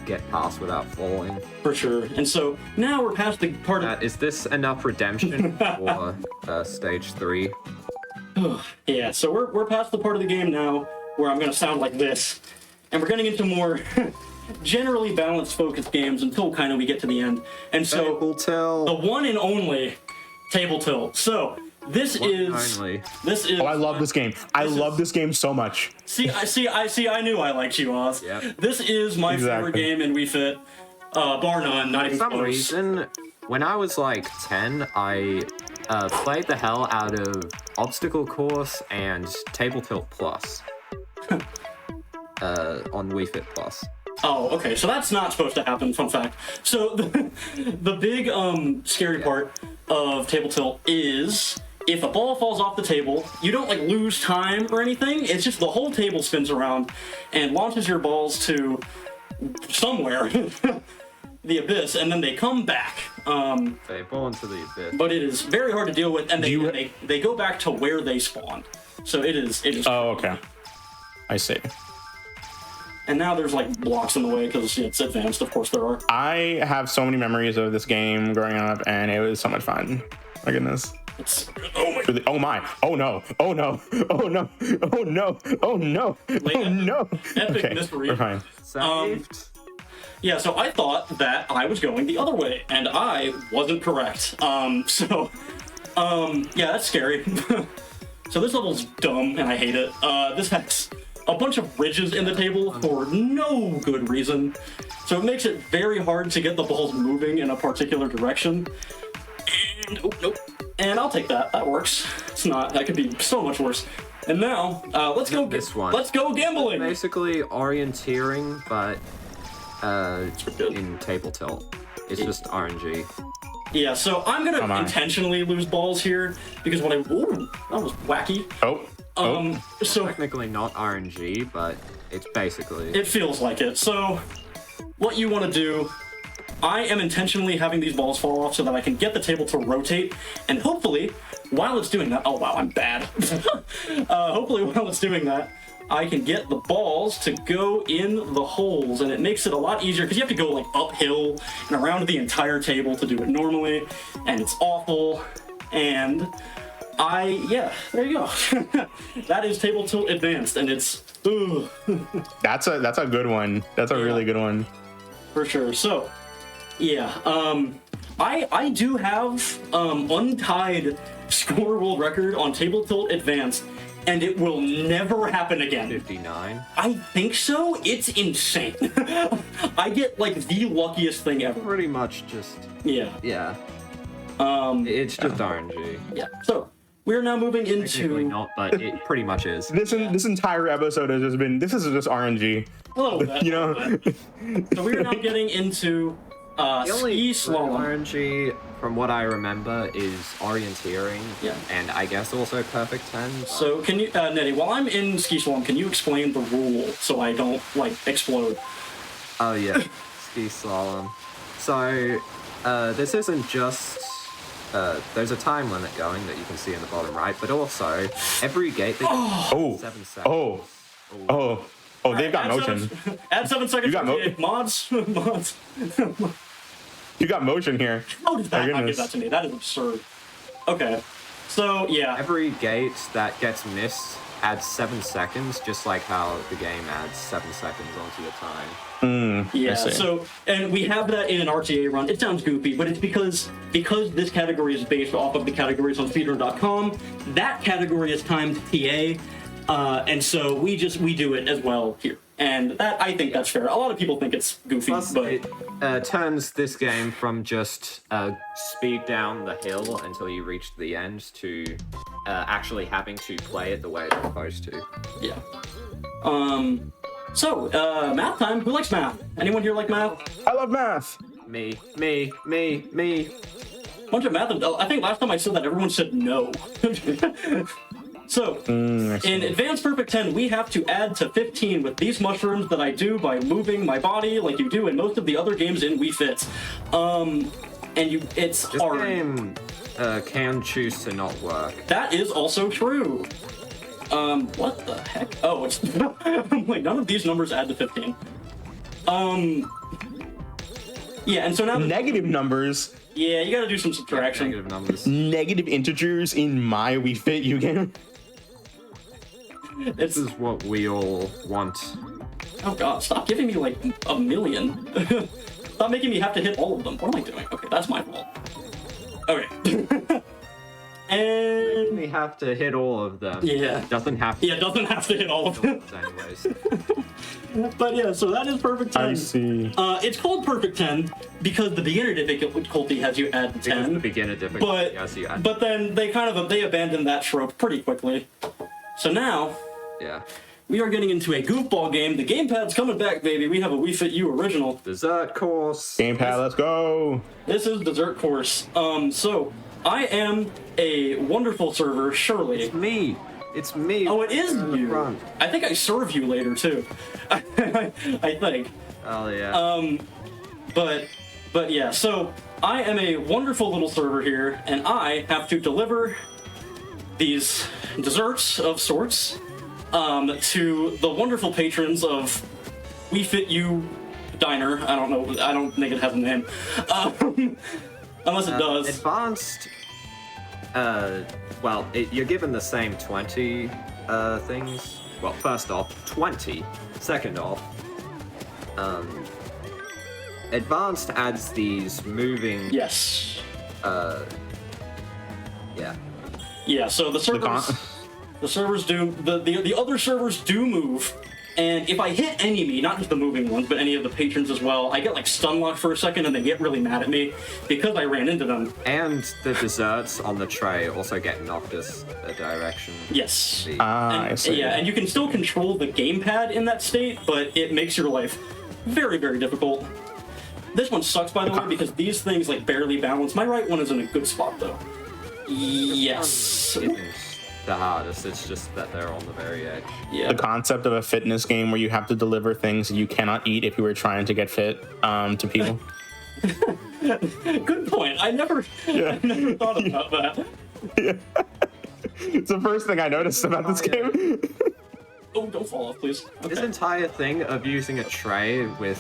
get past without falling. for sure. And so now we're past the part of Is this enough redemption for stage 3? yeah. So we're past the part of the game now where I'm gonna sound like this, and we're getting into more generally balanced, focused games until kind of we get to the end. And so Table tilt. the one and only table tilt. So this is Only. Oh, I love this game. I love this game so much. I knew I liked you, Oz. Yep. This is my favorite Exactly. game in Wii Fit, bar none. Not For even some close. reason, when I was like 10, I played the hell out of Obstacle Course and Table Tilt Plus on Wii Fit Plus. Oh, okay. So that's not supposed to happen. Fun fact. So the big scary part of table tilt is if a ball falls off the table, you don't like lose time or anything. It's just the whole table spins around and launches your balls to somewhere, the abyss, and then they come back. They fall into the abyss. But it is very hard to deal with, and you- they go back to where they spawned. So it is. Oh, okay. I see. And now there's like blocks in the way because it's advanced. Of course there are. I have so many memories of this game growing up, and it was so much fun. My goodness. It's Really- Oh my! Oh no! Oh no! Oh no! Oh no! Oh no! Oh no! epic Okay, mystery. we're fine. Saved. Yeah, so I thought that I was going the other way, and I wasn't correct. Yeah, that's scary. So this level's dumb, and I hate it. This has a bunch of ridges in the table for no good reason. So it makes it very hard to get the balls moving in a particular direction. And, oh, nope. And I'll take that. That works. It's not. That could be so much worse. And now, let's go. This one. Let's go gambling. Basically orienteering, but good. in table tilt. It's just RNG. Yeah, so I'm gonna Come on. intentionally lose balls here because when ooh, that was wacky. Oh. So Technically not RNG, but it's basically. it feels like it. So what you want to do, I am intentionally having these balls fall off so that I can get the table to rotate, and hopefully, while it's doing that, oh wow, I'm bad. Hopefully, while it's doing that, I can get the balls to go in the holes, and it makes it a lot easier because you have to go like uphill and around the entire table to do it normally, and it's awful. And yeah, there you go. That is Table Tilt Advanced, and it's ooh, That's a good one. That's a really good one. for sure. So, yeah, I do have untied score world record on Table Tilt Advanced, and it will never happen again. 59. I think so. It's insane. I get like the luckiest thing ever. Pretty much just. Yeah. Yeah. It's just RNG. Yeah. So we're now moving Technically into not, but it pretty much is. This entire episode has just been. This is just RNG. a little bit. You know. So we are now getting into The only ski slalom. RNG, from what I remember, is orienteering. Yeah. And I guess also perfect 10. So can you, Nettie, while I'm in ski slalom, can you explain the rule so I don't like explode? Oh yeah, ski slalom. So this isn't just there's a time limit going that you can see in the bottom right, but also every gate that Oh. 7 seconds. Oh, they've got Add motion. Add 7 seconds. You got for mods. Mods. You got motion here. How did that My not give goodness. that to me? That is absurd. Okay. So yeah. Every gate that gets missed adds 7 seconds, just like how the game adds 7 seconds onto your time. Yeah, so, and we have that in an RTA run. It sounds goofy, but it's because this category is based off of the categories on speedrun.com. That category is timed TA, and so we do it as well here. And that, I think that's fair. A lot of people think it's goofy, Plus, but it turns this game from just speed down the hill until you reach the end to actually having to play it the way it's supposed to. yeah. So, math time. Who likes math? Anyone here like math? I love math. Me. Bunch of math. I think last time I said that, everyone said no. So, in Advanced Perfect 10, we have to add to 15 with these mushrooms that I do by moving my body like you do in most of the other games in Wii Fit. It's This hard. game can choose to not work. That is also true. What the heck? Oh, it's I'm like, none of these numbers add to 15. Yeah, and so now Negative numbers, yeah, you gotta do some subtraction. Negative numbers. negative integers in my Wii Fit U game. This is what we all want. Oh god, stop giving me like a million. Stop making me have to hit all of them. What am I doing? Okay, that's my fault. Okay. And We have to hit all of them. yeah. Doesn't have to. Yeah, doesn't have to hit all of them. Anyways. But yeah, so that is Perfect 10. I see. It's called Perfect 10 because the beginner difficulty has you add 10. Because the beginner difficulty. But then they they abandoned that trope pretty quickly. So now Yeah. we are getting into a goofball game. The gamepad's coming back, baby. We have a Wii Fit U original. Dessert course. Gamepad, let's go. This is Dessert Course. So I am a wonderful server, Shirley. It's me. It's me. Oh, it is in the you. front. I think I serve you later too. I think. Oh yeah. But yeah, so I am a wonderful little server here, and I have to deliver these desserts of sorts to the wonderful patrons of Wii Fit U Diner. I don't know. I don't think it has a name, unless it does. Advanced. Well, you're given the same 20 things. Well, first off, 20. Second off, Advanced adds these moving. Yes. Yeah. Yeah. So the servers do the other servers do move. And if I hit enemy, not just the moving ones, but any of the patrons as well, I get like stun locked for a second and they get really mad at me because I ran into them. And the desserts on the tray also get knocked us a direction. Yes. I see. Yeah, and you can still control the gamepad in that state, but it makes your life very, very difficult. This one sucks, by the way, because these things like barely balance. My right one is in a good spot, though. Yes. Isn't the hardest, it's just that they're on the very edge. Yeah. The concept of a fitness game where you have to deliver things you cannot eat if you were trying to get fit to people. Good point. I never thought about that. It's the first thing I noticed about this game. Oh, don't fall off, please. This Okay. entire thing of using a tray with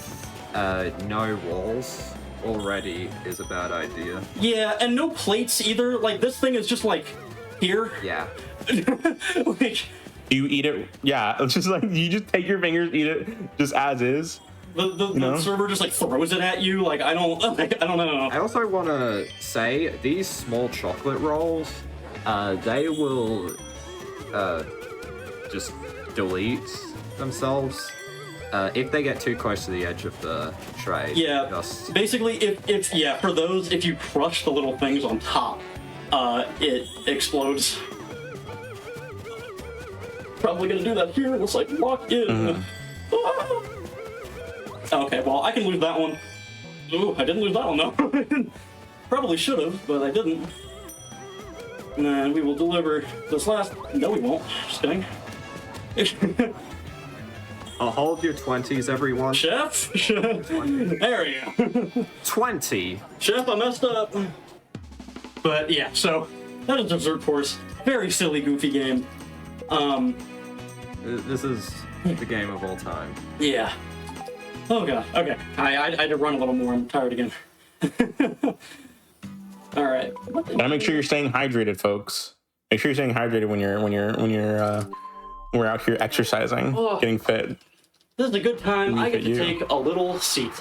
no walls already is a bad idea. Yeah, and no plates either. Like, this thing is just like here. Yeah. Like, You eat it, yeah. It's just like you just take your fingers, eat it just as is. the server just like throws it at you. Like, I don't know. I also want to say these small chocolate rolls, they will just delete themselves if they get too close to the edge of the tray. Yeah, Just, basically, if for those, if you crush the little things on top, it explodes. Probably gonna do that here. It's like lock in. Ah! Okay, well I can lose that one. Ooh, I didn't lose that one though. Probably should have, but I didn't. And we will deliver this last. No, we won't. Just kidding. I'll hold your 20s, everyone. Chef. There we go. 20. Chef, I messed up. But yeah, so that is Dessert Course. Very silly, goofy game. This is the game of all time. Yeah. Oh god. Okay. I had to run a little more. I'm tired again. All right. Gotta make sure you're staying hydrated, folks. Make sure you're staying hydrated when you're We're out here exercising, getting fit. This is a good time. Wii I get Fit to U. take a little seat.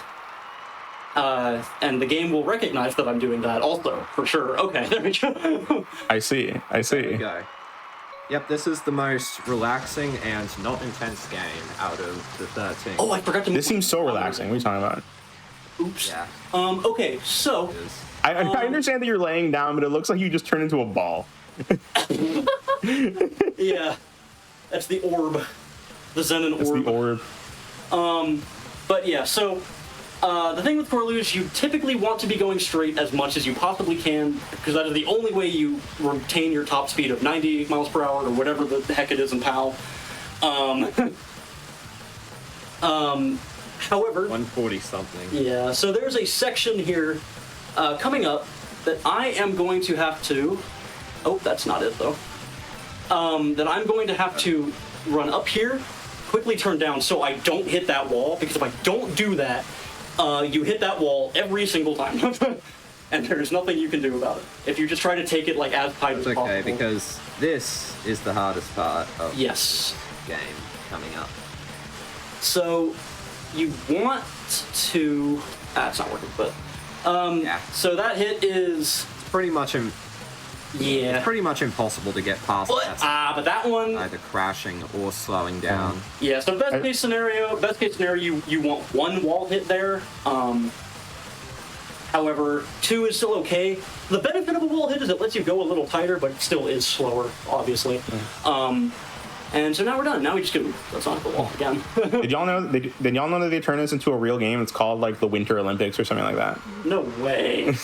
And the game will recognize that I'm doing that also, for sure. Okay, there we go. I see. There we go. Yep, this is the most relaxing and not intense game out of the 13. Oh, I forgot to. This seems so relaxing. What are you talking about? Oops. Yeah. Okay, so. I understand that you're laying down, but it looks like you just turned into a ball. Yeah. That's the orb. The Zenon orb. It's the orb. But yeah, so the thing with Corlu is you typically want to be going straight as much as you possibly can, because that is the only way you retain your top speed of 90 miles per hour or whatever the heck it is in PAL. However, 140 something. yeah, so there's a section here coming up that I am going to have to. Oh, that's not it though. That I'm going to have to run up here, quickly turn down so I don't hit that wall, because if I don't do that, you hit that wall every single time. And there's nothing you can do about it. If you just try to take it like as tight as It's possible. okay, because this is the hardest part of Yes. the game coming up. So you want to. It's not working, but. Yeah. So that hit is. Pretty much Yeah. pretty much impossible to get past But, that. but that one. Either crashing or slowing down. Yeah, so best case scenario, you want one wall hit there. However, 2 is still okay. The benefit of a wall hit is it lets you go a little tighter, but it still is slower, obviously. And so now we're done. Now we just go. That's not the wall again. Did y'all know? Did y'all know that they turned this into a real game? It's called like the Winter Olympics or something like that. No way.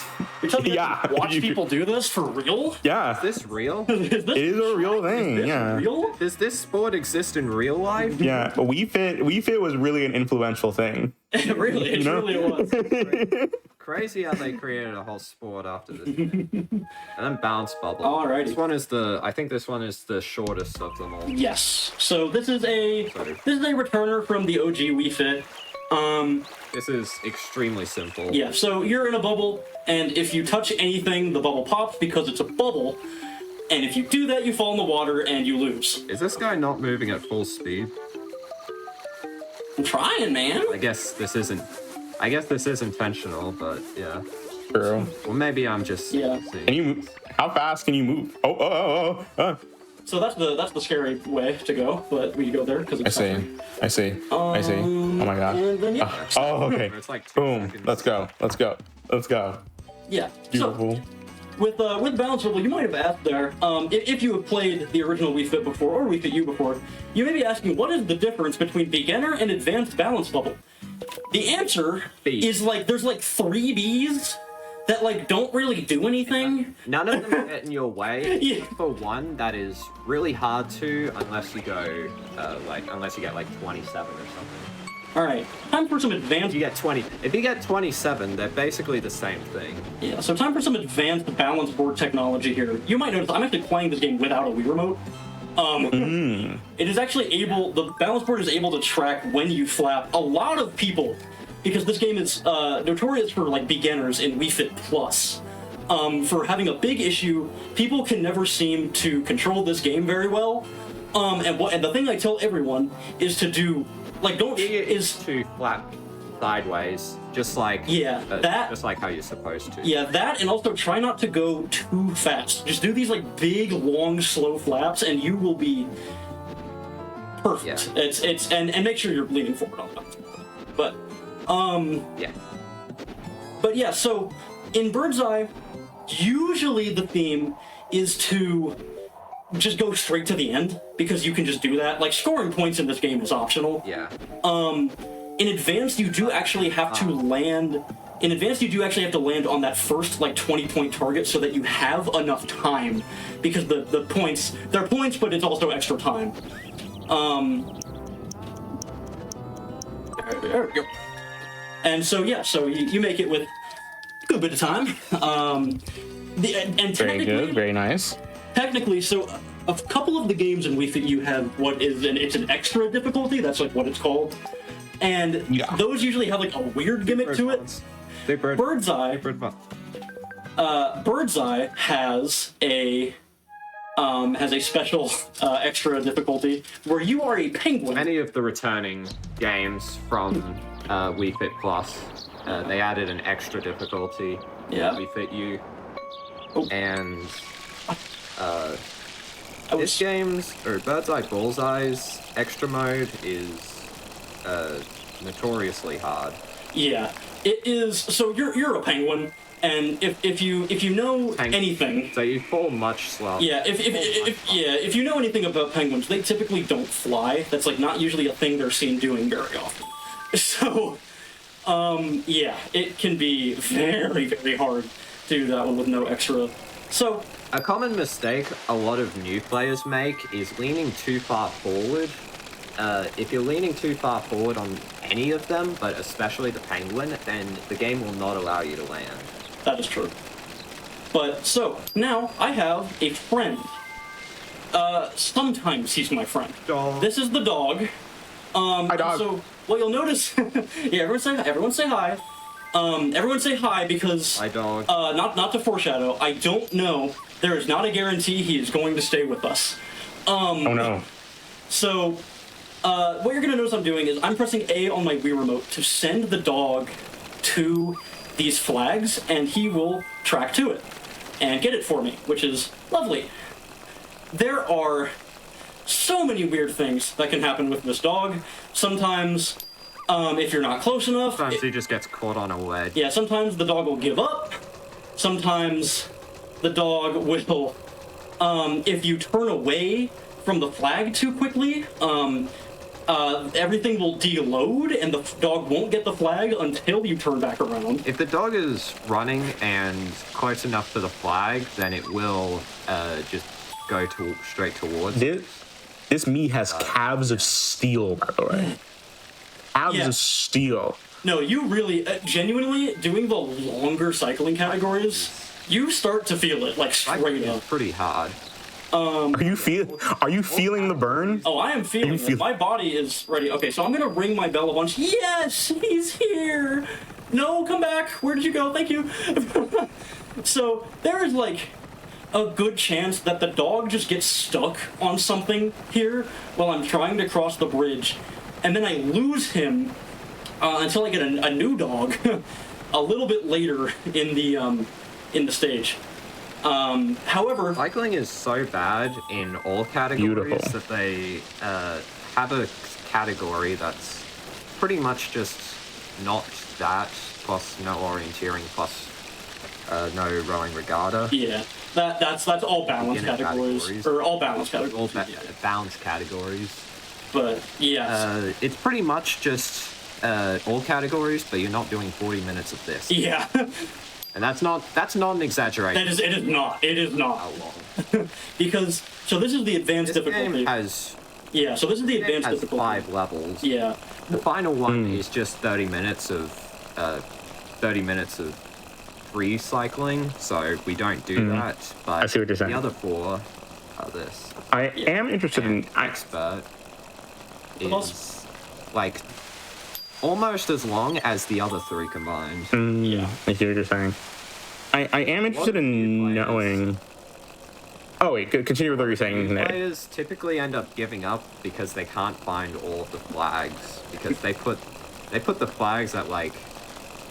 You're telling me Yeah, I can watch you people do this for real? Yeah, Is this real? Is this it is a real thing. Yeah, real? Does this sport exist in real life? yeah. But Wii Fit was really an influential thing. Really, it know? really was. Crazy how they created a whole sport after this game. And then bounce bubble. Alrighty. This one is I think this one is the shortest of them all. Yes. So this is a returner from the OG Wii Fit. This is extremely simple. Yeah, so you're in a bubble, and if you touch anything, the bubble pops because it's a bubble. And if you do that, you fall in the water and you lose. Is this guy not moving at full speed? I'm trying, man. I guess this is intentional, but yeah. True. Well, maybe I'm just Yeah. seeing. Can you move? How fast can you move? Oh. So that's the scary way to go, but we go there because I it's see. I see. I see. Oh my god. And then, yeah. Oh, okay. It's like 2 Boom. seconds. Let's go. Yeah. Beautiful. So with Balance Bubble, you might have asked there, if you have played the original Wii Fit before or Wii Fit U before, you may be asking what is the difference between beginner and advanced Balance Bubble. The answer B. is there's 3 Bs that don't really do anything. None of them get in your way. Yeah. For one, that is really hard to unless you go unless you get 27 or something. All right, time for some If advanced. you get 20, if you get 27, they're basically the same thing. Yeah, so time for some advanced balance board technology here. You might notice I'm actually playing this game without a Wii remote. It is actually the balance board is able to track when you flap. A lot of people, because this game is notorious for beginners in Wii Fit Plus, for having a big issue. People can never seem to control this game very well. And the thing I tell everyone is to do to flap sideways, just like just like how you're supposed to. Yeah, that, and also try not to go too fast. Just do these big, long, slow flaps, and you will be perfect. Yeah. It's and make sure you're leaning forward on that. But Yeah. But yeah, so in Bird's Eye, usually the theme is to just go straight to the end because you can just do that. Scoring points in this game is optional. Yeah. In Advanced, you do actually have to land. In Advanced, you do actually have to land on that first 20-point target so that you have enough time, because the points, they're points, but it's also extra time. There we go. And so yeah, so you make it with a good bit of time. And Very technically, good. Very nice. technically, so a couple of the games in Wii Fit U have it's an extra difficulty. That's what it's called. And Yeah. those usually have a weird gimmick to it. Bird's Eye has a has a special extra difficulty where you are a penguin. Many of the returning games from Wii Fit Plus, they added an extra difficulty. Yeah. Wii Fit U. Oh. And this game's, or Bird's Eye Bullseye's extra mode is notoriously hard. Yeah, it is. So you're a penguin, and if you know anything, so you fall much slower. Yeah, if you know anything about penguins, they typically don't fly. That's like not usually a thing they're seen doing very often. So, yeah, it can be very, very hard to do that one with no extra. So a common mistake a lot of new players make is leaning too far forward. If you're leaning too far forward on any of them, but especially the penguin, then the game will not allow you to land. That is true. But, so, now I have a friend. Sometimes he's my friend. Dog. This is the dog. Hi, dog. So, what you'll notice... yeah, everyone say hi. Everyone say hi because... Hi, dog. Not to foreshadow, I don't know. There is not a guarantee he is going to stay with us. Oh, no. So... what you're gonna notice I'm doing is I'm pressing A on my Wii remote to send the dog to these flags, and he will track to it and get it for me, which is lovely. There are so many weird things that can happen with this dog. Sometimes, if you're not close enough... Sometimes he just gets caught on a wedge. Yeah, sometimes the dog will give up. Sometimes the dog will, if you turn away from the flag too quickly, everything will deload and the dog won't get the flag until you turn back around. If the dog is running and close enough to the flag, then it will just go straight towards it. This me has calves of steel, by the way. Calves of steel. No, you really, genuinely, doing the longer cycling categories, you start to feel it, like, straight up. It's pretty hard. Are you feeling the burn? Oh, I am feeling it. My body is ready. Okay, so I'm gonna ring my bell a bunch. Yes, he's here. No, come back. Where did you go? Thank you. So there is like a good chance that the dog just gets stuck on something here while I'm trying to cross the bridge, and then I lose him until I get a new dog a little bit later in the stage. However, cycling is so bad in all categories that they have a category that's pretty much just not that, plus no orienteering, plus no rowing regatta. Yeah, that's all balanced categories. Or all balanced categories. All balanced categories. But yeah, it's pretty much just all categories, but you're not doing 40 minutes of this. Yeah. And that's not an exaggeration. It is not. How long? Because so this is the advanced difficulty. Game has so this is the advanced difficulty. 5 levels. Yeah. The final one is just 30 minutes of free cycling, so we don't do that. But I see what you're saying. The other 4 are this. I am interested in expert is like almost as long as the other 3 combined. Yeah. I see what you're saying. I am interested in knowing... Oh, wait, continue with what you're saying. Players typically end up giving up because they can't find all of the flags, because they put the flags at, like,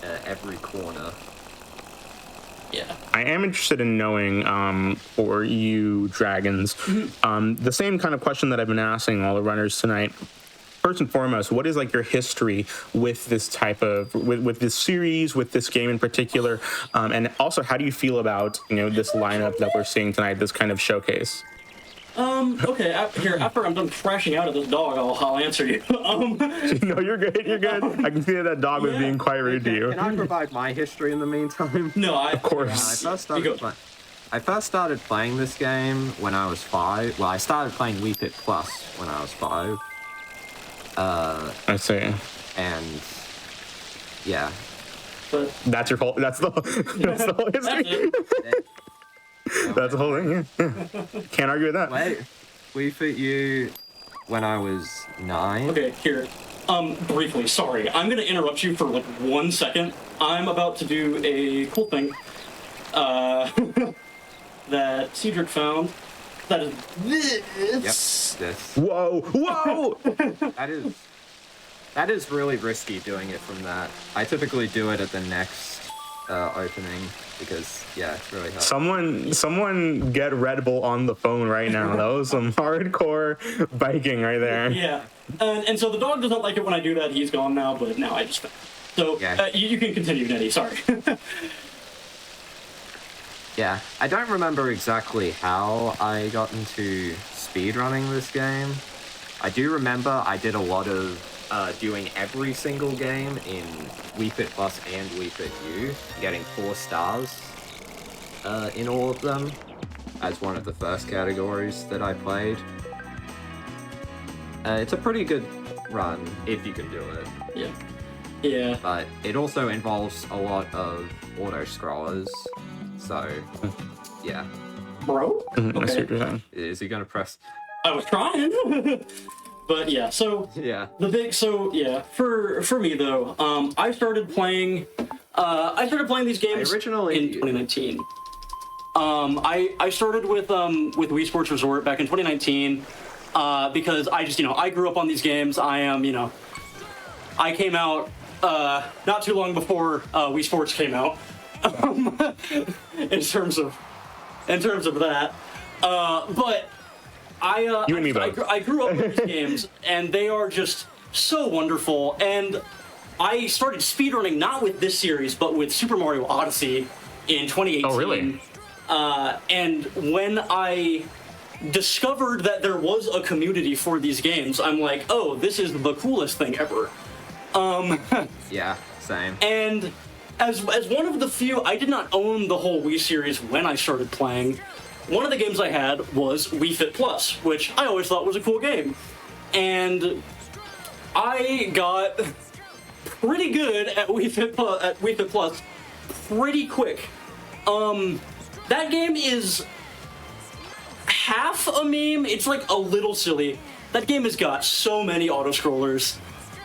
every corner. Yeah. I am interested in knowing, for you dragons, the same kind of question that I've been asking all the runners tonight. First and foremost, what is like your history with this type of with this series, with this game in particular, and also how do you feel about this lineup that we're seeing tonight, this kind of showcase? Okay. After I'm done crashing out at this dog, I'll answer you. No, you're good. You're good. I can see that dog was being quite rude to you. Can I provide my history in the meantime? No, of course. I first started playing this game when I was 5. Well, I started playing Wii Fit Plus when I was 5. I see. And yeah. But that's your fault. That's the whole history. That's the whole thing. Yeah. Can't argue with that. Wait, Wii Fit U when I was 9. Okay, here. Briefly, sorry. I'm gonna interrupt you for like 1 second. I'm about to do a cool thing that Cedric found. That is this. Yep, this. Whoa! That is really risky doing it from that. I typically do it at the next opening because it's really hard. Someone get Red Bull on the phone right now. That was some hardcore biking right there. Yeah, and so the dog doesn't like it when I do that. He's gone now, but now I just. So you can continue, Nettie. Sorry. Yeah, I don't remember exactly how I got into speedrunning this game. I do remember I did a lot of doing every single game in Wii Fit Plus and Wii Fit U, getting 4 stars in all of them as one of the first categories that I played. It's a pretty good run if you can do it. Yeah. But it also involves a lot of auto-scrollers, so yeah. Bro? I see what you're saying. Is he gonna press? I was trying. But yeah, so Yeah. for me though, I started playing these games Originally in 2019. I started with Wii Sports Resort back in 2019 because I just I grew up on these games. I came out not too long before Wii Sports came out. in terms of that, but You and me both. I grew up with these games, and they are just so wonderful. And I started speedrunning not with this series, but with Super Mario Odyssey in 2018. Oh, really? And when I discovered that there was a community for these games, I'm like, oh, this is the coolest thing ever. Yeah, same. And as one of the few, I did not own the whole Wii series when I started playing. One of the games I had was Wii Fit Plus, which I always thought was a cool game. And I got pretty good at Wii Fit Plus pretty quick. That game is half a meme. It's like a little silly. That game has got so many auto-scrollers,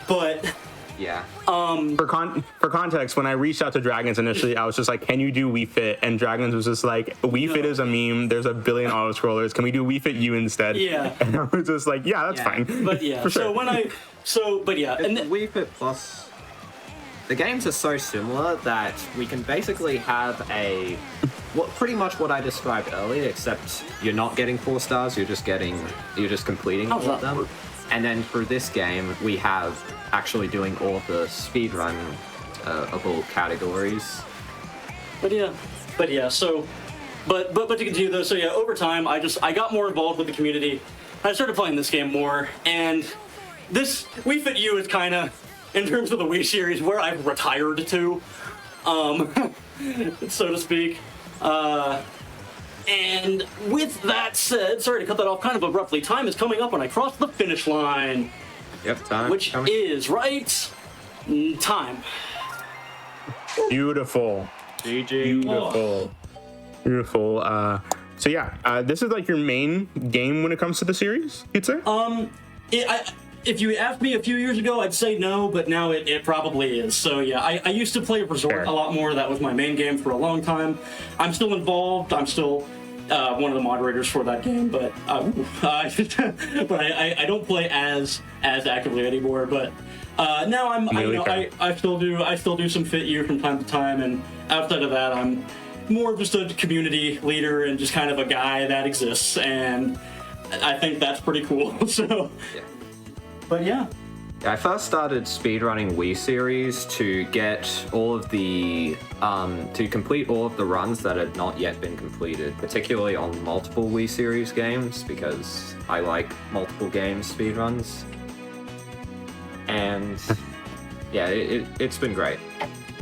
but... Yeah. For context, when I reached out to Dragons initially, I was just like, "Can you do Wii Fit?" And Dragons was just like, "Wii Fit is a meme. There's a billion auto scrollers. Can we do Wii Fit U instead?" Yeah. And I was just like, "Yeah, that's fine." But yeah, For sure. and Wii Fit Plus, the games are so similar that we can basically have pretty much what I described earlier, except you're not getting 4 stars. You're just completing all of them. And then for this game, we have actually doing all of the speedrun of all categories. But to continue though, over time, I got more involved with the community. I started playing this game more, and this Wii Fit U is kind of, in terms of the Wii series, where I've retired to, so to speak. And with that said, sorry to cut that off kind of abruptly, time is coming up when I cross the finish line. Yep, time. Which is time. Beautiful. GG. Beautiful. So yeah, this is like your main game when it comes to the series, you'd say? If you asked me a few years ago, I'd say no, but now it probably is. So yeah, I used to play Resort a lot more. That was my main game for a long time. I'm still involved. I'm still one of the moderators for that game, but I don't play as actively anymore. But now I still do some Fit U from time to time, and outside of that, I'm more just a community leader and just kind of a guy that exists, and I think that's pretty cool. So. Yeah. But yeah. I first started speedrunning Wii series to get all of the to complete all of the runs that had not yet been completed, particularly on multiple Wii series games, because I like multiple games speedruns. And yeah, it's been great.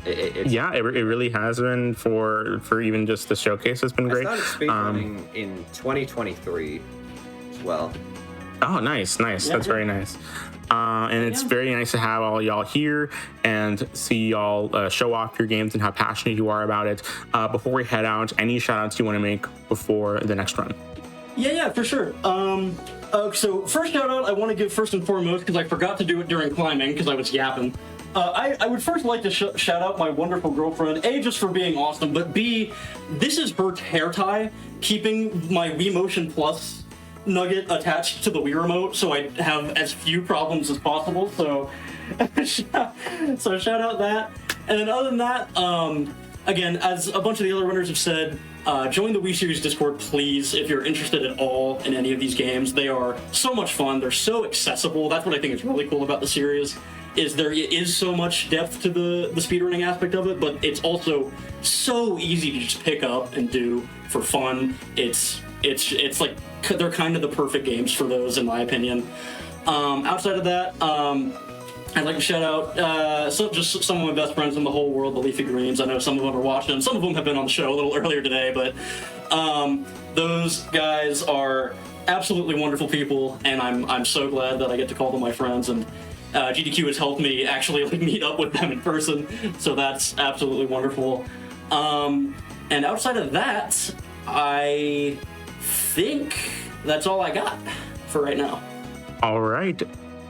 It really has been for even just the showcase. It's been great. I started speedrunning in 2023 as well. Oh, nice. That's very nice. And it's very nice to have all y'all here and see y'all show off your games and how passionate you are about it. Before we head out, any shout outs you want to make before the next run? Yeah, for sure. So first shout out I want to give first and foremost, because I forgot to do it during climbing because I was yapping. I would first like to shout out my wonderful girlfriend, A, just for being awesome, but B, this is her hair tie, keeping my Wii Motion Plus nugget attached to the Wii remote so I have as few problems as possible, so shout out that. And then other than that, again, as a bunch of the other runners have said, join the Wii Series Discord, please, if you're interested at all in any of these games. They are so much fun. They're so accessible. That's what I think is really cool about the series, is there is so much depth to the speedrunning aspect of it, but it's also so easy to just pick up and do for fun. It's like they're kind of the perfect games for those, in my opinion. Outside of that, I'd like to shout out just some of my best friends in the whole world, the Leafy Greens. I know some of them are watching. Some of them have been on the show a little earlier today, but those guys are absolutely wonderful people, and I'm so glad that I get to call them my friends. And GDQ has helped me actually meet up with them in person, so that's absolutely wonderful. And outside of that, I think that's all I got for right now. All right.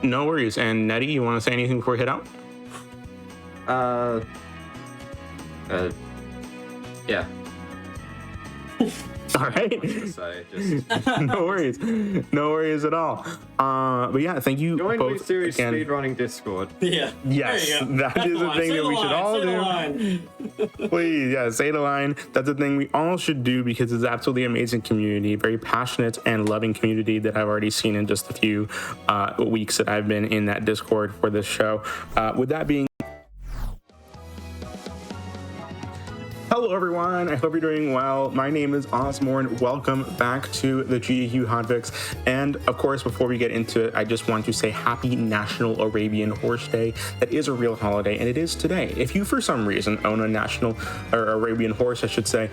No worries. And Nettie, you want to say anything before we head out? Yeah. All right. So just No worries. No worries at all. But yeah, thank you join both Wii Series again. Speedrunning Discord. Yeah. Yes, There you go. that is the thing that we should all do. Please, yeah, say the line. That's the thing we all should do because it's absolutely amazing community, very passionate and loving community that I've already seen in just a few weeks that I've been in that Discord for this show. With that being hello everyone, I hope you're doing well. My name is Ozmourn. Welcome back to the GDQ Hotfix. And of course, before we get into it, I just want to say happy National Arabian Horse Day. That is a real holiday, and it is today. If you for some reason own a national or Arabian horse, I should say,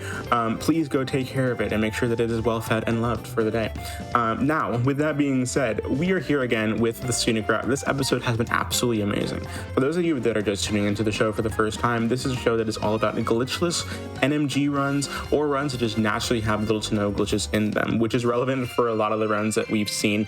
please go take care of it and make sure that it is well fed and loved for the day. Now, with that being said, we are here again with the Scenic Route. This episode has been absolutely amazing. For those of you that are just tuning into the show for the first time, this is a show that is all about glitchless NMG runs or runs that just naturally have little to no glitches in them, which is relevant for a lot of the runs that we've seen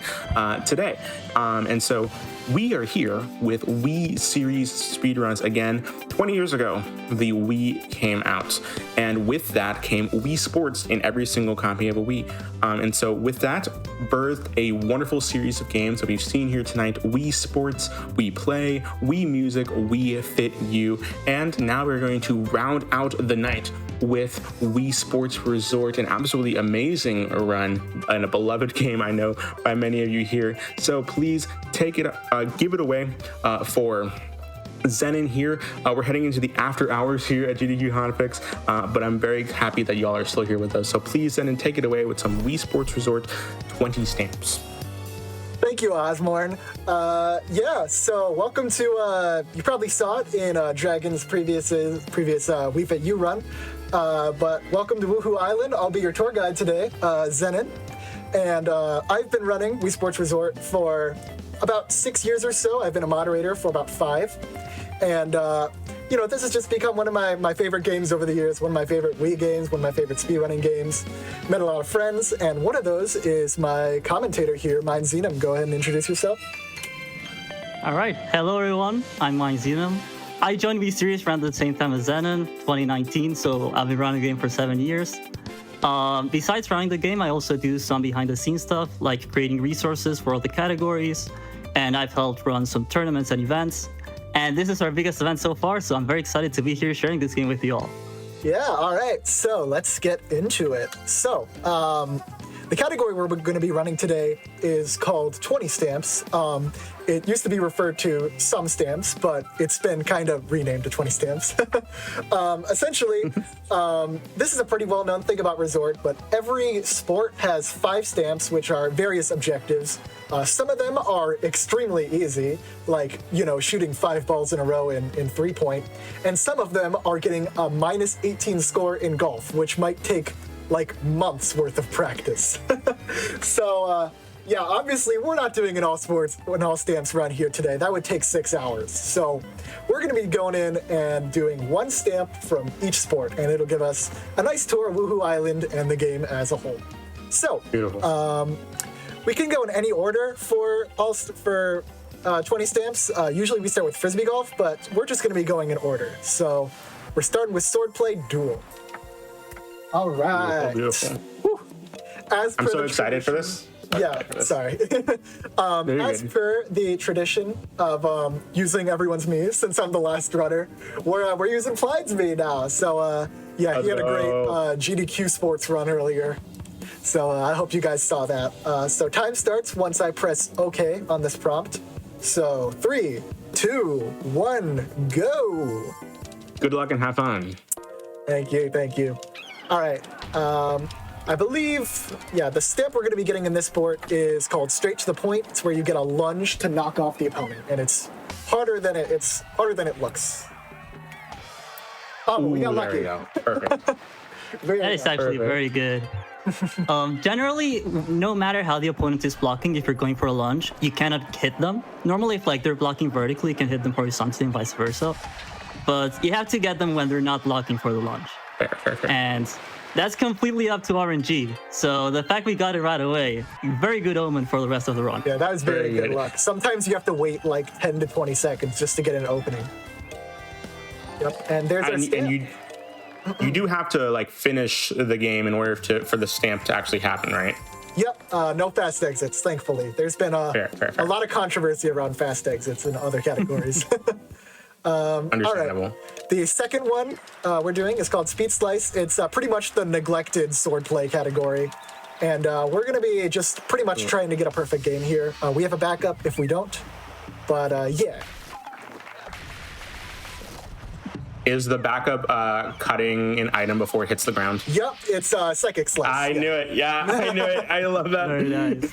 today. And so we are here with Wii Series Speedruns again. 20 years ago, the Wii came out, and with that came Wii Sports in every single copy of a Wii. And so with that, birthed a wonderful series of games that we've seen here tonight: Wii Sports, Wii Play, Wii Music, Wii Fit U, and now we're going to round out the night with Wii Sports Resort, an absolutely amazing run and a beloved game, I know, by many of you here. So please take it, give it away for Zenon here. We're heading into the after hours here at GDQ Hotfix, but I'm very happy that y'all are still here with us. So please, Zenon, take it away with some Wii Sports Resort 20 stamps. Thank you, Ozmourn. So welcome to, you probably saw it in Dragon's previous Wii Fit U run, but welcome to Woohoo Island. I'll be your tour guide today, Zenon, and I've been running Wii Sports Resort for about 6 years or so. I've been a moderator for about 5, and this has just become one of my favorite games over the years, one of my favorite Wii games, one of my favorite speedrunning games. Met a lot of friends, and one of those is my commentator here, Mine Zenum. Go ahead and introduce yourself. All right. Hello, everyone. I'm Mine Zenum. I joined Wii Series around the same time as Zenon, 2019, so I've been running the game for 7 years. Besides running the game, I also do some behind-the-scenes stuff, like creating resources for all the categories, and I've helped run some tournaments and events. And this is our biggest event so far, so I'm very excited to be here sharing this game with you all. Yeah, all right. So let's get into it. So, the category we're going to be running today is called 20 stamps. It used to be referred to some stamps, but it's been kind of renamed to 20 stamps. Essentially, this is a pretty well-known thing about Resort, but every sport has 5 stamps, which are various objectives. Some of them are extremely easy, like, shooting 5 balls in a row in 3-point, and some of them are getting a -18 score in golf, which might take months worth of practice. So, obviously we're not doing an all stamps run here today. That would take 6 hours. So we're going to be going in and doing 1 stamp from each sport, and it'll give us a nice tour of Woohoo Island and the game as a whole. So, Beautiful. We can go in any order for 20 stamps. Usually we start with Frisbee Golf, but we're just going to be going in order. So we're starting with Swordplay Duel. All right. Beautiful. Whew. I'm so excited for this. Yeah, sorry. As per the tradition of using everyone's Mii's, since I'm the last runner, we're using Clyde's Mii now. So yeah, he had a great GDQ sports run earlier. So I hope you guys saw that. So time starts once I press OK on this prompt. So 3, 2, 1, go. Good luck and have fun. Thank you, thank you. All right. I believe, yeah, the stamp we're going to be getting in this sport is called Straight to the Point. It's where you get a lunge to knock off the opponent, and it's harder than it looks. Oh, we got lucky. There we go. Perfect. That is actually very good. Generally, no matter how the opponent is blocking, if you're going for a lunge, you cannot hit them. Normally, if like they're blocking vertically, you can hit them horizontally and vice versa. But you have to get them when they're not blocking for the lunge. Fair. And that's completely up to RNG. So the fact we got it right away, very good omen for the rest of the run. Yeah, that was very good luck. Sometimes you have to wait like 10 to 20 seconds just to get an opening. Yep, and there's our stamp. And you do have to like finish the game in order for the stamp to actually happen, right? Yep, no fast exits, thankfully. There's been a lot of controversy around fast exits in other categories. Understandable. All right. The second one we're doing is called Speed Slice. It's pretty much the neglected swordplay category. And we're going to be just pretty much trying to get a perfect game here. We have a backup if we don't. But yeah. Is the backup cutting an item before it hits the ground? Yep, it's Psychic Slice. I knew it. Yeah, I knew it. I love that. Very nice.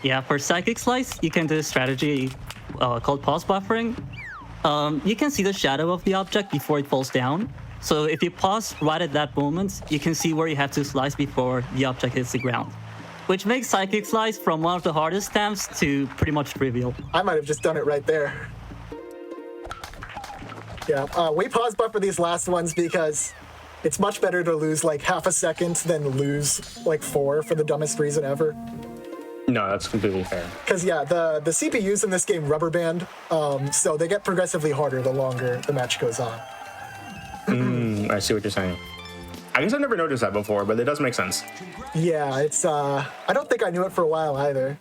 Yeah, for Psychic Slice, you can do a strategy called pause buffering. You can see the shadow of the object before it falls down. So if you pause right at that moment, you can see where you have to slice before the object hits the ground, which makes Psychic Slice from one of the hardest stamps to pretty much trivial. I might have just done it right there. Yeah, we pause buffer these last ones because it's much better to lose like half a second than lose like 4 for the dumbest reason ever. No, that's completely fair. Because yeah, the CPUs in this game rubber band, so they get progressively harder the longer the match goes on. I see what you're saying. I guess I've never noticed that before, but it does make sense. Yeah, it's I don't think I knew it for a while either.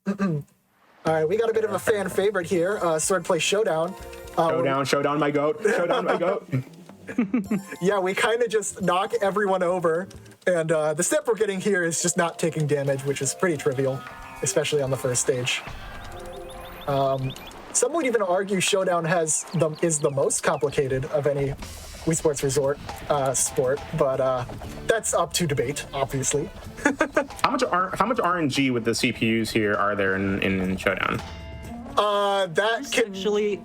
All right, we got a bit of a fan favorite here, Swordplay Showdown. Showdown, my goat. Showdown, my goat. Yeah, we kind of just knock everyone over, and the step we're getting here is just not taking damage, which is pretty trivial, especially on the first stage. Some would even argue Showdown is the most complicated of any Wii Sports Resort sport, but that's up to debate, obviously. How much RNG with the CPUs here are there in Showdown? That can actually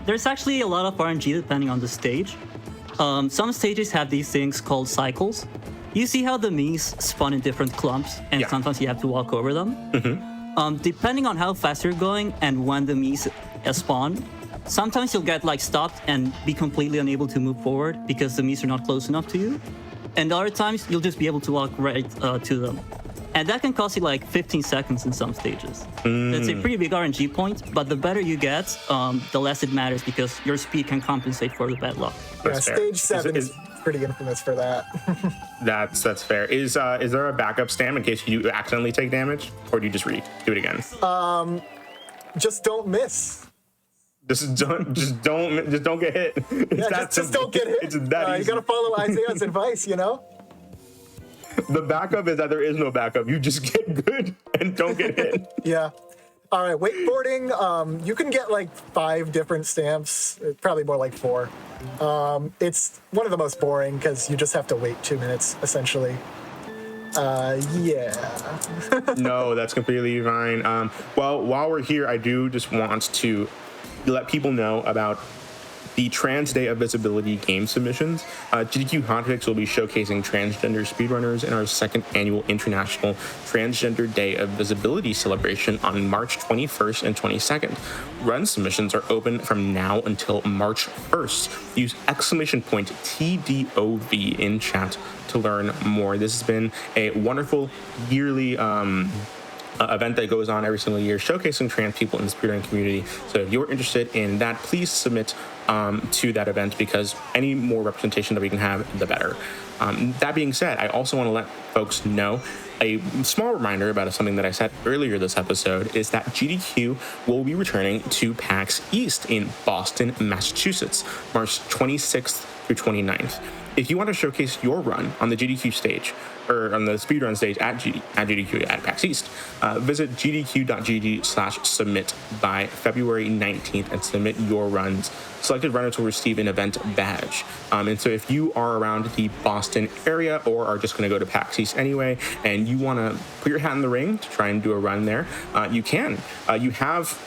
there's actually a lot of RNG depending on the stage. Some stages have these things called cycles. You see how the Mii's spawn in different clumps, and sometimes you have to walk over them. Depending on how fast you're going and when the Mii's spawn, sometimes you'll get like stopped and be completely unable to move forward because the Mii's are not close enough to you. And other times you'll just be able to walk right to them. And that can cost you like 15 seconds in some stages. That's a pretty big RNG point, but the better you get, the less it matters because your speed can compensate for the bad luck. Yeah, stage 7 is pretty infamous for that. That's fair. Is there a backup stamp in case you accidentally take damage, or do you just do it again? Just don't miss. Just don't get hit. Just don't get hit. It's that easy. You gotta follow Isaiah's advice, you know? The backup is that there is no backup. You just get good and don't get hit. Yeah. All right, wakeboarding, you can get like 5 different stamps, probably more like 4. It's one of the most boring because you just have to wait 2 minutes, essentially. Yeah. No, that's completely fine. Well, while we're here, I do just want to let people know about the Trans Day of Visibility game submissions. GDQ Hotfix will be showcasing transgender speedrunners in our second annual International Transgender Day of Visibility celebration on March 21st and 22nd. Run submissions are open from now until March 1st. Use exclamation point TDOV in chat to learn more. This has been a wonderful yearly event that goes on every single year showcasing trans people in the speedrunning community. So if you're interested in that, please submit to that event, because any more representation that we can have, the better. That being said, I also want to let folks know a small reminder about something that I said earlier this episode is that GDQ will be returning to PAX East in Boston, Massachusetts, March 26th through 29th. If you want to showcase your run on the GDQ stage, or on the speedrun stage at GDQ at PAX East, visit gdq.gg/submit by February 19th and submit your runs. Selected runners will receive an event badge. And so if you are around the Boston area or are just going to go to PAX East anyway, and you want to put your hat in the ring to try and do a run there, you can. You have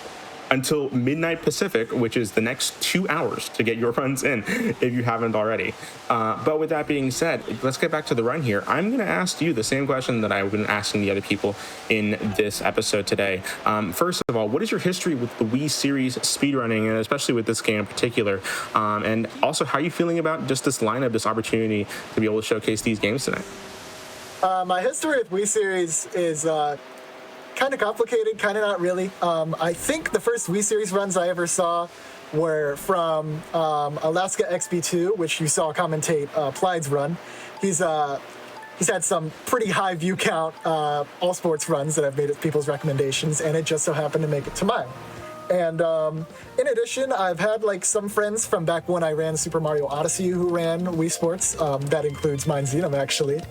until midnight Pacific, which is the next 2 hours, to get your runs in if you haven't already. But with that being said, let's get back to the run here. I'm going to ask you the same question that I've been asking the other people in this episode today. First of all, what is your history with the Wii series speedrunning, and especially with this game in particular? And also, how are you feeling about just this lineup, this opportunity to be able to showcase these games tonight? My history with Wii series is kind of complicated, kind of not really. I think the first Wii series runs I ever saw were from Alaska XB2, which you saw commentate Plyde's run. He's had some pretty high view count all sports runs that I've made as people's recommendations, and it just so happened to make it to mine. And in addition, I've had like some friends from back when I ran Super Mario Odyssey who ran Wii Sports. That includes mine, Xenom, actually.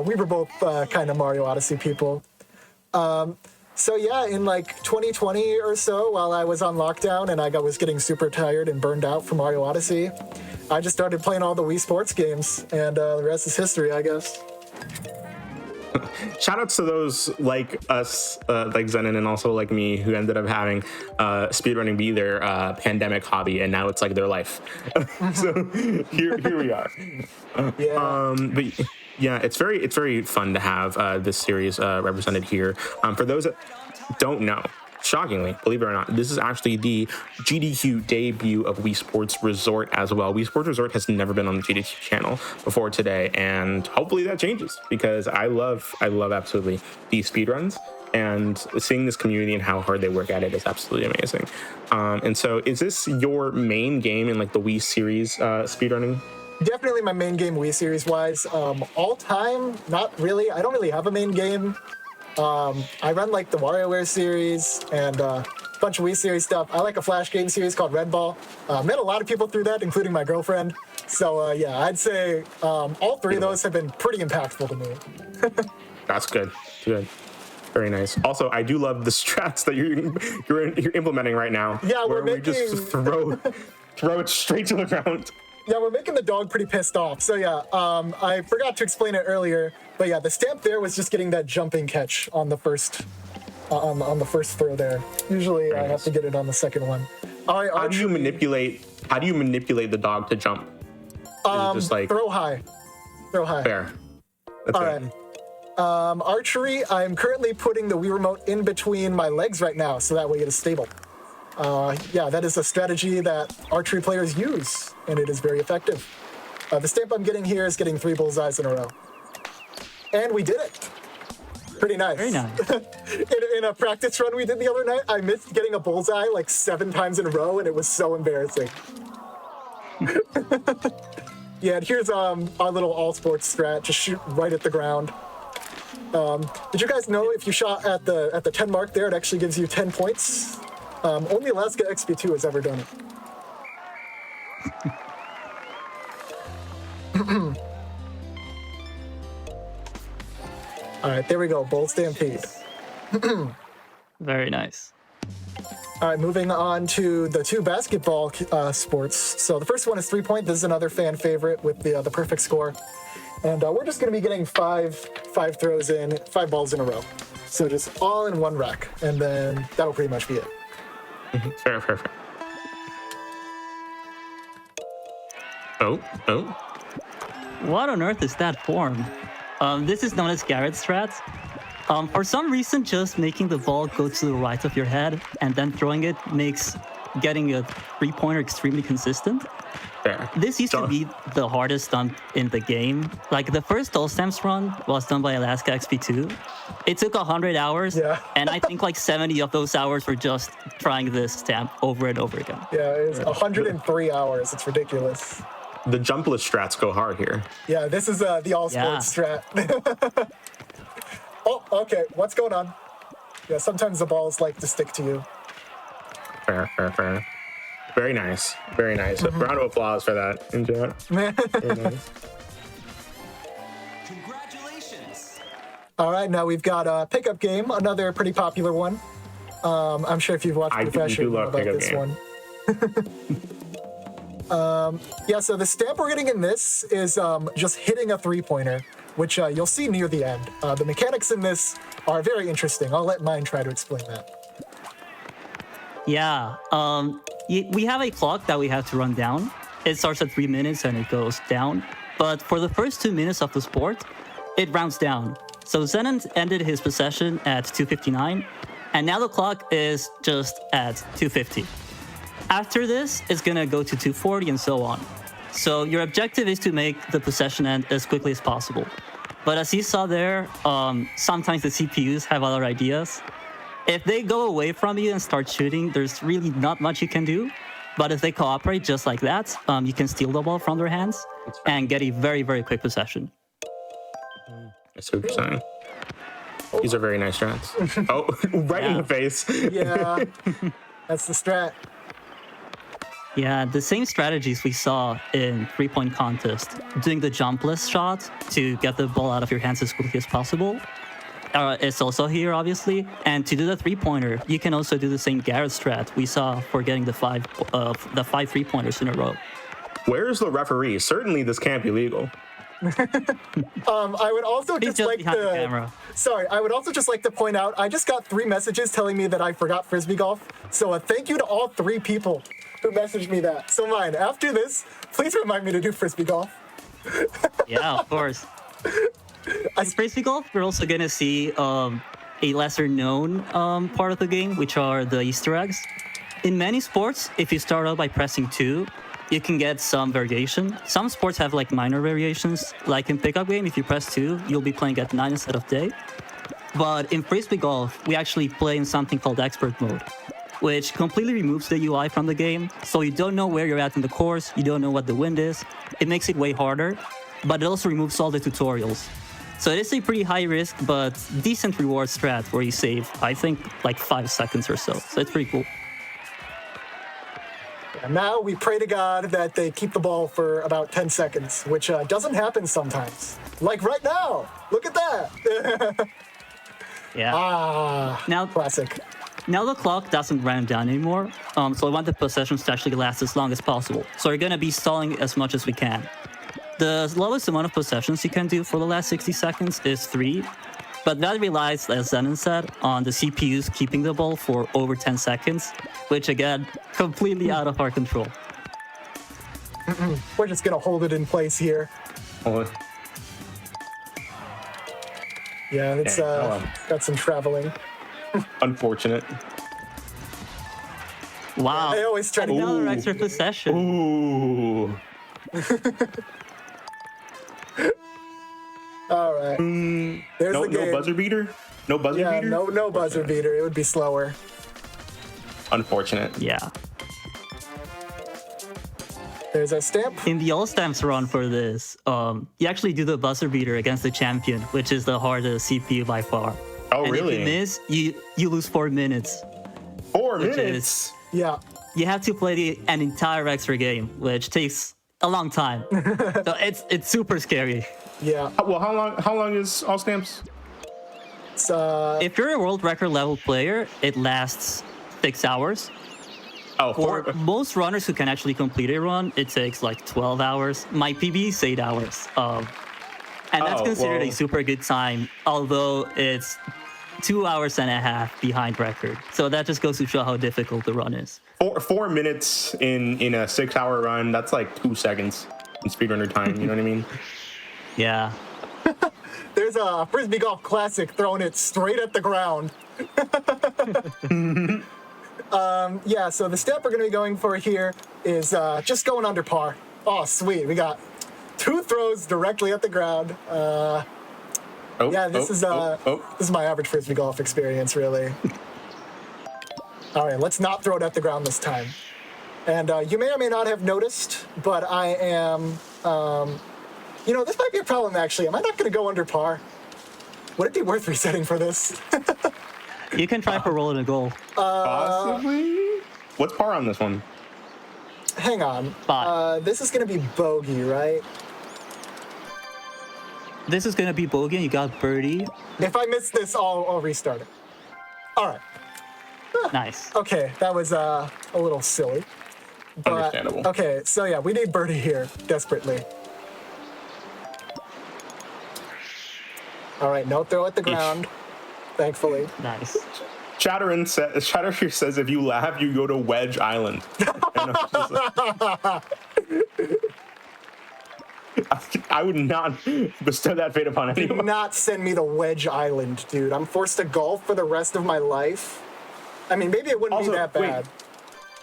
We were both kind of Mario Odyssey people. So yeah, in like 2020 or so, while I was on lockdown and I was getting super tired and burned out from Mario Odyssey, I just started playing all the Wii Sports games, and the rest is history, I guess. Shout outs to those like us, like Zenon, and also like me, who ended up having speedrunning be their pandemic hobby, and now it's like their life. So here we are. Yeah. But yeah, it's very fun to have this series represented here. For those that don't know, shockingly, believe it or not, this is actually the GDQ debut of Wii Sports Resort as well. Wii Sports Resort has never been on the GDQ channel before today, and hopefully that changes, because I love absolutely these speedruns, and seeing this community and how hard they work at it is absolutely amazing. And so is this your main game in like the Wii series speedrunning? Definitely my main game Wii series wise. All time, not really. I don't really have a main game. I run like the WarioWare series and a bunch of Wii series stuff. I like a Flash game series called Red Ball. Met a lot of people through that, including my girlfriend. So yeah, I'd say all three of those have been pretty impactful to me. That's good. Good. Very nice. Also, I do love the strats that you're implementing right now. Yeah, where we just throw it straight to the ground. Yeah, we're making the dog pretty pissed off. So yeah, I forgot to explain it earlier, but yeah, the stamp there was just getting that jumping catch on the first on the first throw there. Usually I have to get it on the second one. All right, how do you manipulate the dog to jump? Is it just like throw high. Fair. That's all fair. right. Archery, I'm currently putting the Wii remote in between my legs right now, so that way it is stable. Yeah, that is a strategy that archery players use, and it is very effective. The stamp I'm getting here is getting 3 bullseyes in a row. And we did it. Pretty nice. Very nice. in a practice run we did the other night, I missed getting a bullseye like 7 times in a row, and it was so embarrassing. Yeah, and here's our little all sports strat, just shoot right at the ground. Did you guys know if you shot at the 10 mark there, it actually gives you 10 points? Only Alaska XB2 has ever done it. All right, there we go. Bold Stampede. Very nice. All right, moving on to the 2 basketball sports. So the first one is 3-point. This is another fan favorite with the perfect score. And we're just going to be getting 5 throws in, 5 balls in a row. So just all in one rack, and then that'll pretty much be it. Fair. Oh. What on earth is that form? This is known as Garrett strat. For some reason, just making the ball go to the right of your head and then throwing it makes getting a three-pointer extremely consistent. Fair. This used to be the hardest stunt in the game. Like, the first All Stamps run was done by Alaska XP2. It took 100 hours, and I think like 70 of those hours were just trying this stamp over and over again. Yeah, it was 103 hours. It's ridiculous. The jumpless strats go hard here. Yeah, this is the all sports strat. Oh, okay. What's going on? Yeah, sometimes the balls like to stick to you. Fair. Very nice. A round of applause for that. Enjoy it. Very nice. Congratulations! All right, now we've got a pickup game, another pretty popular one. I'm sure if you've watched Profession, you know love about pickup this game. one. Yeah, so the stamp we're getting in this is just hitting a three-pointer, which you'll see near the end. The mechanics in this are very interesting. I'll let mine try to explain that. Yeah, we have a clock that we have to run down. It starts at 3 minutes and it goes down. But for the first 2 minutes of the sport, it rounds down. So Zenon ended his possession at 2:59, and now the clock is just at 2:50. After this, it's gonna go to 2:40 and so on. So your objective is to make the possession end as quickly as possible. But as you saw there, sometimes the CPUs have other ideas. If they go away from you and start shooting, there's really not much you can do. But if they cooperate just like that, you can steal the ball from their hands and get a very, very quick possession. I see what you're saying. These are very nice strats. Oh, right in the face. Yeah, that's the strat. Yeah, the same strategies we saw in three-point contest, doing the jumpless shot to get the ball out of your hands as quickly as possible. It's also here, obviously. And to do the three-pointer, you can also do the same Garrett strat we saw for getting the five three-pointers in a row. Where's the referee? Certainly this can't be legal. I would also He's just like behind the to. camera. Sorry, I would also just like to point out I just got 3 messages telling me that I forgot frisbee golf. So thank you to all 3 people who messaged me that. So mine, after this, please remind me to do frisbee golf. Yeah, of course. In frisbee golf, we're also gonna see a lesser-known part of the game, which are the Easter eggs. In many sports, if you start out by pressing 2, you can get some variation. Some sports have like minor variations. Like in pickup game, if you press 2, you'll be playing at night instead of day. But in frisbee golf, we actually play in something called expert mode, which completely removes the UI from the game. So you don't know where you're at in the course, you don't know what the wind is. It makes it way harder, but it also removes all the tutorials. So it is a pretty high risk, but decent reward strat where you save, I think, like 5 seconds or so. So it's pretty cool. And now we pray to God that they keep the ball for about 10 seconds, which doesn't happen sometimes. Like right now. Look at that. Yeah. Now, classic. Now the clock doesn't run down anymore, so I want the possessions to actually last as long as possible. So we're gonna be stalling as much as we can. The lowest amount of possessions you can do for the last 60 seconds is 3, but that relies, as Zenon said, on the CPUs keeping the ball for over 10 seconds, which again, completely out of our control. We're just gonna hold it in place here. Yeah, it's got some traveling. Unfortunate. Wow. They always try to another extra possession. Ooh. All right. There's the game. No buzzer beater? No buzzer beater? No buzzer beater. It would be slower. Unfortunate. Yeah. There's a stamp. In the All Stamps run for this, you actually do the buzzer beater against the champion, which is the hardest CPU by far. Oh, and really? If you miss, you lose 4 minutes. 4 minutes? Yeah. You have to play an entire extra game, which takes a long time. So it's super scary. Yeah. Well, how long is All Stamps? If you're a world record level player, it lasts 6 hours. Oh, for most runners who can actually complete a run, it takes like 12 hours. My PB is 8 hours. And that's considered a super good time, although it's 2 hours and a half behind record. So that just goes to show how difficult the run is. 4 minutes in a 6 hour run, that's like 2 seconds. in speedrunner time. You know what I mean? Yeah. There's a Frisbee Golf Classic throwing it straight at the ground. Yeah, so the step we're going to be going for here is just going under par. Oh, sweet. We got 2 throws directly at the ground. This is my average Frisbee golf experience, really. All right, let's not throw it at the ground this time. And you may or may not have noticed, but I am... this might be a problem, actually. Am I not going to go under par? Would it be worth resetting for this? You can try for rolling a goal. Possibly? What's par on this one? Hang on. 5. This is going to be bogey, right? This is going to be bogey. You got birdie. If I miss this, I'll restart it. All right. Nice. Okay, that was a little silly. But, Understandable. Okay, so yeah, we need birdie here, desperately. All right, no throw at the ground, thankfully. Nice. Chatter here says if you laugh, you go to Wedge Island. I would not bestow that fate upon Do anyone. not send me to Wedge Island, dude. I'm forced to golf for the rest of my life. I mean, maybe it wouldn't Also, be that bad. wait.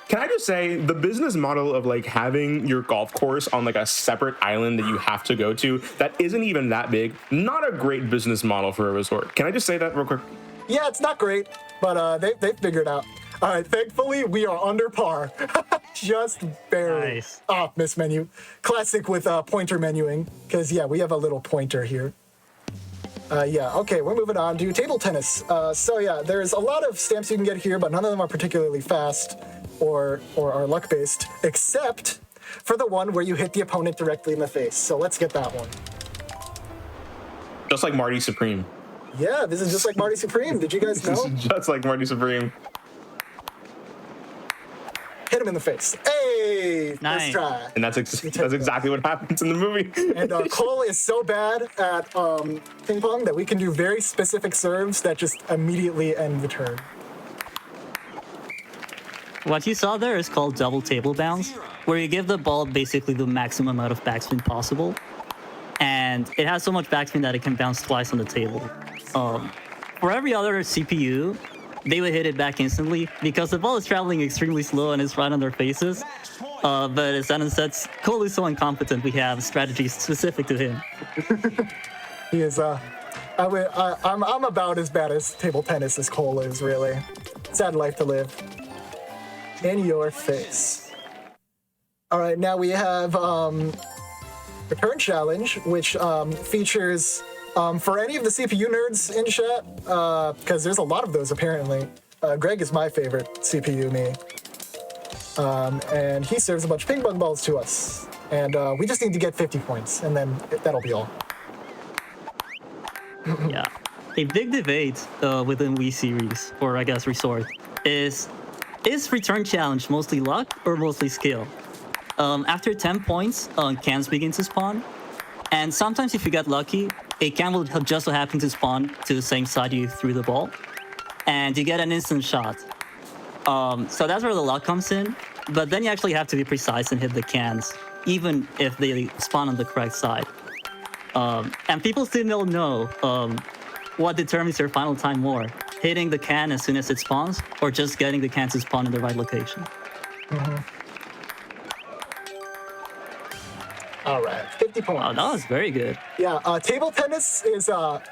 Can I just say the business model of like having your golf course on like a separate island that you have to go to that isn't even that big, not a great business model for a resort. Can I just say that real quick? Yeah, it's not great, but they figured out. All right, thankfully, we are under par. Just barely. Nice. Ah, miss menu. Classic with pointer menuing, because, yeah, we have a little pointer here. Okay, we're moving on to table tennis. There's a lot of stamps you can get here, but none of them are particularly fast or are luck-based, except for the one where you hit the opponent directly in the face. So let's get that one. Just like Marty Supreme. Yeah, this is just like Marty Supreme. Did you guys know? Just like Marty Supreme. Hit him in the face. Hey, Nice. nice try. And that's exactly what happens in the movie. And Cole is so bad at ping pong that we can do very specific serves that just immediately end the turn. What you saw there is called double table bounce, where you give the ball basically the maximum amount of backspin possible. And it has so much backspin that it can bounce twice on the table. For every other CPU, they would hit it back instantly because the ball is traveling extremely slow and it's right on their faces. But as Zenon said, Cole is so incompetent, we have strategies specific to him. He is, I'm about as bad as table tennis as Cole is, really. Sad life to live. In your face. All right, now we have Return Challenge, which features, for any of the CPU nerds in chat, because there's a lot of those apparently. Greg is my favorite CPU me. And he serves a bunch of ping pong balls to us. And we just need to get 50 points, and then that'll be all. Yeah. A big debate within Wii series, or I guess Resort, is Return Challenge mostly luck or mostly skill? After 10 points, cans begin to spawn. And sometimes if you get lucky, a can will just so happen to spawn to the same side you threw the ball. And you get an instant shot. So that's where the luck comes in. But then you actually have to be precise and hit the cans, even if they spawn on the correct side. And people still don't know what determines your final time more. Hitting the can as soon as it spawns, or just getting the can to spawn in the right location. All right, 50 points. Oh, that was very good. Yeah, table tennis is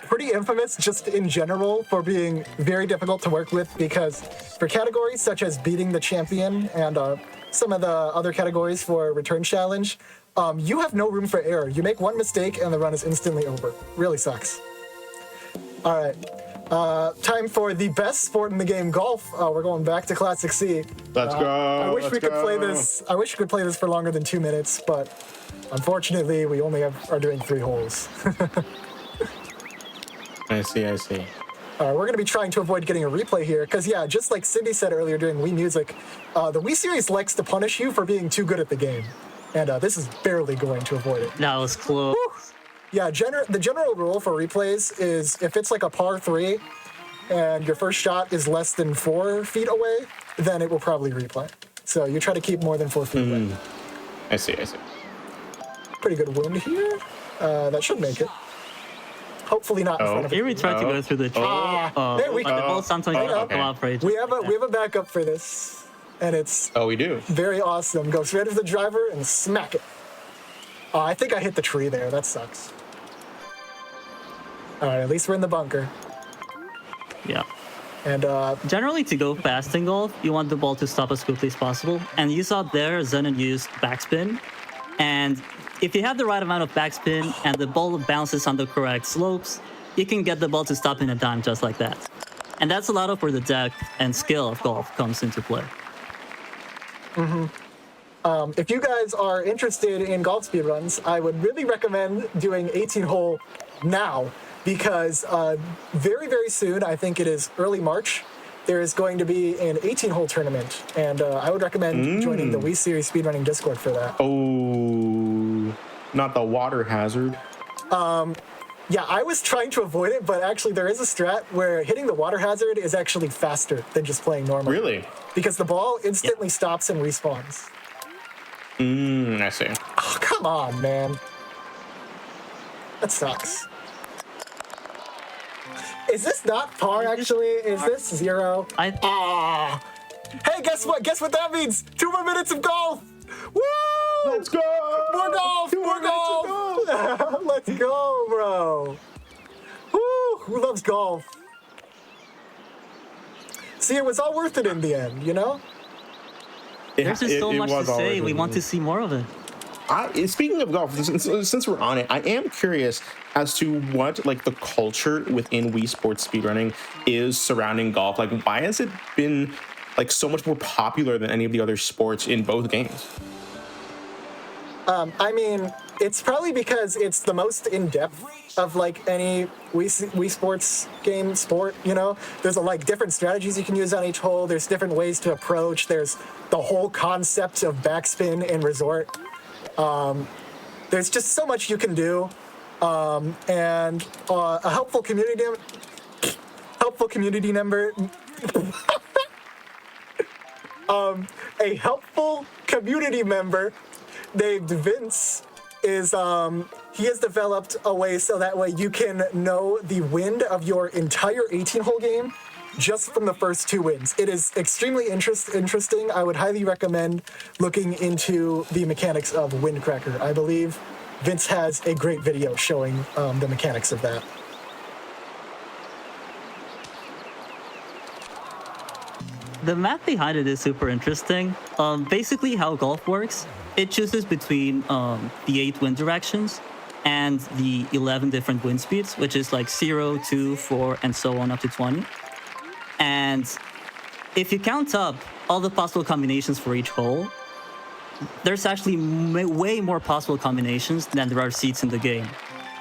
pretty infamous just in general for being very difficult to work with because for categories such as beating the champion and some of the other categories for Return Challenge, you have no room for error. You make one mistake and the run is instantly over. Really sucks. All right. Time for the best sport in the game, golf. We're going back to Classic C. Let's go. I wish let's we could go. play this. I wish we could play this for longer than 2 minutes, but unfortunately, we only are doing 3 holes. I see. We're going to be trying to avoid getting a replay here, because yeah, just like Cindy said earlier during Wii Music, the Wii series likes to punish you for being too good at the game, and this is barely going to avoid it. That was close. Yeah, the general rule for replays is if it's like a par 3 and your first shot is less than 4 feet away, then it will probably replay. So you try to keep more than 4 feet away. I see. pretty good wind here. That should make it. Hopefully not in front of it. Here we try to go through the tree. There we The go. ball sometimes doesn't okay. cooperate. We have a backup for this, and it's Oh, we do. very awesome. Go straight to the driver and smack it. Oh, I think I hit the tree there. That sucks. All right, at least we're in the bunker. Yeah. And Generally, to go fast in golf, you want the ball to stop as quickly as possible. And you saw there, Zenon used backspin. And if you have the right amount of backspin and the ball bounces on the correct slopes, you can get the ball to stop in a dime just like that. And that's a lot of where the depth and skill of golf comes into play. if you guys are interested in golf speedruns, I would really recommend doing 18-hole now, because very, very soon, I think it is early March, there is going to be an 18-hole tournament, and I would recommend joining the Wii Series Speedrunning Discord for that. Oh, not the water hazard. Yeah, I was trying to avoid it, but actually there is a strat where hitting the water hazard is actually faster than just playing normally. Really? Because the ball instantly stops and respawns. I see. Oh, come on, man. That sucks. Is this not par, actually? Is this 0? Ah. Hey, guess what? Guess what that means? 2 more minutes of golf! Woo! Let's go! More golf! More golf! Let's go, bro! Woo! Who loves golf? See, it was all worth it in the end, you know? There's just so much to say. We want to see more of it. Speaking of golf, since we're on it, I am curious as to what like the culture within Wii Sports speedrunning is surrounding golf. Like, why has it been like so much more popular than any of the other sports in both games? I mean, it's probably because it's the most in-depth of like any Wii Sports game sport, you know? There's like different strategies you can use on each hole. There's different ways to approach. There's the whole concept of backspin in Resort. There's just so much you can do. And a helpful community member a helpful community member named Vince is he has developed a way so that way you can know the wind of your entire 18-hole game just from the first 2 wins. It is extremely interesting. I would highly recommend looking into the mechanics of Windcracker. I believe Vince has a great video showing the mechanics of that. The math behind it is super interesting. Basically, how golf works, it chooses between the 8 wind directions and the 11 different wind speeds, which is like 0, 2, 4, and so on up to 20. And if you count up all the possible combinations for each hole, there's actually way more possible combinations than there are seeds in the game.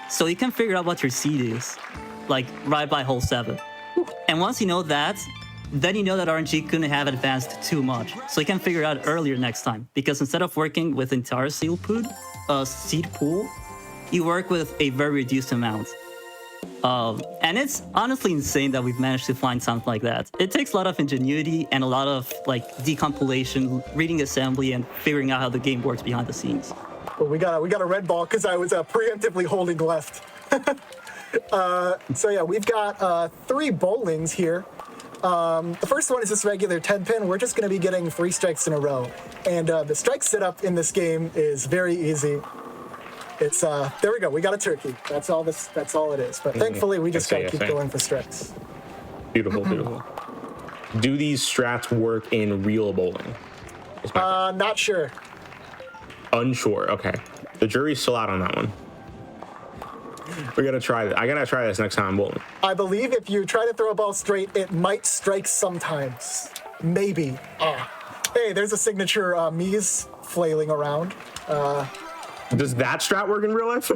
So you can figure out what your seed is, like right by hole 7. And once you know that, then you know that RNG couldn't have advanced too much. So you can figure it out earlier next time. Because instead of working with entire seed pool, you work with a very reduced amount. And it's honestly insane that we've managed to find something like that. It takes a lot of ingenuity and a lot of like decompilation, reading assembly, and figuring out how the game works behind the scenes. Well, we got a red ball because I was preemptively holding left. So yeah, we've got 3 bowlings here. The first one is this regular 10-pin. We're just going to be getting 3 strikes in a row. And the strike setup in this game is very easy. It's, there we go. We got a turkey. That's all it is. But thankfully, we just got to keep going for strikes. Beautiful, beautiful. Do these strats work in real bowling? Not sure. Unsure. Okay. The jury's still out on that one. We gotta try that. I gotta try this next time I'm bowling. I believe if you try to throw a ball straight, it might strike sometimes. Maybe. Hey, there's a signature Mies flailing around. Does that strat work in real life?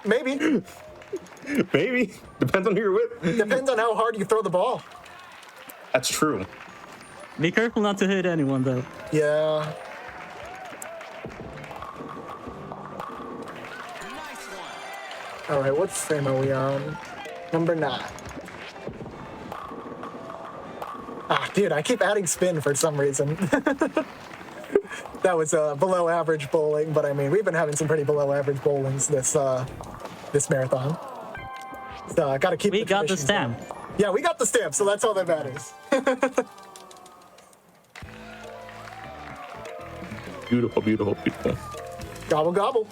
Maybe. Maybe. Depends on who you're with. Depends on how hard you throw the ball. That's true. Be careful not to hit anyone, though. Yeah. All right, what frame are we on? Number 9. Dude, I keep adding spin for some reason. that was below average bowling, but I mean, we've been having some pretty below average bowlings this marathon. So gotta keep. We got the traditions stamp. going. Yeah, we got the stamp, so that's all that matters. Beautiful, beautiful, beautiful. Gobble gobble.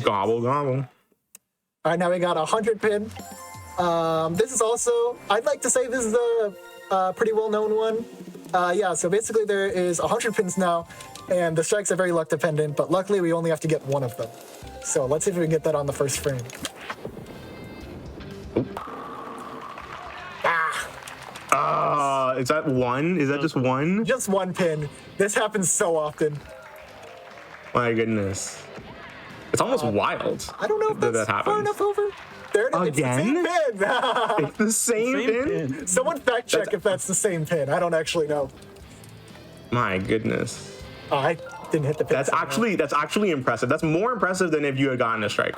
Gobble, gobble. All right, now we got a 100 pin. This is also, I'd like to say this is a pretty well-known one. Yeah, so basically there is 100 pins now, and the strikes are very luck dependent, but luckily we only have to get one of them. So let's see if we can get that on the first frame. Is that one? Is that just one? Just one pin. This happens so often. My goodness. It's almost wild. I don't know if that that's happens. far enough over. There it is. Again? It's the same pin. It's the same pin? Someone fact check if that's the same pin. I don't actually know. My goodness. I didn't hit the pin. That's actually impressive. That's more impressive than if you had gotten a strike.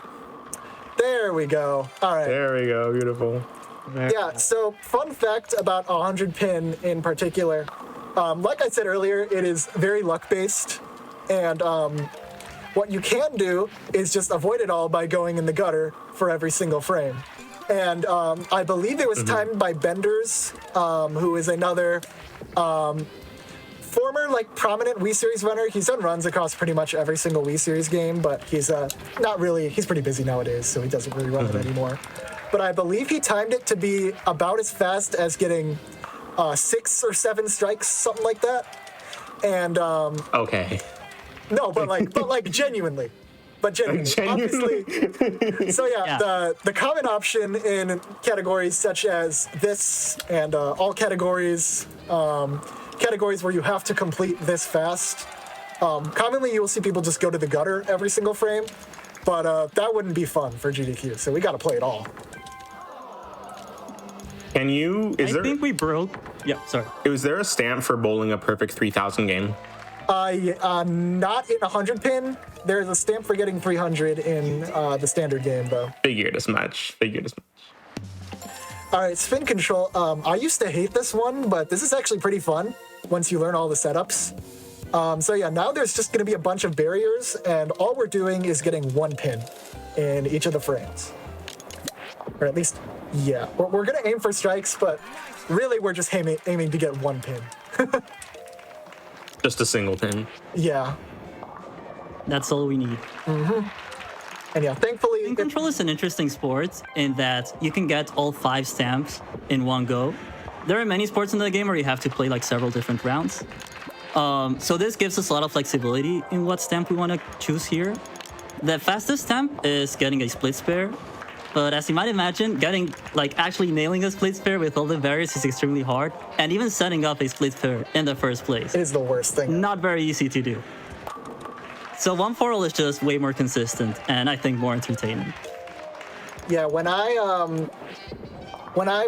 There we go. All right. There we go. Beautiful. Yeah, so fun fact about a 100 pin in particular. Like I said earlier, it is very luck-based. And what you can do is just avoid it all by going in the gutter for every single frame. And I believe it was timed by Benders, who is another former, prominent Wii Series runner. He's done runs across pretty much every single Wii Series game, but he's not really, he's pretty busy nowadays, so he doesn't really run it anymore. But I believe he timed it to be about as fast as getting 6 or 7 strikes, something like that. And Okay. no, but genuinely. But genuinely. Obviously. So yeah. The common option in categories such as this and all categories, categories where you have to complete this fast, commonly you will see people just go to the gutter every single frame, but that wouldn't be fun for GDQ, so we gotta play it all. Can you? I think we broke. Yeah, sorry. Was there a stamp for bowling a perfect 3,000 game? Not in 100 pin. There's a stamp for getting 300 in the standard game, though. Figured as much. All right, spin control. I used to hate this one, but this is actually pretty fun once you learn all the setups. So yeah, now there's just going to be a bunch of barriers, and all we're doing is getting one pin in each of the frames. Or at least, yeah. We're going to aim for strikes, but really we're just aiming to get one pin. Just a single pin. Yeah. That's all we need. And yeah, thankfully... Spin control is an interesting sport in that you can get all 5 stamps in one go. There are many sports in the game where you have to play several different rounds. So this gives us a lot of flexibility in what stamp we want to choose here. The fastest stamp is getting a split spare. But as you might imagine, getting, actually nailing a split spare with all the barriers is extremely hard. And even setting up a split spare in the first place is the worst thing. Not very easy to do. So 1-4 is just way more consistent, and I think more entertaining. Yeah, when I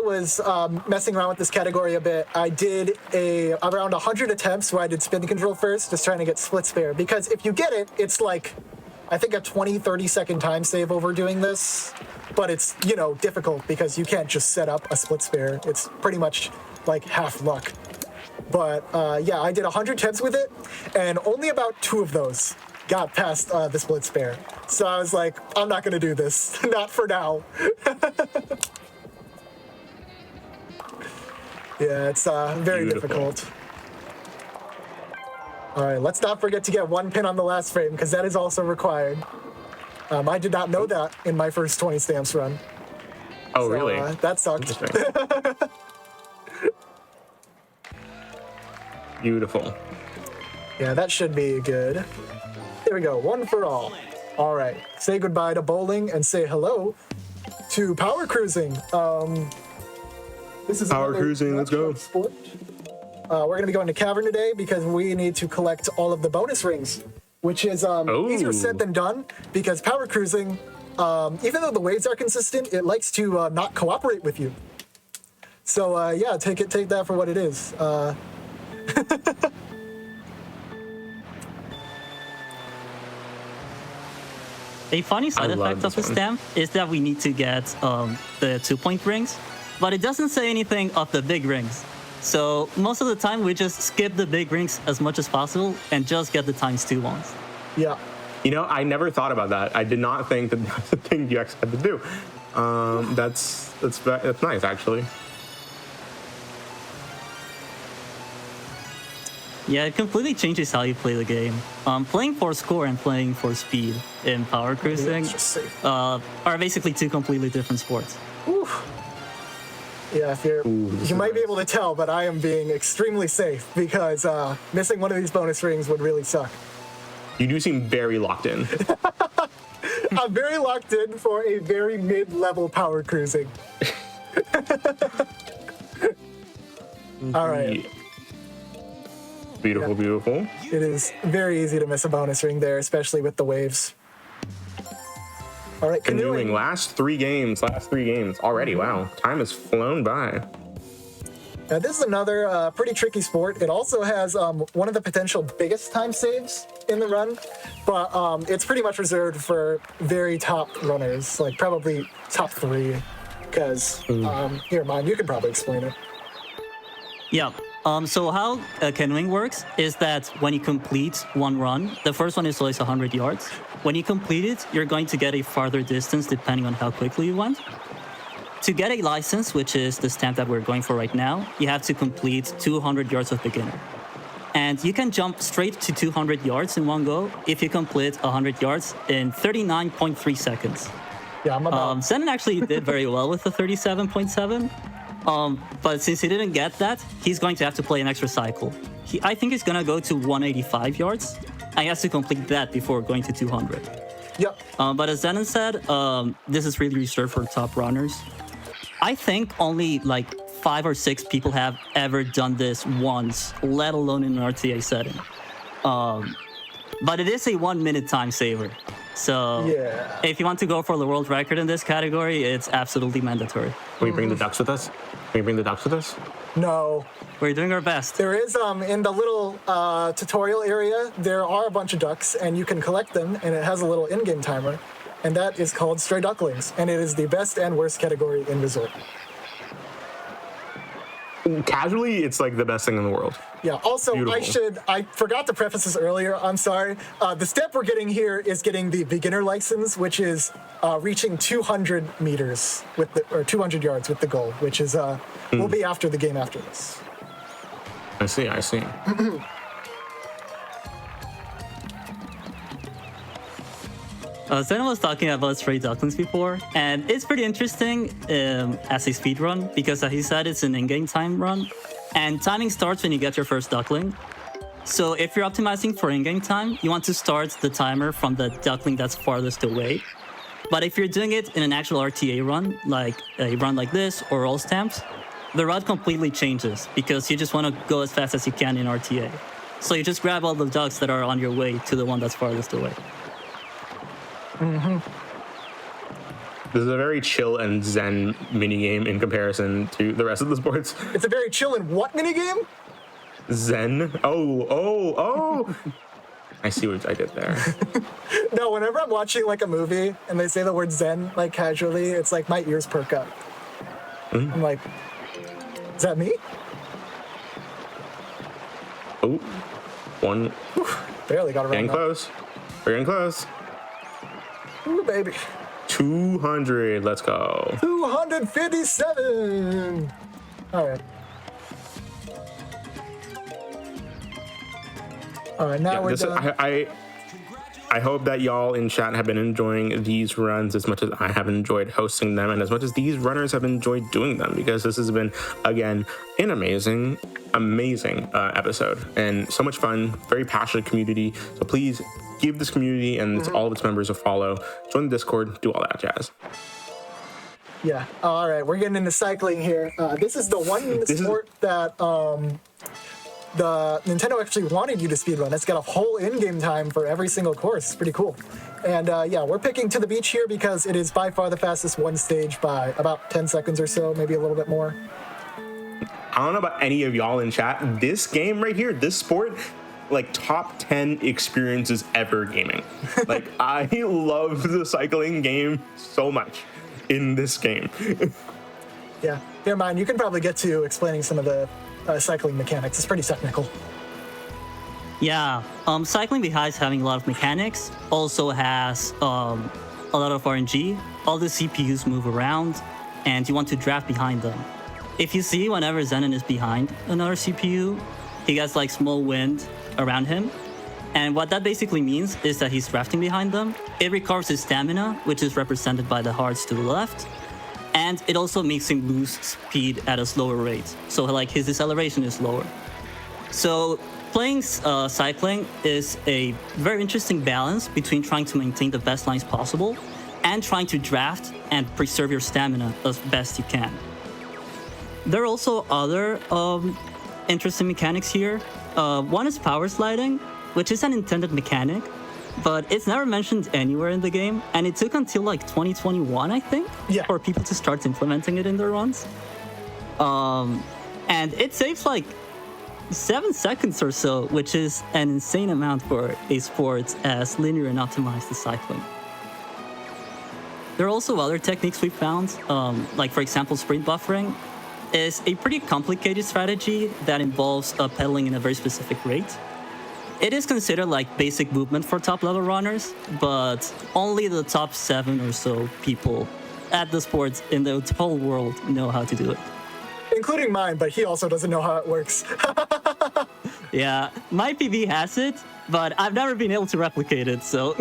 was messing around with this category a bit, I did around 100 attempts where I did spin control first, just trying to get split spare. Because if you get it, it's I think a 20-30 second time save over doing this. But it's, difficult because you can't just set up a split spare. It's pretty much half luck. But yeah, I did 100 attempts with it, and only about 2 of those got past the split spare. So I was like, I'm not gonna do this, not for now. Yeah, it's very difficult. All right, let's not forget to get 1 pin on the last frame, because that is also required. I did not know that in my first 20 stamps run. Oh, so, really? That sucked. Beautiful. Yeah, that should be good. There we go, 1 for all. All right, say goodbye to bowling and say hello to power cruising. This is power cruising, let's go. Sport. We're gonna be going to Cavern today because we need to collect all of the bonus rings, which is easier said than done because power cruising, even though the waves are consistent, it likes to not cooperate with you. So yeah, take that for what it is. A funny side effect of the stamp is that we need to get the 2-point rings, but it doesn't say anything of the big rings. So most of the time, we just skip the big rings as much as possible and just get the ×2 ones. Yeah. You know, I never thought about that. I did not think that that's the thing you actually had to do. That's nice, actually. Yeah, it completely changes how you play the game. Playing for score and playing for speed in power cruising are basically two completely different sports. Oof. Yeah, if you might be able to tell, but I am being extremely safe because missing one of these bonus rings would really suck. You do seem very locked in. I'm very locked in for a very mid-level power cruising. All right. Beautiful, Yeah. beautiful. It is very easy to miss a bonus ring there, especially with the waves. All right, Canoeing, canoeing. last three games already. Wow, time has flown by. Now, this is another pretty tricky sport. It also has one of the potential biggest time saves in the run, but it's pretty much reserved for very top runners, like probably top 3. Because, here, Mine, you can probably explain it. Yeah. So how canoeing works is that when you complete one run, the first one is always 100 yards. When you complete it, you're going to get a farther distance depending on how quickly you went. To get a license, which is the stamp that we're going for right now, you have to complete 200 yards of beginner. And you can jump straight to 200 yards in one go if you complete 100 yards in 39.3 seconds. Yeah, I'm about... Zenon actually did very well with the 37.7. But since he didn't get that, he's going to have to play an extra cycle. I think he's going to go to 185 yards. And he has to complete that before going to 200. Yep. But as Zenon said, this is really reserved for top runners. I think only like 5 or 6 people have ever done this once, let alone in an RTA setting. But it is a 1-minute time saver. So Yeah. if you want to go for the world record in this category, it's absolutely mandatory. Can we bring the ducks with us? No. We're doing our best. There is, in the little tutorial area, there are a bunch of ducks, and you can collect them, and it has a little in-game timer, and that is called Stray Ducklings, and it is the best and worst category in Resort. Casually, it's like the best thing in the world. Yeah, also, Beautiful. I forgot to preface this earlier, I'm sorry. The step we're getting here is getting the beginner license, which is reaching 200 meters, or 200 yards with the goal, which is, will be after the game after this. I see. Zenon was talking about Stray Ducklings before, and it's pretty interesting as a speed run because, as he said, it's an in-game time run, and timing starts when you get your first duckling. So if you're optimizing for in-game time, you want to start the timer from the duckling that's farthest away. But if you're doing it in an actual RTA run, like a run like this or all stamps, the route completely changes because you just want to go as fast as you can in RTA. So you just grab all the ducks that are on your way to the one that's farthest away. Mm-hmm. This is a very chill and zen minigame in comparison to the rest of the sports. It's a very chill and what minigame? Zen? Oh. I see what I did there. No, whenever I'm watching like a movie and they say the word zen like casually, it's like my ears perk up. I'm like, is that me? Oh, one. Barely got around. Getting close. We're getting close. Ooh, baby. 200. Let's go. 257. All right. All right, now we're done. I hope that y'all in chat have been enjoying these runs as much as I have enjoyed hosting them and as much as these runners have enjoyed doing them, because this has been, again, an amazing episode and so much fun, very passionate community. So please give this community and all of its members a follow, join the Discord, do all that jazz. Yeah. All right, we're getting into cycling here. This is the one sport that the Nintendo actually wanted you to speedrun. It's got a whole in-game time for every single course. It's pretty cool. And yeah, we're picking To the Beach here because it is by far the fastest one stage by about 10 seconds or so, maybe a little bit more. I don't know about any of y'all in chat. This game right here, this sport, like top 10 experiences ever gaming. Like, I love the cycling game so much in this game. Yeah. Never mind, you can probably get to explaining some of the cycling mechanics. It's pretty technical. Yeah, cycling besides having a lot of mechanics also has a lot of RNG. All the CPUs move around, and you want to draft behind them. If you see whenever Zenon is behind another CPU, he gets like small wind around him. And what that basically means is that he's drafting behind them. It recovers his stamina, which is represented by the hearts to the left. And it also makes him lose speed at a slower rate. So like his deceleration is lower. So playing cycling is a very interesting balance between trying to maintain the best lines possible and trying to draft and preserve your stamina as best you can. There are also other interesting mechanics here. One is power sliding, which is an intended mechanic, but it's never mentioned anywhere in the game, and it took until like 2021, I think, for people to start implementing it in their runs. And it saves like 7 seconds or so, which is an insane amount for a sport as linear and optimized as cycling. There are also other techniques we found, like for example, sprint buffering is a pretty complicated strategy that involves pedaling in a very specific rate. It is considered like basic movement for top level runners, but only the top 7 or so people at the sport in the whole world know how to do it. Including mine, but he also doesn't know how it works. Yeah, my PB has it, but I've never been able to replicate it, so.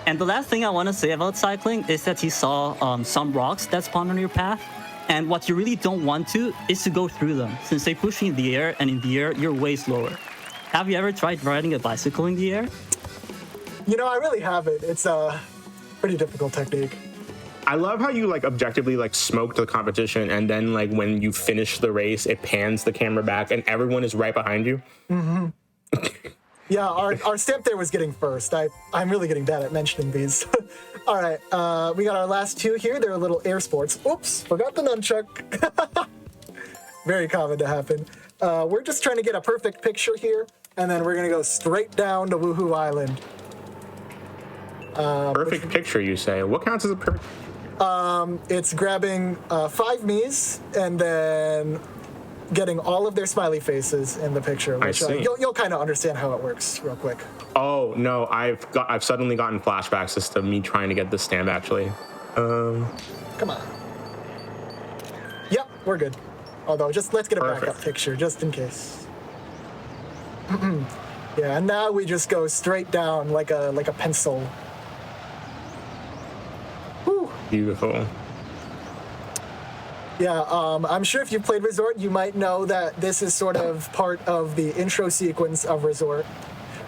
And the last thing I want to say about cycling is that you saw some rocks that spawn on your path. And what you really don't want to is to go through them, since they push you in the air, and in the air, you're way slower. Have you ever tried riding a bicycle in the air? You know, I really haven't. It's a pretty difficult technique. I love how you like objectively like smoked the competition, and then like when you finish the race, it pans the camera back, and everyone is right behind you. Yeah, our stamp there was getting first. I'm really getting bad at mentioning these. All right, we got our last 2 here. They're little air sports. Oops, forgot the nunchuck. Very common to happen. We're just trying to get a perfect picture here, and then we're gonna go straight down to Woohoo Island. Perfect picture, you say? What counts as a perfect? It's grabbing 5 Miis and then getting all of their smiley faces in the picture, which you'll kind of understand how it works real quick. Oh no, I've suddenly gotten flashbacks as to me trying to get this stamp actually. Come on. Yep, we're good. Although, just let's get a backup picture just in case. Yeah, and now we just go straight down like a pencil. Whew. Beautiful. Yeah, I'm sure if you've played Resort, you might know that this is sort of part of the intro sequence of Resort,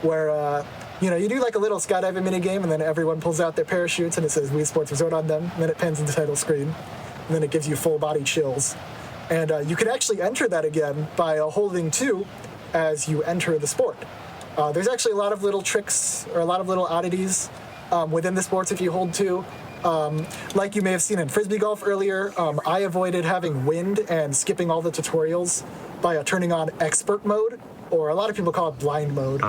where, you do like a little skydiving minigame, and then everyone pulls out their parachutes, and it says Wii Sports Resort on them, and then it pans in the title screen, and then it gives you full body chills. And you can actually enter that again by holding 2 as you enter the sport. There's actually a lot of little tricks, or a lot of little oddities within the sports if you hold 2. Like you may have seen in Frisbee Golf earlier, I avoided having wind and skipping all the tutorials by turning on expert mode, or a lot of people call it blind mode.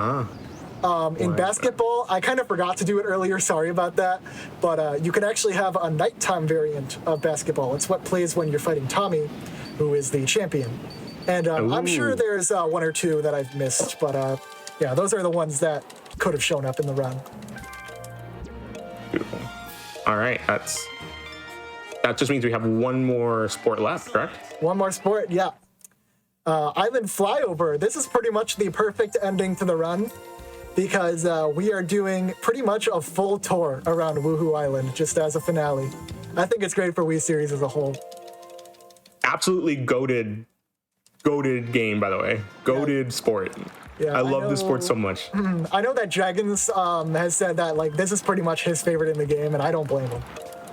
In basketball, I kind of forgot to do it earlier, sorry about that, but you can actually have a nighttime variant of basketball. It's what plays when you're fighting Tommy, who is the champion. And I'm sure there's 1 or 2 that I've missed, but yeah, those are the ones that could have shown up in the run. Beautiful. All right, that just means we have 1 more sport left, correct? 1 more sport, yeah. Island Flyover. This is pretty much the perfect ending to the run, because we are doing pretty much a full tour around Woohoo Island just as a finale. I think it's great for Wii series as a whole. Absolutely goated game, by the way. Goated sport. Yeah, I love this sport so much. I know that Dragons has said that like this is pretty much his favorite in the game, and I don't blame him.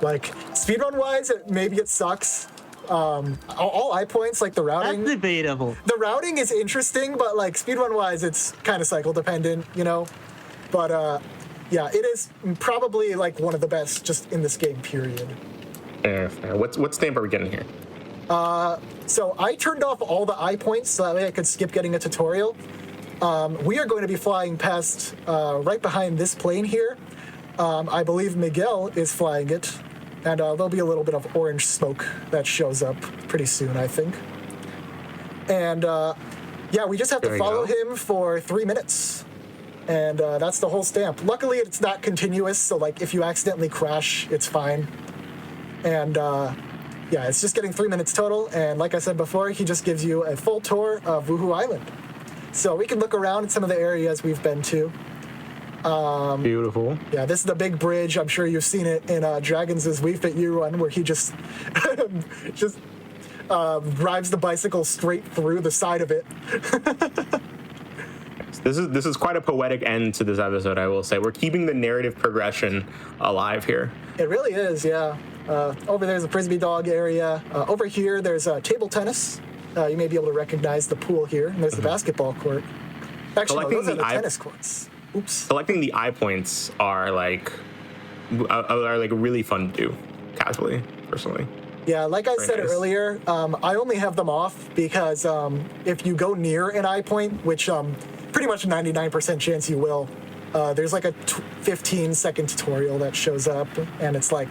Like speedrun wise, maybe it sucks. All eye points, like the routing. That's debatable. The routing is interesting, but like speedrun wise, it's kind of cycle dependent, But yeah, it is probably like one of the best just in this game, period. Fair. What stamp are we getting here? So I turned off all the eye points so that way I could skip getting a tutorial. We are going to be flying past right behind this plane here. I believe Miguel is flying it. And there'll be a little bit of orange smoke that shows up pretty soon, I think. And yeah, we just have to follow him for 3 minutes. And that's the whole stamp. Luckily, it's not continuous, so like if you accidentally crash, it's fine. And yeah, it's just getting 3 minutes total. And like I said before, he just gives you a full tour of Woohoo Island. So we can look around at some of the areas we've been to. Beautiful. Yeah, this is the big bridge. I'm sure you've seen it in Dragons' Wii Fit U run, where he just drives the bicycle straight through the side of it. This is quite a poetic end to this episode, I will say. We're keeping the narrative progression alive here. It really is, yeah. Over there's a frisbee dog area. Over here, there's table tennis. You may be able to recognize the pool here. And there's the basketball court. Actually, no, those are the tennis courts. Oops. Collecting the eye points are like really fun to do casually, personally. Yeah, like I said nice. earlier, I only have them off because if you go near an eye point, which pretty much 99% chance you will, there's like a 15-second tutorial that shows up, and it's like,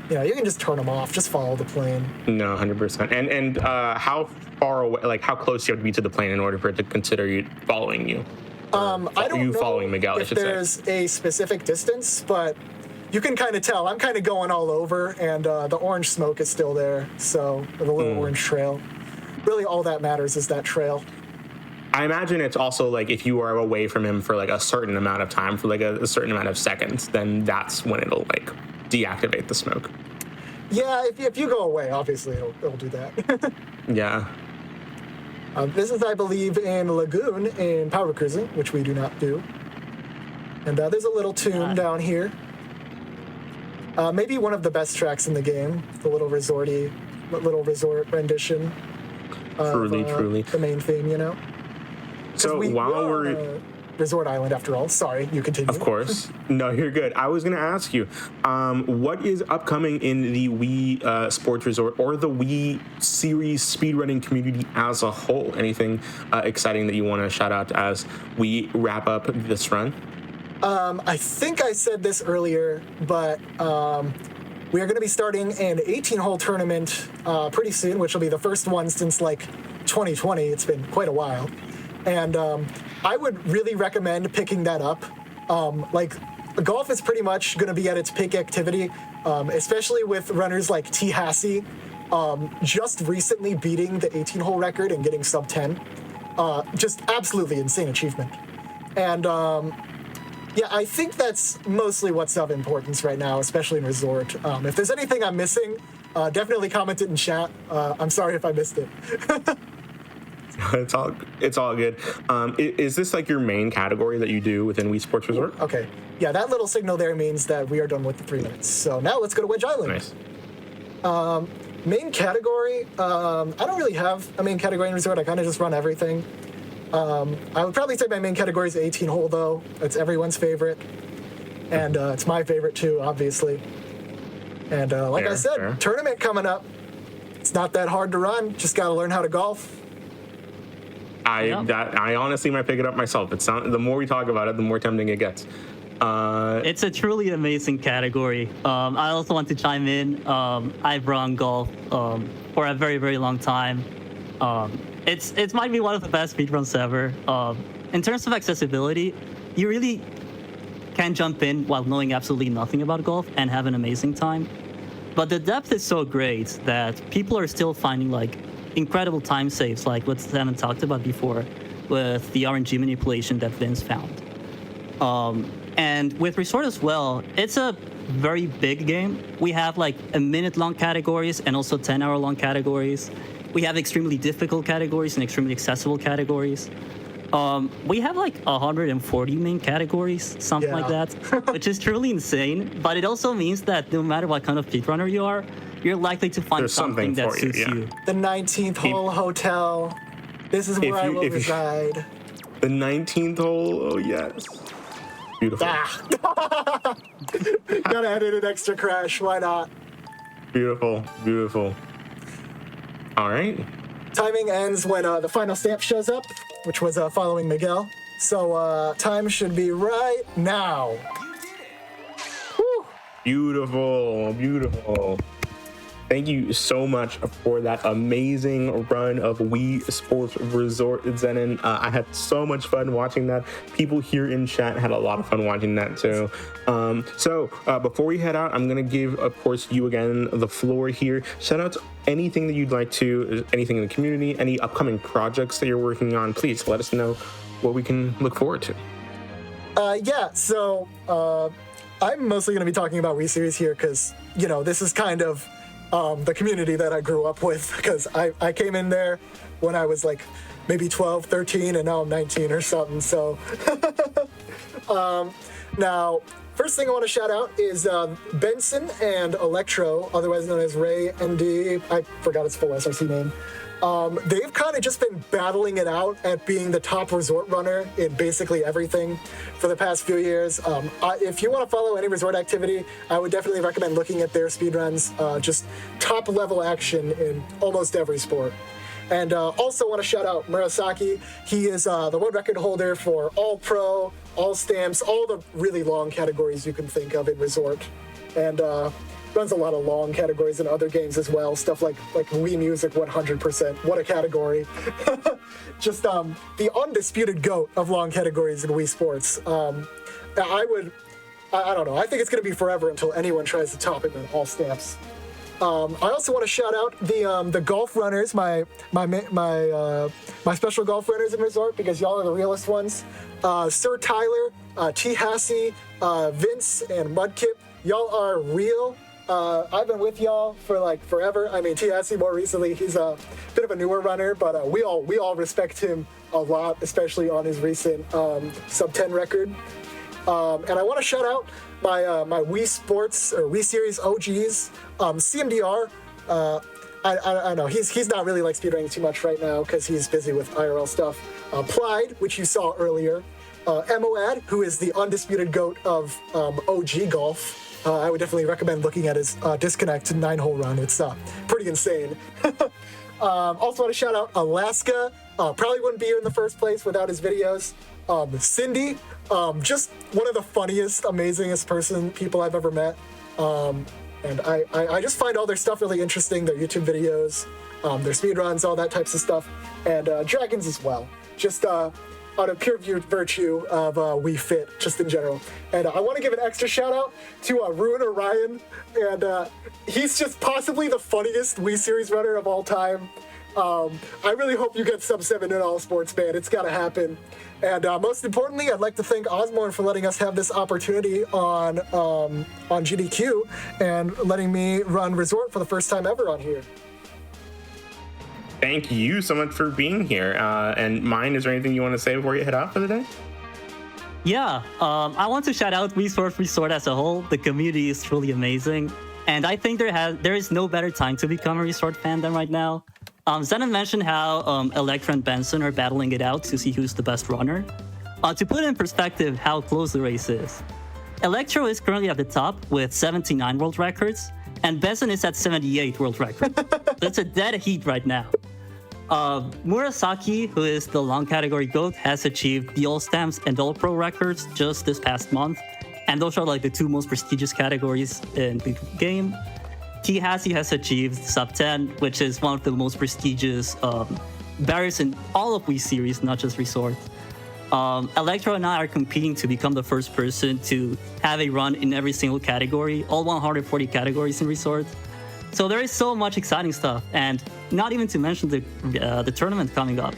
you know, you can just turn them off, just follow the plane. No, 100%. And how far away, like how close you have to be to the plane in order for it to consider you following you? I don't know following Miguel, if there's a specific distance, but you can kind of tell. I'm kind of going all over, and the orange smoke is still there, so the little orange trail. Really, all that matters is that trail. I imagine it's also like if you are away from him for like a certain amount of time, for like a certain amount of seconds, then that's when it'll like deactivate the smoke. Yeah, if you go away, obviously it'll do that. Yeah. This is, I believe, in Lagoon in Power Cruising, which we do not do. And there's a little tune down here. Maybe one of the best tracks in the game, the little resort rendition. Truly. The main theme, you know? So while we're Resort Island, after all. Sorry, you continue. Of course. No, you're good. I was going to ask you, what is upcoming in the Wii Sports Resort or the Wii series speedrunning community as a whole? Anything exciting that you want to shout out as we wrap up this run? I think I said this earlier, but we are going to be starting an 18-hole tournament pretty soon, which will be the first one since like 2020. It's been quite a while. And I would really recommend picking that up. Like, golf is pretty much going to be at its peak activity, especially with runners like T. Hassie just recently beating the 18-hole record and getting sub 10. Just absolutely insane achievement. And yeah, I think that's mostly what's of importance right now, especially in Resort. If there's anything I'm missing, definitely comment it in chat. I'm sorry if I missed it. It's all good. Is this like your main category that you do within Wii Sports Resort? Okay. Yeah, that little signal there means that we are done with the 3 minutes. So now let's go to Wedge Island. Nice. Main category, I don't really have a main category in Resort. I kind of just run everything. I would probably say my main category is 18-hole, though. It's everyone's favorite. And it's my favorite, too, obviously. And like I said, tournament coming up. It's not that hard to run. Just got to learn how to golf. I honestly might pick it up myself. The more we talk about it, the more tempting it gets. It's a truly amazing category. I also want to chime in. I've run golf for a very, very long time. It might be one of the best speedruns ever. In terms of accessibility, you really can jump in while knowing absolutely nothing about golf and have an amazing time. But the depth is so great that people are still finding like incredible time saves, like what Simon talked about before with the RNG manipulation that Vince found. And with Resort as well, it's a very big game. We have like a minute-long categories and also 10-hour-long categories. We have extremely difficult categories and extremely accessible categories. We have like 140 main categories, something like that, which is truly insane. But it also means that no matter what kind of speedrunner you are, you're likely to find something that suits you. The 19th hole hotel. This is where I will reside. The 19th hole, oh yes. Beautiful. Gotta edit an extra crash, why not? Beautiful, beautiful. All right. Timing ends when the final stamp shows up, which was following Miguel. So time should be right now. Whew. Beautiful, beautiful. Thank you so much for that amazing run of Wii Sports Resort, Zenon. I had so much fun watching that. People here in chat had a lot of fun watching that too. So before we head out, I'm gonna give, of course, you again the floor here. Shout out to anything that you'd like to, anything in the community, any upcoming projects that you're working on. Please let us know what we can look forward to. So I'm mostly going to be talking about Wii Series here because, you know, this is kind of the community that I grew up with, because I came in there when I was like maybe 12, 13, and now I'm 19 or something. So now, first thing I want to shout out is Benson and Electro, otherwise known as Ray ND. I forgot his full SRC name. They've kind of just been battling it out at being the top resort runner in basically everything for the past few years. If you want to follow any resort activity, I would definitely recommend looking at their speedruns. Just top level action in almost every sport. And also want to shout out Murasaki. He is the world record holder for all pro, all stamps, all the really long categories you can think of in resort. And runs a lot of long categories in other games as well. Stuff like Wii Music 100%. What a category. Just the undisputed GOAT of long categories in Wii Sports. I don't know. I think it's going to be forever until anyone tries to top him in all stamps. I also want to shout out the golf runners, my special golf runners in resort, because y'all are the realest ones. Sir Tyler, T. Hassie, Vince, and Mudkip. Y'all are real. I've been with y'all for like forever. I mean, T. Hassie more recently, he's a bit of a newer runner, but we all respect him a lot, especially on his recent sub 10 record. And I want to shout out my Wii Sports or Wii Series OGs, CMDR. I know he's not really like speedrunning too much right now because he's busy with IRL stuff. Plied, which you saw earlier. Moad, who is the undisputed GOAT of OG golf. I would definitely recommend looking at his Disconnect 9-hole run. It's pretty insane. Also want to shout out Alaska. Probably wouldn't be here in the first place without his videos. Cindy, just one of the funniest, amazingest people I've ever met. And I just find all their stuff really interesting, their YouTube videos, their speedruns, all that types of stuff. And Dragons as well. Just out of pure virtue of Wii Fit, just in general. And I want to give an extra shout out to Ruiner Ryan. And he's just possibly the funniest Wii Series runner of all time. I really hope you get sub 7 in all sports, man. It's got to happen. And most importantly, I'd like to thank Ozmourn for letting us have this opportunity on GDQ and letting me run Resort for the first time ever on here. Thank you so much for being here. And Mine, is there anything you want to say before you head out for the day? Yeah, I want to shout out Wii Sports Resort as a whole. The community is truly amazing. And I think there is no better time to become a Resort fan than right now. Zenon mentioned how Electra and Benson are battling it out to see who's the best runner. To put in perspective how close the race is, Electro is currently at the top with 79 world records, and Benson is at 78 world records. That's a dead heat right now. Murasaki, who is the long category GOAT, has achieved the All Stamps and All Pro records just this past month, and those are like the two most prestigious categories in the game. T. Hassie has achieved sub 10, which is one of the most prestigious barriers in all of Wii Series, not just Resort. Electro and I are competing to become the first person to have a run in every single category, all 140 categories in Resort. So there is so much exciting stuff, and not even to mention the tournament coming up.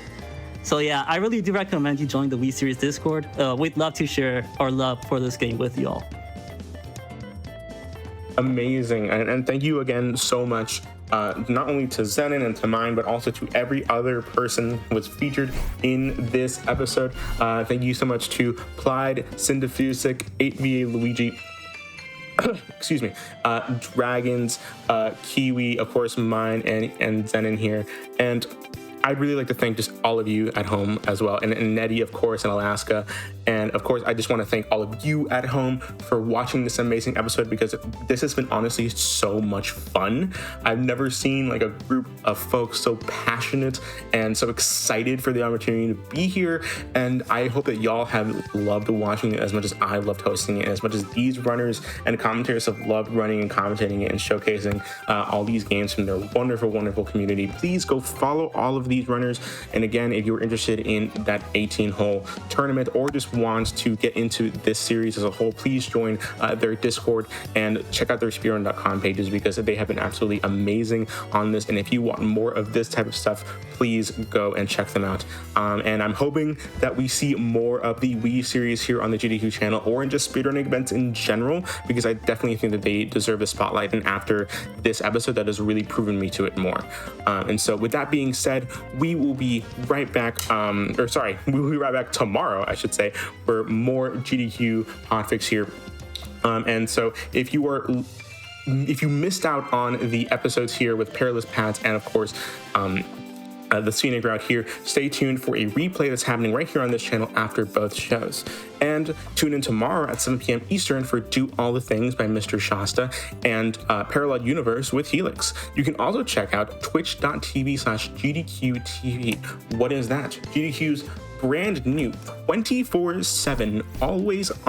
So yeah, I really do recommend you join the Wii Series Discord. We'd love to share our love for this game with y'all. Amazing. And thank you again so much, not only to Zenon and to Mine, but also to every other person who was featured in this episode. Thank you so much to Plied, Cindefusic, 8VA Luigi, excuse me, Dragons, Kiwi, of course, Mine, and Zenon here. And I'd really like to thank just all of you at home as well, and Nettie, of course, in Alaska. And of course, I just want to thank all of you at home for watching this amazing episode, because this has been honestly so much fun. I've never seen like a group of folks so passionate and so excited for the opportunity to be here. And I hope that y'all have loved watching it as much as I loved hosting it, and as much as these runners and commentators have loved running and commentating it and showcasing all these games from their wonderful, wonderful community. Please go follow all of these runners. And again, if you're interested in that 18-hole tournament or just want to get into this series as a whole, please join their Discord and check out their Speedrun.com pages, because they have been absolutely amazing on this. And if you want more of this type of stuff, please go and check them out. And I'm hoping that we see more of the Wii series here on the GDQ channel, or in just speedrunning events in general, because I definitely think that they deserve the spotlight. And after this episode, that has really proven me to it more. And so with that being said, we will be right back, we will be right back tomorrow, I should say, for more GDQ Hotfix here. And so if you missed out on the episodes here with Perilous Paths and of course the Scenic Route here, stay tuned for a replay that's happening right here on this channel after both shows. And tune in tomorrow at 7 p.m. Eastern for Do All the Things by Mr. Shasta and Parallel Universe with Helix. You can also check out twitch.tv/GDQTV. What is that? GDQ's brand new 24/7, always on